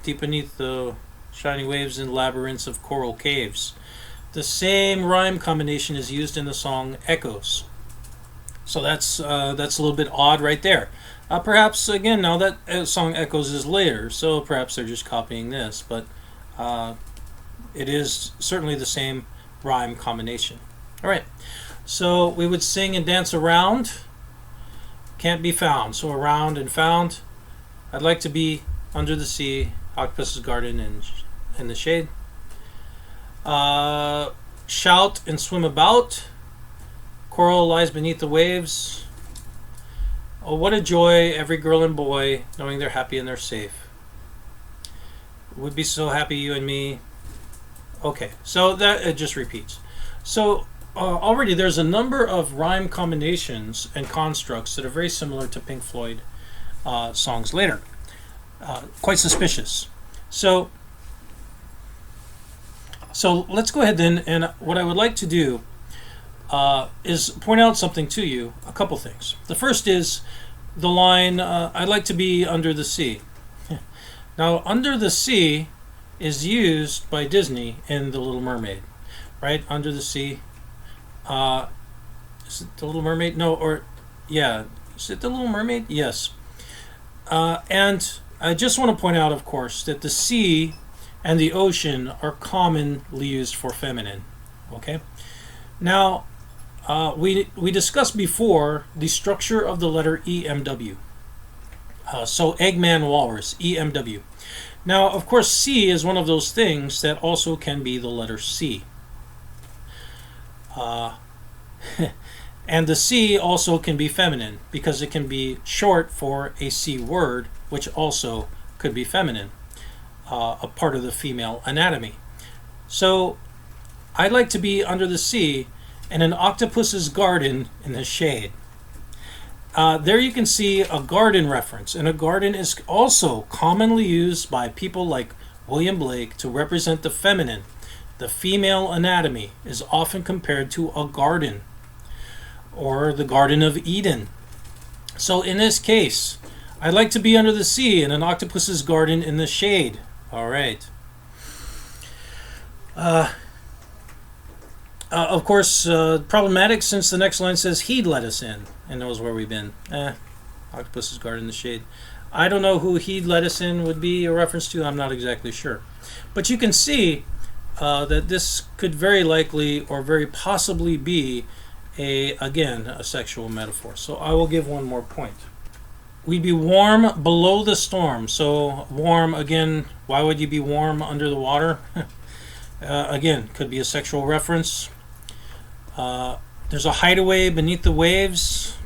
deep beneath the shining waves and labyrinths of coral caves. The same rhyme combination is used in the song Echoes. So that's a little bit odd right there. Perhaps, again, now that song Echoes is later, so perhaps they're just copying this, but it is certainly the same rhyme combination. All right, so we would sing and dance around. Can't be found. So around and found. I'd like to be under the sea, Octopus's Garden, and in the shade. Shout and swim about. Coral lies beneath the waves. Oh, what a joy, every girl and boy, knowing they're happy and they're safe. Would be so happy, you and me. Okay, so that it just repeats. So already there's a number of rhyme combinations and constructs that are very similar to Pink Floyd songs later. Quite suspicious. So let's go ahead then, and what I would like to do is point out something to you, a couple things. The first is the line, I'd like to be under the sea. Now, under the sea is used by Disney in The Little Mermaid, right? Under the sea. Is it The Little Mermaid? No, or, yeah. Is it The Little Mermaid? Yes. And I just want to point out, of course, that the sea and the ocean are commonly used for feminine. Okay? Now, we discussed before the structure of the letter EMW. So Eggman Walrus, EMW. Now, of course, C is one of those things that also can be the letter C. And the C also can be feminine because it can be short for a C word, which also could be feminine, a part of the female anatomy. So I'd like to be under the sea in an octopus's garden in the shade. There you can see a garden reference, and a garden is also commonly used by people like William Blake to represent the feminine. The female anatomy is often compared to a garden, or the Garden of Eden. So in this case, I'd like to be under the sea in an octopus's garden in the shade. All right. Of course, problematic since the next line says he'd let us in and knows where we've been. Octopus's garden in the shade. I don't know who he'd let us in would be a reference to. I'm not exactly sure. But you can see that this could very likely or very possibly be, again, a sexual metaphor. So I will give one more point. we'd be warm below the storm. So warm, again, why would you be warm under the water? Again, could be a sexual reference. There's a hideaway beneath the waves.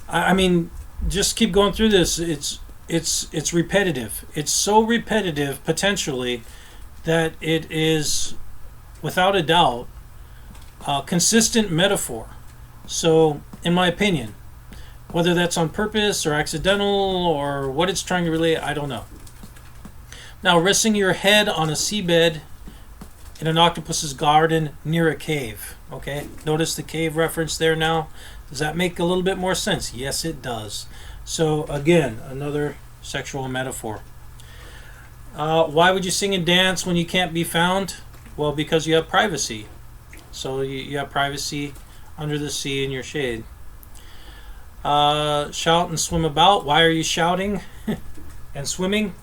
I mean, just keep going through this. It's repetitive. It's so repetitive, potentially, that it is, without a doubt, a consistent metaphor. So, in my opinion, whether that's on purpose or accidental or what it's trying to relay, I don't know. Now, resting your head on a seabed in an octopus's garden near a cave. Okay, notice the cave reference there now. Does that make a little bit more sense? Yes, it does. So, again, another sexual metaphor. Why would you sing and dance when you can't be found? Well, because you have privacy. So you have privacy under the sea in your shade. Shout and swim about. Why are you shouting and swimming?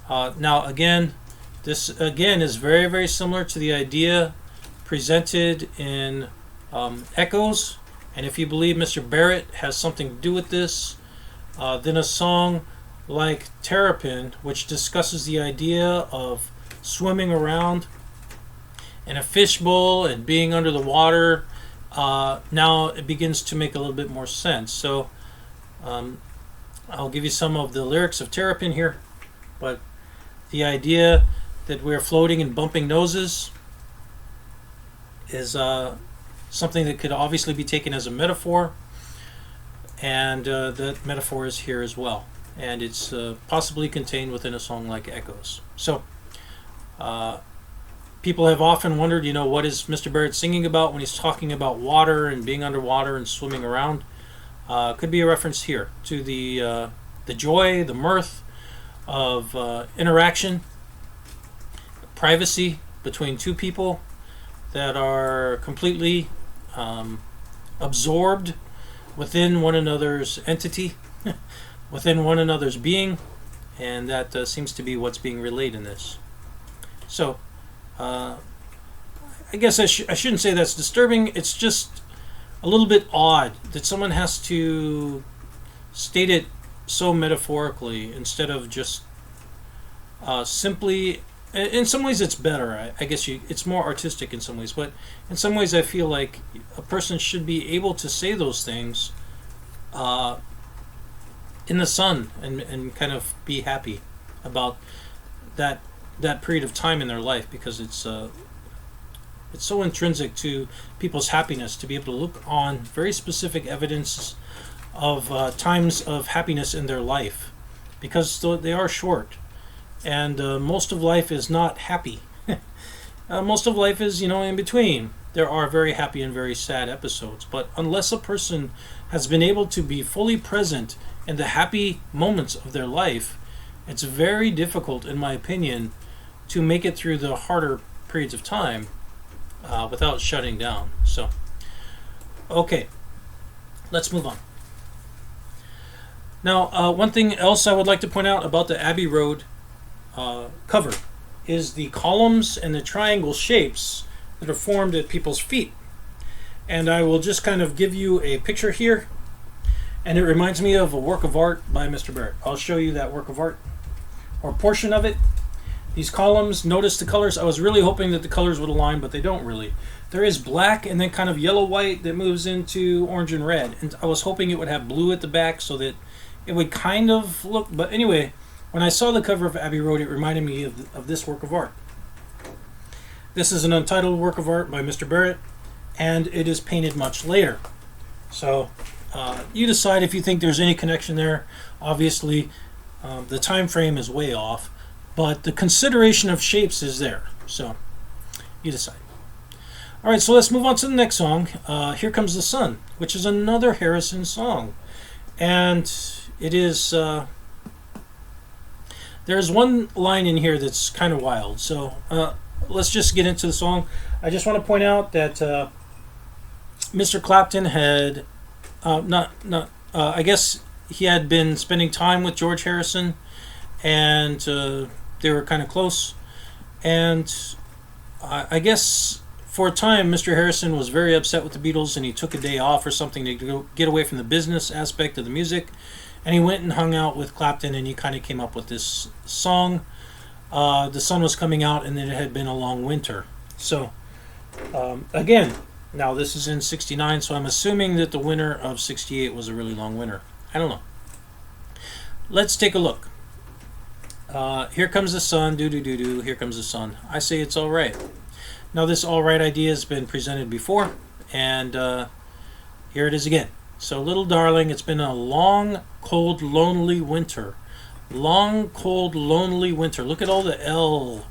Now, again, this again is very, very similar to the idea presented in Echoes. And if you believe Mr. Barrett has something to do with this, then a song like Terrapin, which discusses the idea of swimming around in a fishbowl and being under the water, now it begins to make a little bit more sense. So I'll give you some of the lyrics of Terrapin here, but the idea that we're floating and bumping noses is something that could obviously be taken as a metaphor, and that metaphor is here as well, and it's possibly contained within a song like Echoes. So people have often wondered, what is Mr. Barrett singing about when he's talking about water and being underwater and swimming around. Could be a reference here to the joy, the mirth of interaction, privacy between two people that are completely absorbed within one another's entity, within one another's being, and that seems to be what's being relayed in this. So, I guess I shouldn't say that's disturbing. It's just a little bit odd that someone has to state it so metaphorically instead of just simply. In some ways, it's better. I guess it's more artistic in some ways, but in some ways, I feel like a person should be able to say those things in the sun and kind of be happy about that period of time in their life, because it's so intrinsic to people's happiness to be able to look on very specific evidence of times of happiness in their life, because they are short. And most of life is not happy. Most of life is, in between. There are very happy and very sad episodes. But unless a person has been able to be fully present in the happy moments of their life, it's very difficult, in my opinion, to make it through the harder periods of time without shutting down. So, okay, let's move on. Now, one thing else I would like to point out about the Abbey Road cover is the columns and the triangle shapes that are formed at people's feet. And I will just kind of give you a picture here, and it reminds me of a work of art by Mr. Barrett. I'll show you that work of art, or a portion of it. These columns, notice the colors. I was really hoping that the colors would align, but they don't really. There is black and then kind of yellow-white that moves into orange and red. And I was hoping it would have blue at the back so that it would kind of look, but anyway, when I saw the cover of Abbey Road, it reminded me of this work of art. This is an untitled work of art by Mr. Barrett, and it is painted much later. So you decide if you think there's any connection there. Obviously, the time frame is way off, but the consideration of shapes is there. So you decide. All right, so let's move on to the next song. Here Comes the Sun, which is another Harrison song, and it is. There's one line in here that's kind of wild. So let's just get into the song. I just want to point out that Mr. Clapton had I guess he had been spending time with George Harrison, and they were kind of close. And I guess For a time, Mr. Harrison was very upset with the Beatles, and he took a day off or something to get away from the business aspect of the music. And he went and hung out with Clapton, and he kind of came up with this song. The sun was coming out, and it had been a long winter. So, again, now this is in 69, so I'm assuming that the winter of 68 was a really long winter. I don't know. Let's take a look. Here comes the sun, do-do-do-do, here comes the sun. I say it's all right. Now, this all right idea has been presented before, and here it is again. So, little darling, it's been a long, cold, lonely winter. Long, cold, lonely winter. Look at all the L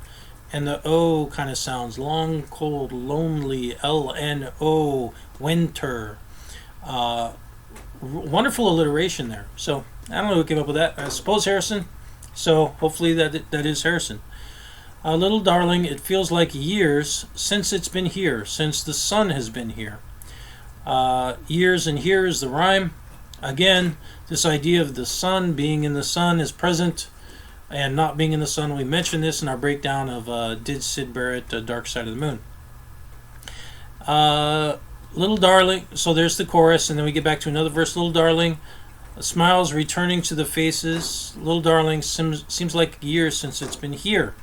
and the O kind of sounds. Long, cold, lonely, L-N-O, winter. Wonderful alliteration there. So, I don't know who came up with that. I suppose Harrison. So, hopefully that is Harrison. Little darling, it feels like years since it's been here, since the sun has been here. Years and here is the rhyme. Again, this idea of the sun being in the sun is present and not being in the sun. We mentioned this in our breakdown of Did Syd Barrett, Dark Side of the Moon. Little darling, so there's the chorus, and then we get back to another verse. Little darling, smiles returning to the faces. Little darling, seems like years since it's been here.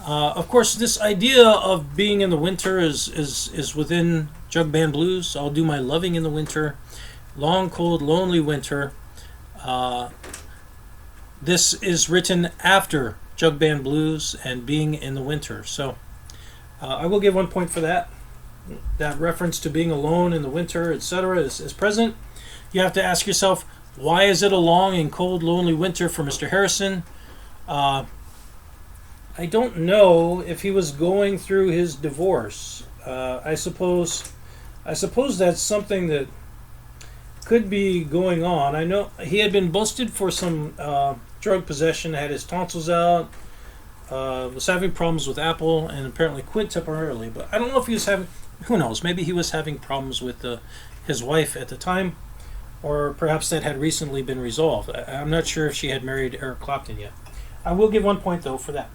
Of course, this idea of being in the winter is within Jug Band Blues. I'll do my loving in the winter. Long, cold, lonely winter. This is written after Jug Band Blues and being in the winter. So I will give 1 point for that. That reference to being alone in the winter, etc. is present. You have to ask yourself, why is it a long and cold, lonely winter for Mr. Harrison? I don't know if he was going through his divorce. I suppose that's something that could be going on. I know he had been busted for some drug possession, had his tonsils out, was having problems with Apple, and apparently quit temporarily. But I don't know if he was having, who knows, maybe he was having problems with his wife at the time, or perhaps that had recently been resolved. I'm not sure if she had married Eric Clapton yet. I will give 1 point, though, for that.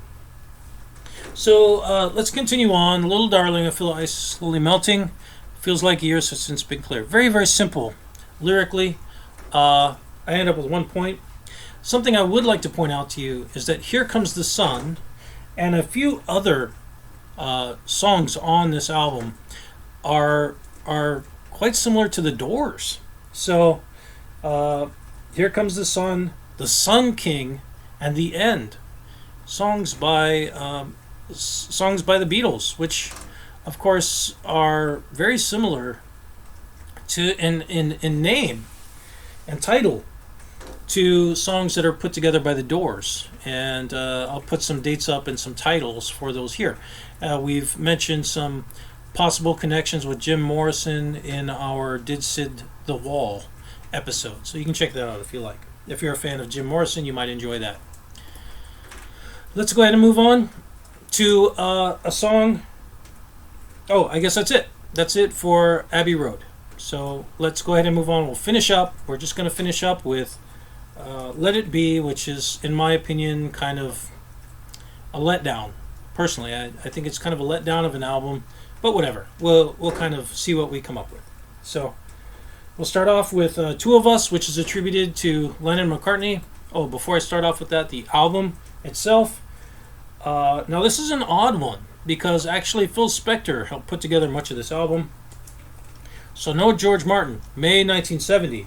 So let's continue on. Little darling, I feel ice slowly melting. Feels like years since it's been clear. Very, very simple. Lyrically, I end up with 1 point. Something I would like to point out to you is that Here Comes the Sun and a few other songs on this album are quite similar to the Doors. So, Here Comes the Sun King, and The End. Songs by the Beatles, which of course are very similar to in name and title to songs that are put together by the Doors. And I'll put some dates up and some titles for those here. We've mentioned some possible connections with Jim Morrison in our Did Syd the Wall episode, so you can check that out if you like. If you're a fan of Jim Morrison, you might enjoy that. Let's go ahead and move on to a song. Oh, I guess that's it. That's it for Abbey Road. So let's go ahead and move on. We'll finish up. We're just going to finish up with Let It Be, which is, in my opinion, kind of a letdown. Personally, I think it's kind of a letdown of an album, but whatever. We'll kind of see what we come up with. So we'll start off with Two of Us, which is attributed to Lennon and McCartney. Oh, before I start off with that, the album itself. Now this is an odd one because actually Phil Spector helped put together much of this album. So no George Martin, May 1970.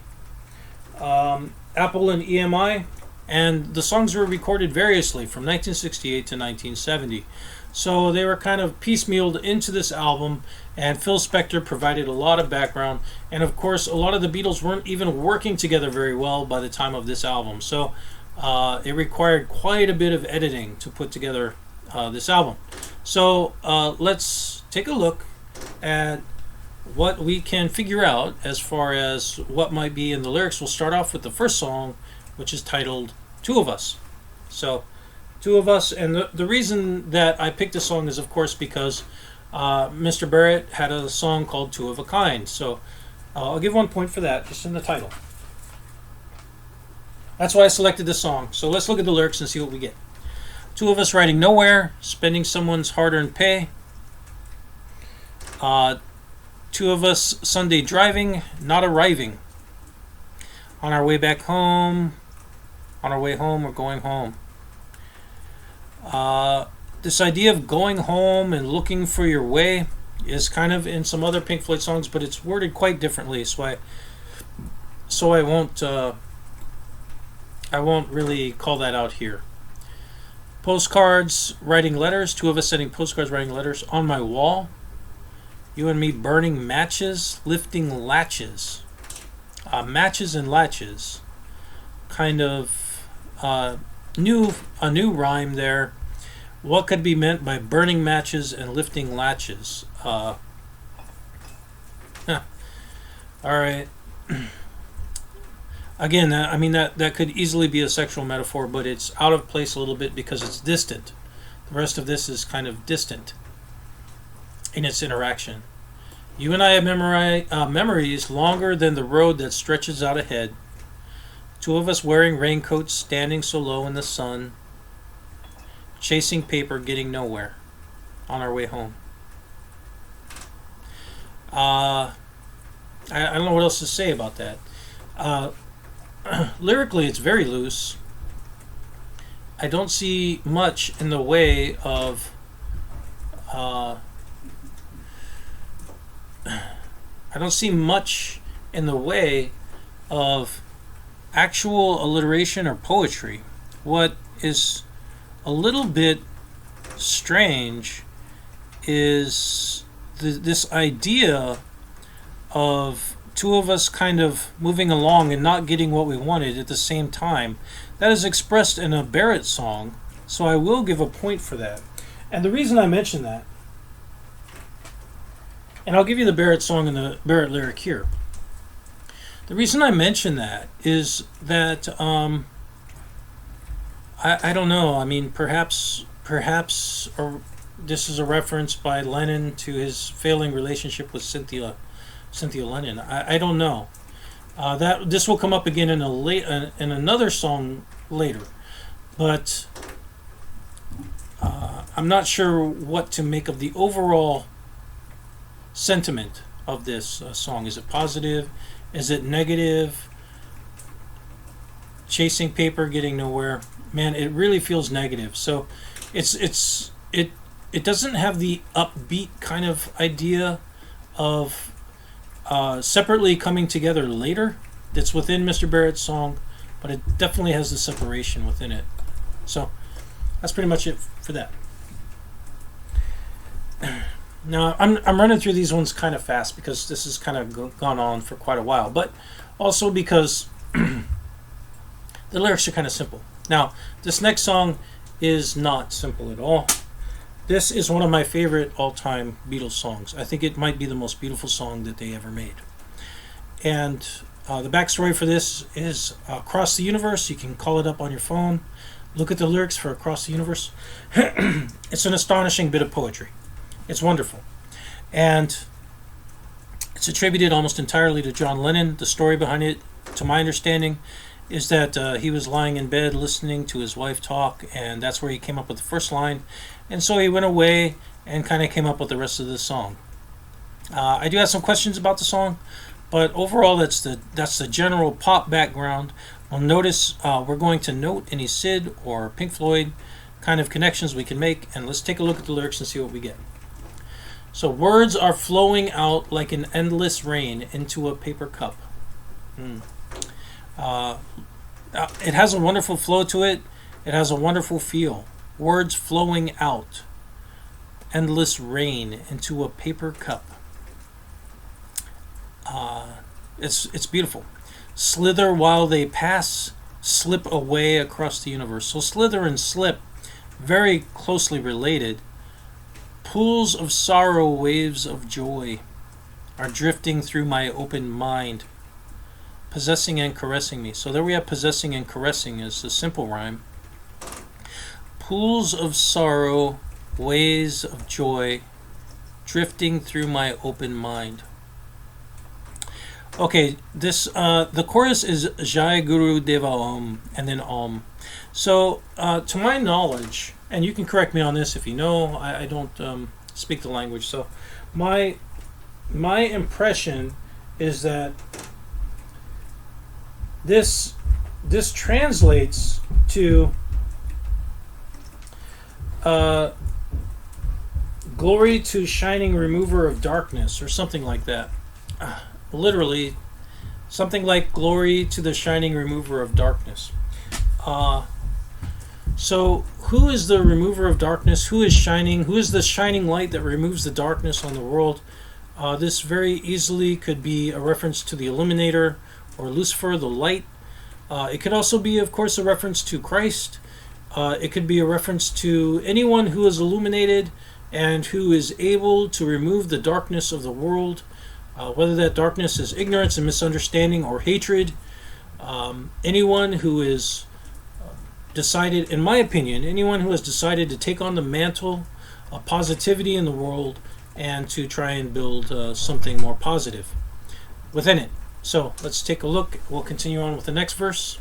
Apple and EMI, and the songs were recorded variously from 1968 to 1970. So they were kind of piecemealed into this album, and Phil Spector provided a lot of background. And of course, a lot of the Beatles weren't even working together very well by the time of this album. So it required quite a bit of editing to put together this album. So let's take a look at what we can figure out as far as what might be in the lyrics. We'll start off with the first song, which is titled Two of Us. So, Two of Us, and the reason that I picked this song is, of course, because Mr. Barrett had a song called Two of a Kind. So, I'll give 1 point for that, just in the title. That's why I selected this song. So let's look at the lyrics and see what we get. Two of us riding nowhere, spending someone's hard-earned pay. Two of us Sunday driving, not arriving. On our way back home, on our way home, or going home. This idea of going home and looking for your way is kind of in some other Pink Floyd songs, but it's worded quite differently. So I won't really call that out here. Postcards, writing letters. Two of us sending postcards, writing letters on my wall. You and me burning matches, lifting latches. Matches and latches. Kind of a new rhyme there. What could be meant by burning matches and lifting latches? All right. Again, I mean that could easily be a sexual metaphor, but it's out of place a little bit because it's distant. The rest of this is kind of distant in its interaction. You and I have memories longer than the road that stretches out ahead. Two of us wearing raincoats, standing so low in the sun, chasing paper, getting nowhere, on our way home. I don't know what else to say about that. Lyrically, it's very loose. I don't see much in the way of actual alliteration or poetry. What is a little bit strange is this idea of two of us kind of moving along and not getting what we wanted at the same time. That is expressed in a Barrett song, so I will give a point for that. And the reason I mention that, and I'll give you the Barrett song and the Barrett lyric here. The reason I mention that is that I don't know. I mean, perhaps this is a reference by Lennon to his failing relationship with Cynthia Lennon. I don't know. That this will come up again in another song later, but I'm not sure what to make of the overall sentiment of this song. Is it positive? Is it negative? Chasing paper, getting nowhere. Man, it really feels negative. So it doesn't have the upbeat kind of idea of separately coming together later that's within Mr. Barrett's song, but it definitely has the separation within it. So that's pretty much it for that. Now I'm running through these ones kind of fast because this has kind of gone on for quite a while, but also because the lyrics are kind of simple. Now, this next song is not simple at all. This is one of my favorite all-time Beatles songs. I think it might be the most beautiful song that they ever made. And the backstory for this is Across the Universe. You can call it up on your phone. Look at the lyrics for Across the Universe. It's an astonishing bit of poetry. It's wonderful. And it's attributed almost entirely to John Lennon. The story behind it, to my understanding, is that he was lying in bed listening to his wife talk, and that's where he came up with the first line. And so he went away and kind of came up with the rest of the song. I do have some questions about the song, but overall that's the general pop background. Well, notice we're going to note any Syd or Pink Floyd kind of connections we can make, and let's take a look at the lyrics and see what we get. So, words are flowing out like an endless rain into a paper cup. It has a wonderful flow to it. It has a wonderful feel. Words flowing out. Endless rain into a paper cup. It's beautiful. Slither while they pass, slip away across the universe. So slither and slip, very closely related. Pools of sorrow, waves of joy are drifting through my open mind. Possessing and caressing me. So there we have possessing and caressing as a simple rhyme. Pools of sorrow, waves of joy, drifting through my open mind. Okay, this the chorus is Jai Guru Deva Om and then Om. So to my knowledge, and you can correct me on this if you know, I don't speak the language. So my my impression is that this translates to glory to shining remover of darkness, or something like that. Literally, something like glory to the shining remover of darkness. So, who is the remover of darkness? Who is shining? Who is the shining light that removes the darkness on the world? This very easily could be a reference to the illuminator, or Lucifer, the light. It could also be, of course, a reference to Christ. It could be a reference to anyone who is illuminated and who is able to remove the darkness of the world, whether that darkness is ignorance and misunderstanding or hatred. Anyone who is decided, in my opinion, anyone who has decided to take on the mantle of positivity in the world and to try and build something more positive within it. So let's take a look. We'll continue on with the next verse.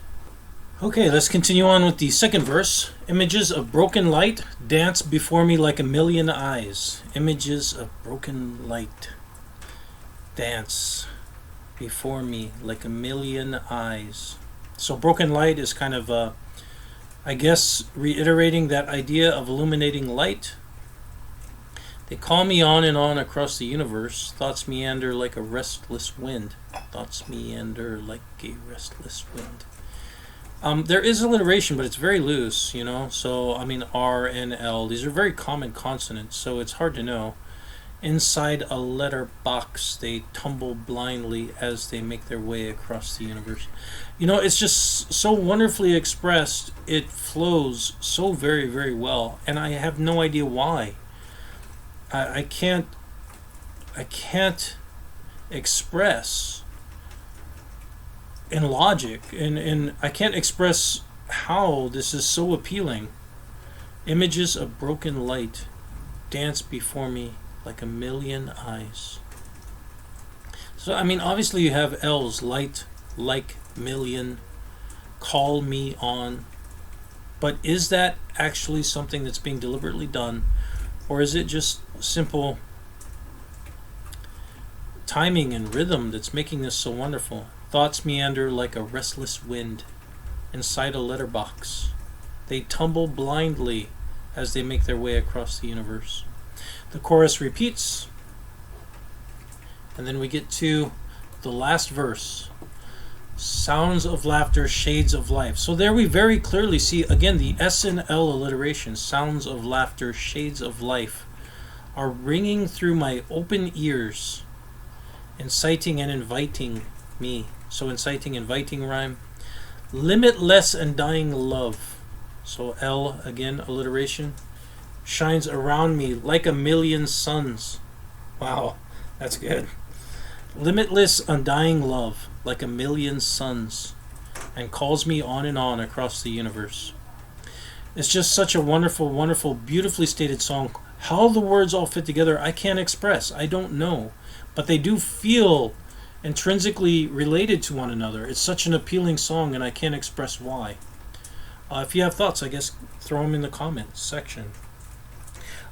Okay, let's continue on with the second verse. Images of broken light dance before me like a million eyes. Images of broken light dance before me like a million eyes. So broken light is kind of, I guess, reiterating that idea of illuminating light. They call me on and on across the universe. Thoughts meander like a restless wind. Thoughts meander like a restless wind. There is alliteration, but it's very loose, you know. So, I mean, R and L, these are very common consonants, so it's hard to know. Inside a letter box, they tumble blindly as they make their way across the universe. You know, it's just so wonderfully expressed. It flows so very, very well, and I have no idea why. I can't express in logic, and I can't express how this is so appealing. Images of broken light dance before me like a million eyes. So, I mean, obviously you have L's, light, like, million, call me on. But is that actually something that's being deliberately done? Or is it just simple timing and rhythm that's making this so wonderful? Thoughts meander like a restless wind inside a letterbox. They tumble blindly as they make their way across the universe. The chorus repeats, and then we get to the last verse. Sounds of laughter, shades of life. So there we very clearly see, again, the S and L alliteration. Sounds of laughter, shades of life are ringing through my open ears, inciting and inviting me. So inciting, inviting rhyme. Limitless and dying love. So L, again, alliteration. Shines around me like a million suns. Wow, that's good. Limitless, undying love, like a million suns, and calls me on and on across the universe. It's just such a wonderful, wonderful, beautifully stated song. How the words all fit together, I can't express. I don't know. But they do feel intrinsically related to one another. It's such an appealing song, and I can't express why. If you have thoughts, I guess throw them in the comments section.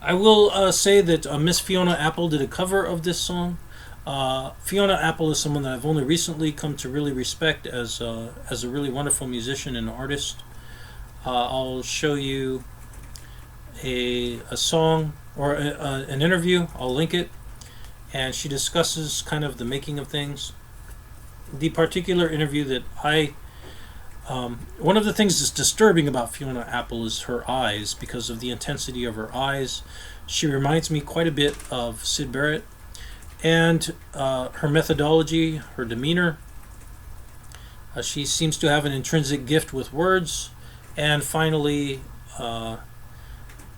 I will say that Miss Fiona Apple did a cover of this song. Fiona Apple is someone that I've only recently come to really respect as a really wonderful musician and artist. I'll show you a song or an interview. I'll link it, and she discusses kind of the making of things. The particular interview that one of the things that's disturbing about Fiona Apple is her eyes, because of the intensity of her eyes. She reminds me quite a bit of Syd Barrett. And her methodology, her demeanor. She seems to have an intrinsic gift with words. And finally, I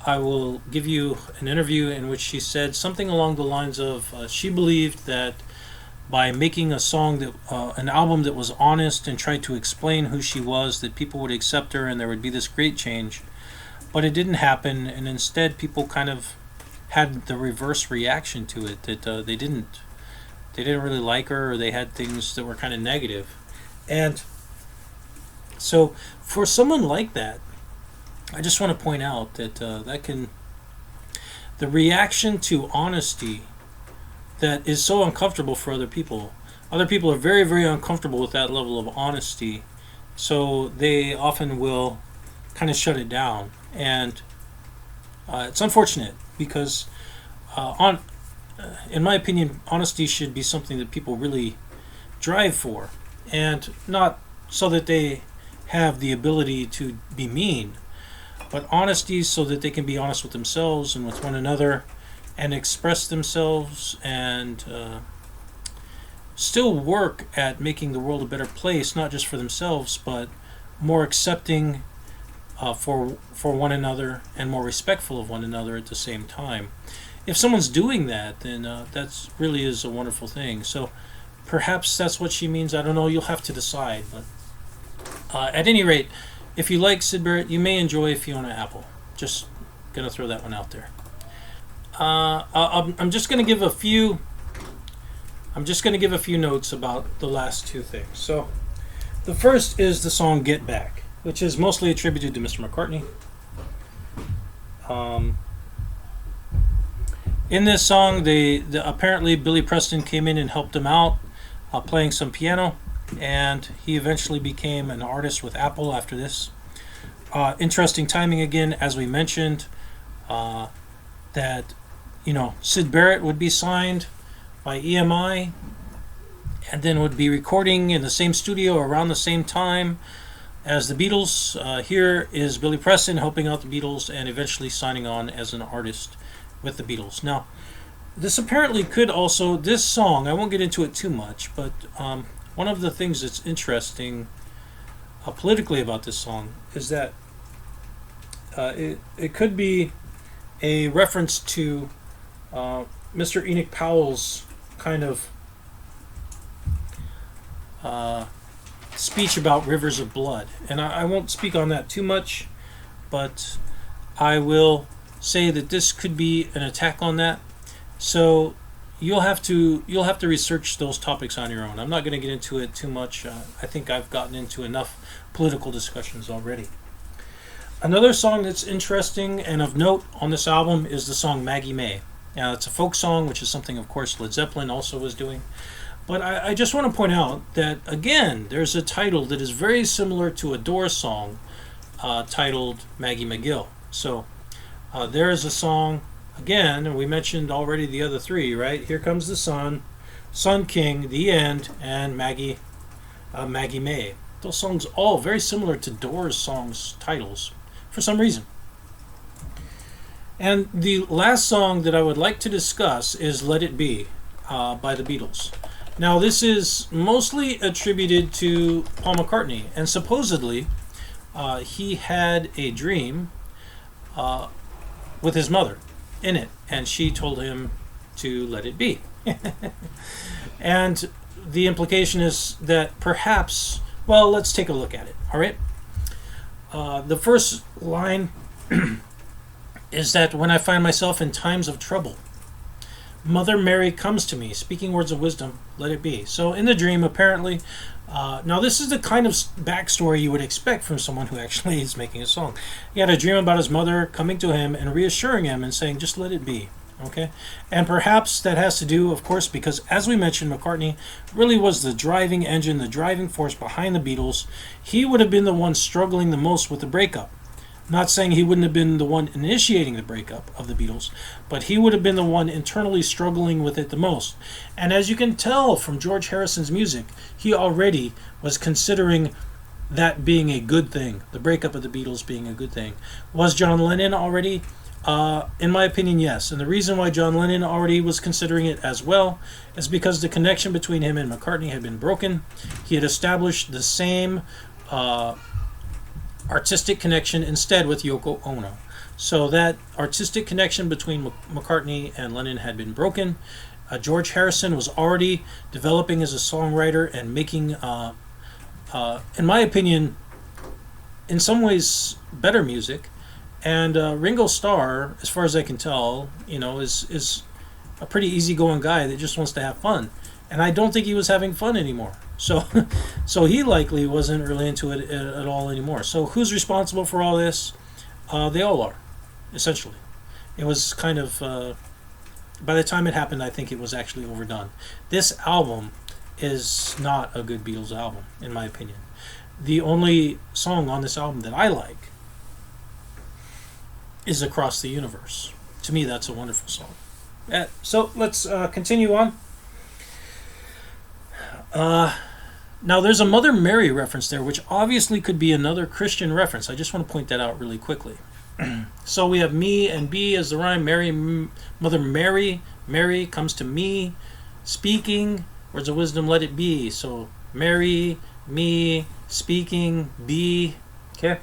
will give you an interview in which she said something along the lines of she believed that by making a song, that an album that was honest and tried to explain who she was, that people would accept her and there would be this great change. But it didn't happen, and instead people kind of had the reverse reaction to it, that they didn't really like her, or they had things that were kind of negative. And so for someone like that, I just want to point out that the reaction to honesty that is so uncomfortable for other people. Other people are very, very uncomfortable with that level of honesty, so they often will kind of shut it down. And it's unfortunate because, in my opinion, honesty should be something that people really drive for, and not so that they have the ability to be mean, but honesty so that they can be honest with themselves and with one another and express themselves and still work at making the world a better place, not just for themselves, but more accepting for one another and more respectful of one another at the same time. If someone's doing that, then that's really is a wonderful thing. So perhaps that's what she means. I don't know. You'll have to decide. But at any rate, if you like Syd Barrett, you may enjoy Fiona Apple. Just gonna throw that one out there. I'm just gonna give a few. I'm just gonna give a few notes about the last two things. So the first is the song "Get Back," which is mostly attributed to Mr. McCartney. In this song, apparently Billy Preston came in and helped him out, playing some piano, and he eventually became an artist with Apple after this. Interesting timing again, as we mentioned, that Syd Barrett would be signed by EMI, and then would be recording in the same studio around the same time as the Beatles. Here is Billy Preston helping out the Beatles and eventually signing on as an artist with the Beatles. Now, this apparently could also, this song, I won't get into it too much, but one of the things that's interesting politically about this song is that it could be a reference to Mr. Enoch Powell's kind of speech about rivers of blood. And I won't speak on that too much, but I will say that this could be an attack on that. So you'll have to research those topics on your own. I'm not going to get into it too much. I think I've gotten into enough political discussions already. Another song that's interesting and of note on this album is the song Maggie May. Now, it's a folk song, which is something, of course, Led Zeppelin also was doing. But I just want to point out that, again, there's a title that is very similar to a Doors song titled Maggie McGill. So there is a song, again, and we mentioned already the other three, right? Here Comes the Sun, Sun King, The End, and Maggie May. Those songs all very similar to Doors songs titles for some reason. And the last song that I would like to discuss is Let It Be by the Beatles. Now, this is mostly attributed to Paul McCartney, and supposedly he had a dream with his mother in it, and she told him to let it be. And the implication is that perhaps, well, let's take a look at it, all right? The first line is that when I find myself in times of trouble, Mother Mary comes to me, speaking words of wisdom, let it be. So in the dream, apparently, now this is the kind of backstory you would expect from someone who actually is making a song. He had a dream about his mother coming to him and reassuring him and saying, just let it be. Okay? And perhaps that has to do, of course, because as we mentioned, McCartney really was the driving engine, the driving force behind the Beatles. He would have been the one struggling the most with the breakup. Not saying he wouldn't have been the one initiating the breakup of the Beatles, but he would have been the one internally struggling with it the most. And as you can tell from George Harrison's music, he already was considering that being a good thing, the breakup of the Beatles being a good thing. Was John Lennon already? In my opinion, yes. And the reason why John Lennon already was considering it as well is because the connection between him and McCartney had been broken. He had established the same artistic connection instead with Yoko Ono. So that artistic connection between McCartney and Lennon had been broken. George Harrison was already developing as a songwriter and making, in my opinion, in some ways better music. And Ringo Starr, as far as I can tell, is a pretty easygoing guy that just wants to have fun. And I don't think he was having fun anymore. So he likely wasn't really into it at all anymore. So who's responsible for all this? They all are, essentially. It was kind of by the time it happened, I think it was actually overdone. This album is not a good Beatles album, in my opinion. The only song on this album that I like is Across the Universe. To me, that's a wonderful song. So let's continue on. Now, there's a Mother Mary reference there, which obviously could be another Christian reference. I just want to point that out really quickly. So we have me and be as the rhyme. Mary, Mother Mary. Mary comes to me, speaking. Words of wisdom, let it be. So Mary, me, speaking, be. Okay.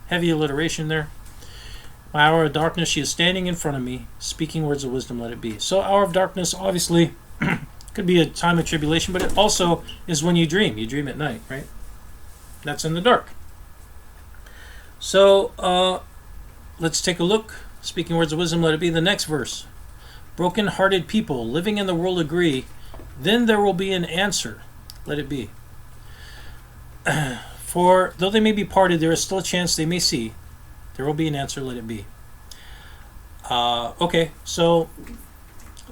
Heavy alliteration there. My hour of darkness, she is standing in front of me, speaking words of wisdom, let it be. So hour of darkness, obviously, could be a time of tribulation, but it also is when you dream. You dream at night, right? That's in the dark. So let's take a look. Speaking words of wisdom, let it be. The next verse. Broken-hearted people living in the world agree, then there will be an answer. Let it be. For though they may be parted, there is still a chance they may see. There will be an answer, let it be. Okay, so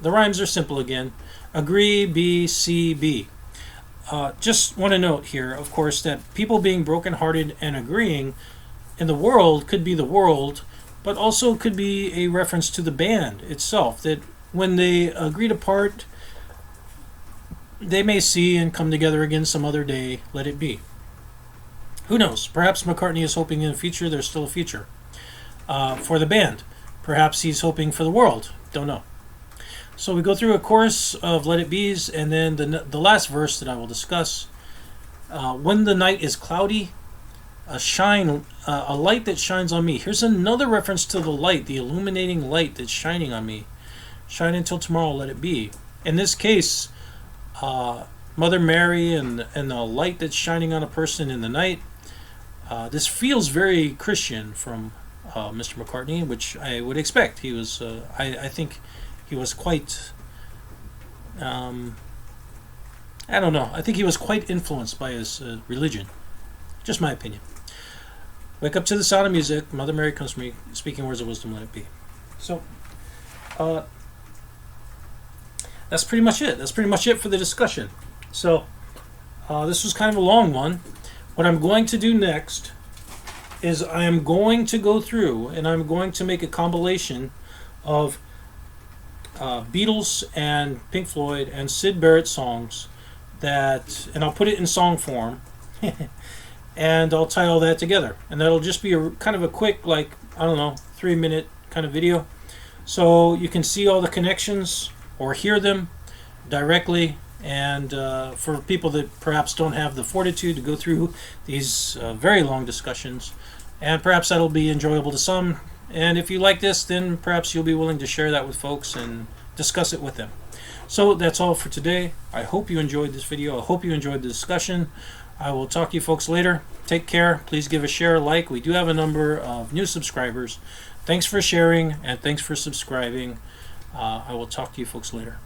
the rhymes are simple again. Agree, be, see, be. Just want to note here, of course, that people being brokenhearted and agreeing in the world could be the world, but also could be a reference to the band itself, that when they agree to part, they may see and come together again some other day, let it be. Who knows? Perhaps McCartney is hoping in the future there's still a future for the band. Perhaps he's hoping for the world. Don't know. So we go through a chorus of Let It Be's, and then the last verse that I will discuss. When the night is cloudy, a light that shines on me. Here's another reference to the light, the illuminating light that's shining on me. Shine until tomorrow, let it be. In this case, Mother Mary and the light that's shining on a person in the night. This feels very Christian from Mr. McCartney, which I would expect. He was, I think, he was quite. I don't know. I think he was quite influenced by his religion. Just my opinion. Wake up to the sound of music. Mother Mary comes to me, speaking words of wisdom. Let it be. So, that's pretty much it. That's pretty much it for the discussion. So, this was kind of a long one. What I'm going to do next is I am going to go through and I'm going to make a compilation of Beatles and Pink Floyd and Syd Barrett songs and I'll put it in song form and I'll tie all that together. And that'll just be a kind of a quick, 3-minute kind of video. So you can see all the connections or hear them directly. And for people that perhaps don't have the fortitude to go through these very long discussions, and perhaps that'll be enjoyable to some. And if you like this, then perhaps you'll be willing to share that with folks and discuss it with them. So that's all for today. I hope you enjoyed this video. I hope you enjoyed the discussion. I will talk to you folks later. Take care. Please give a share, like. We do have a number of new subscribers. Thanks for sharing and thanks for subscribing. I will talk to you folks later.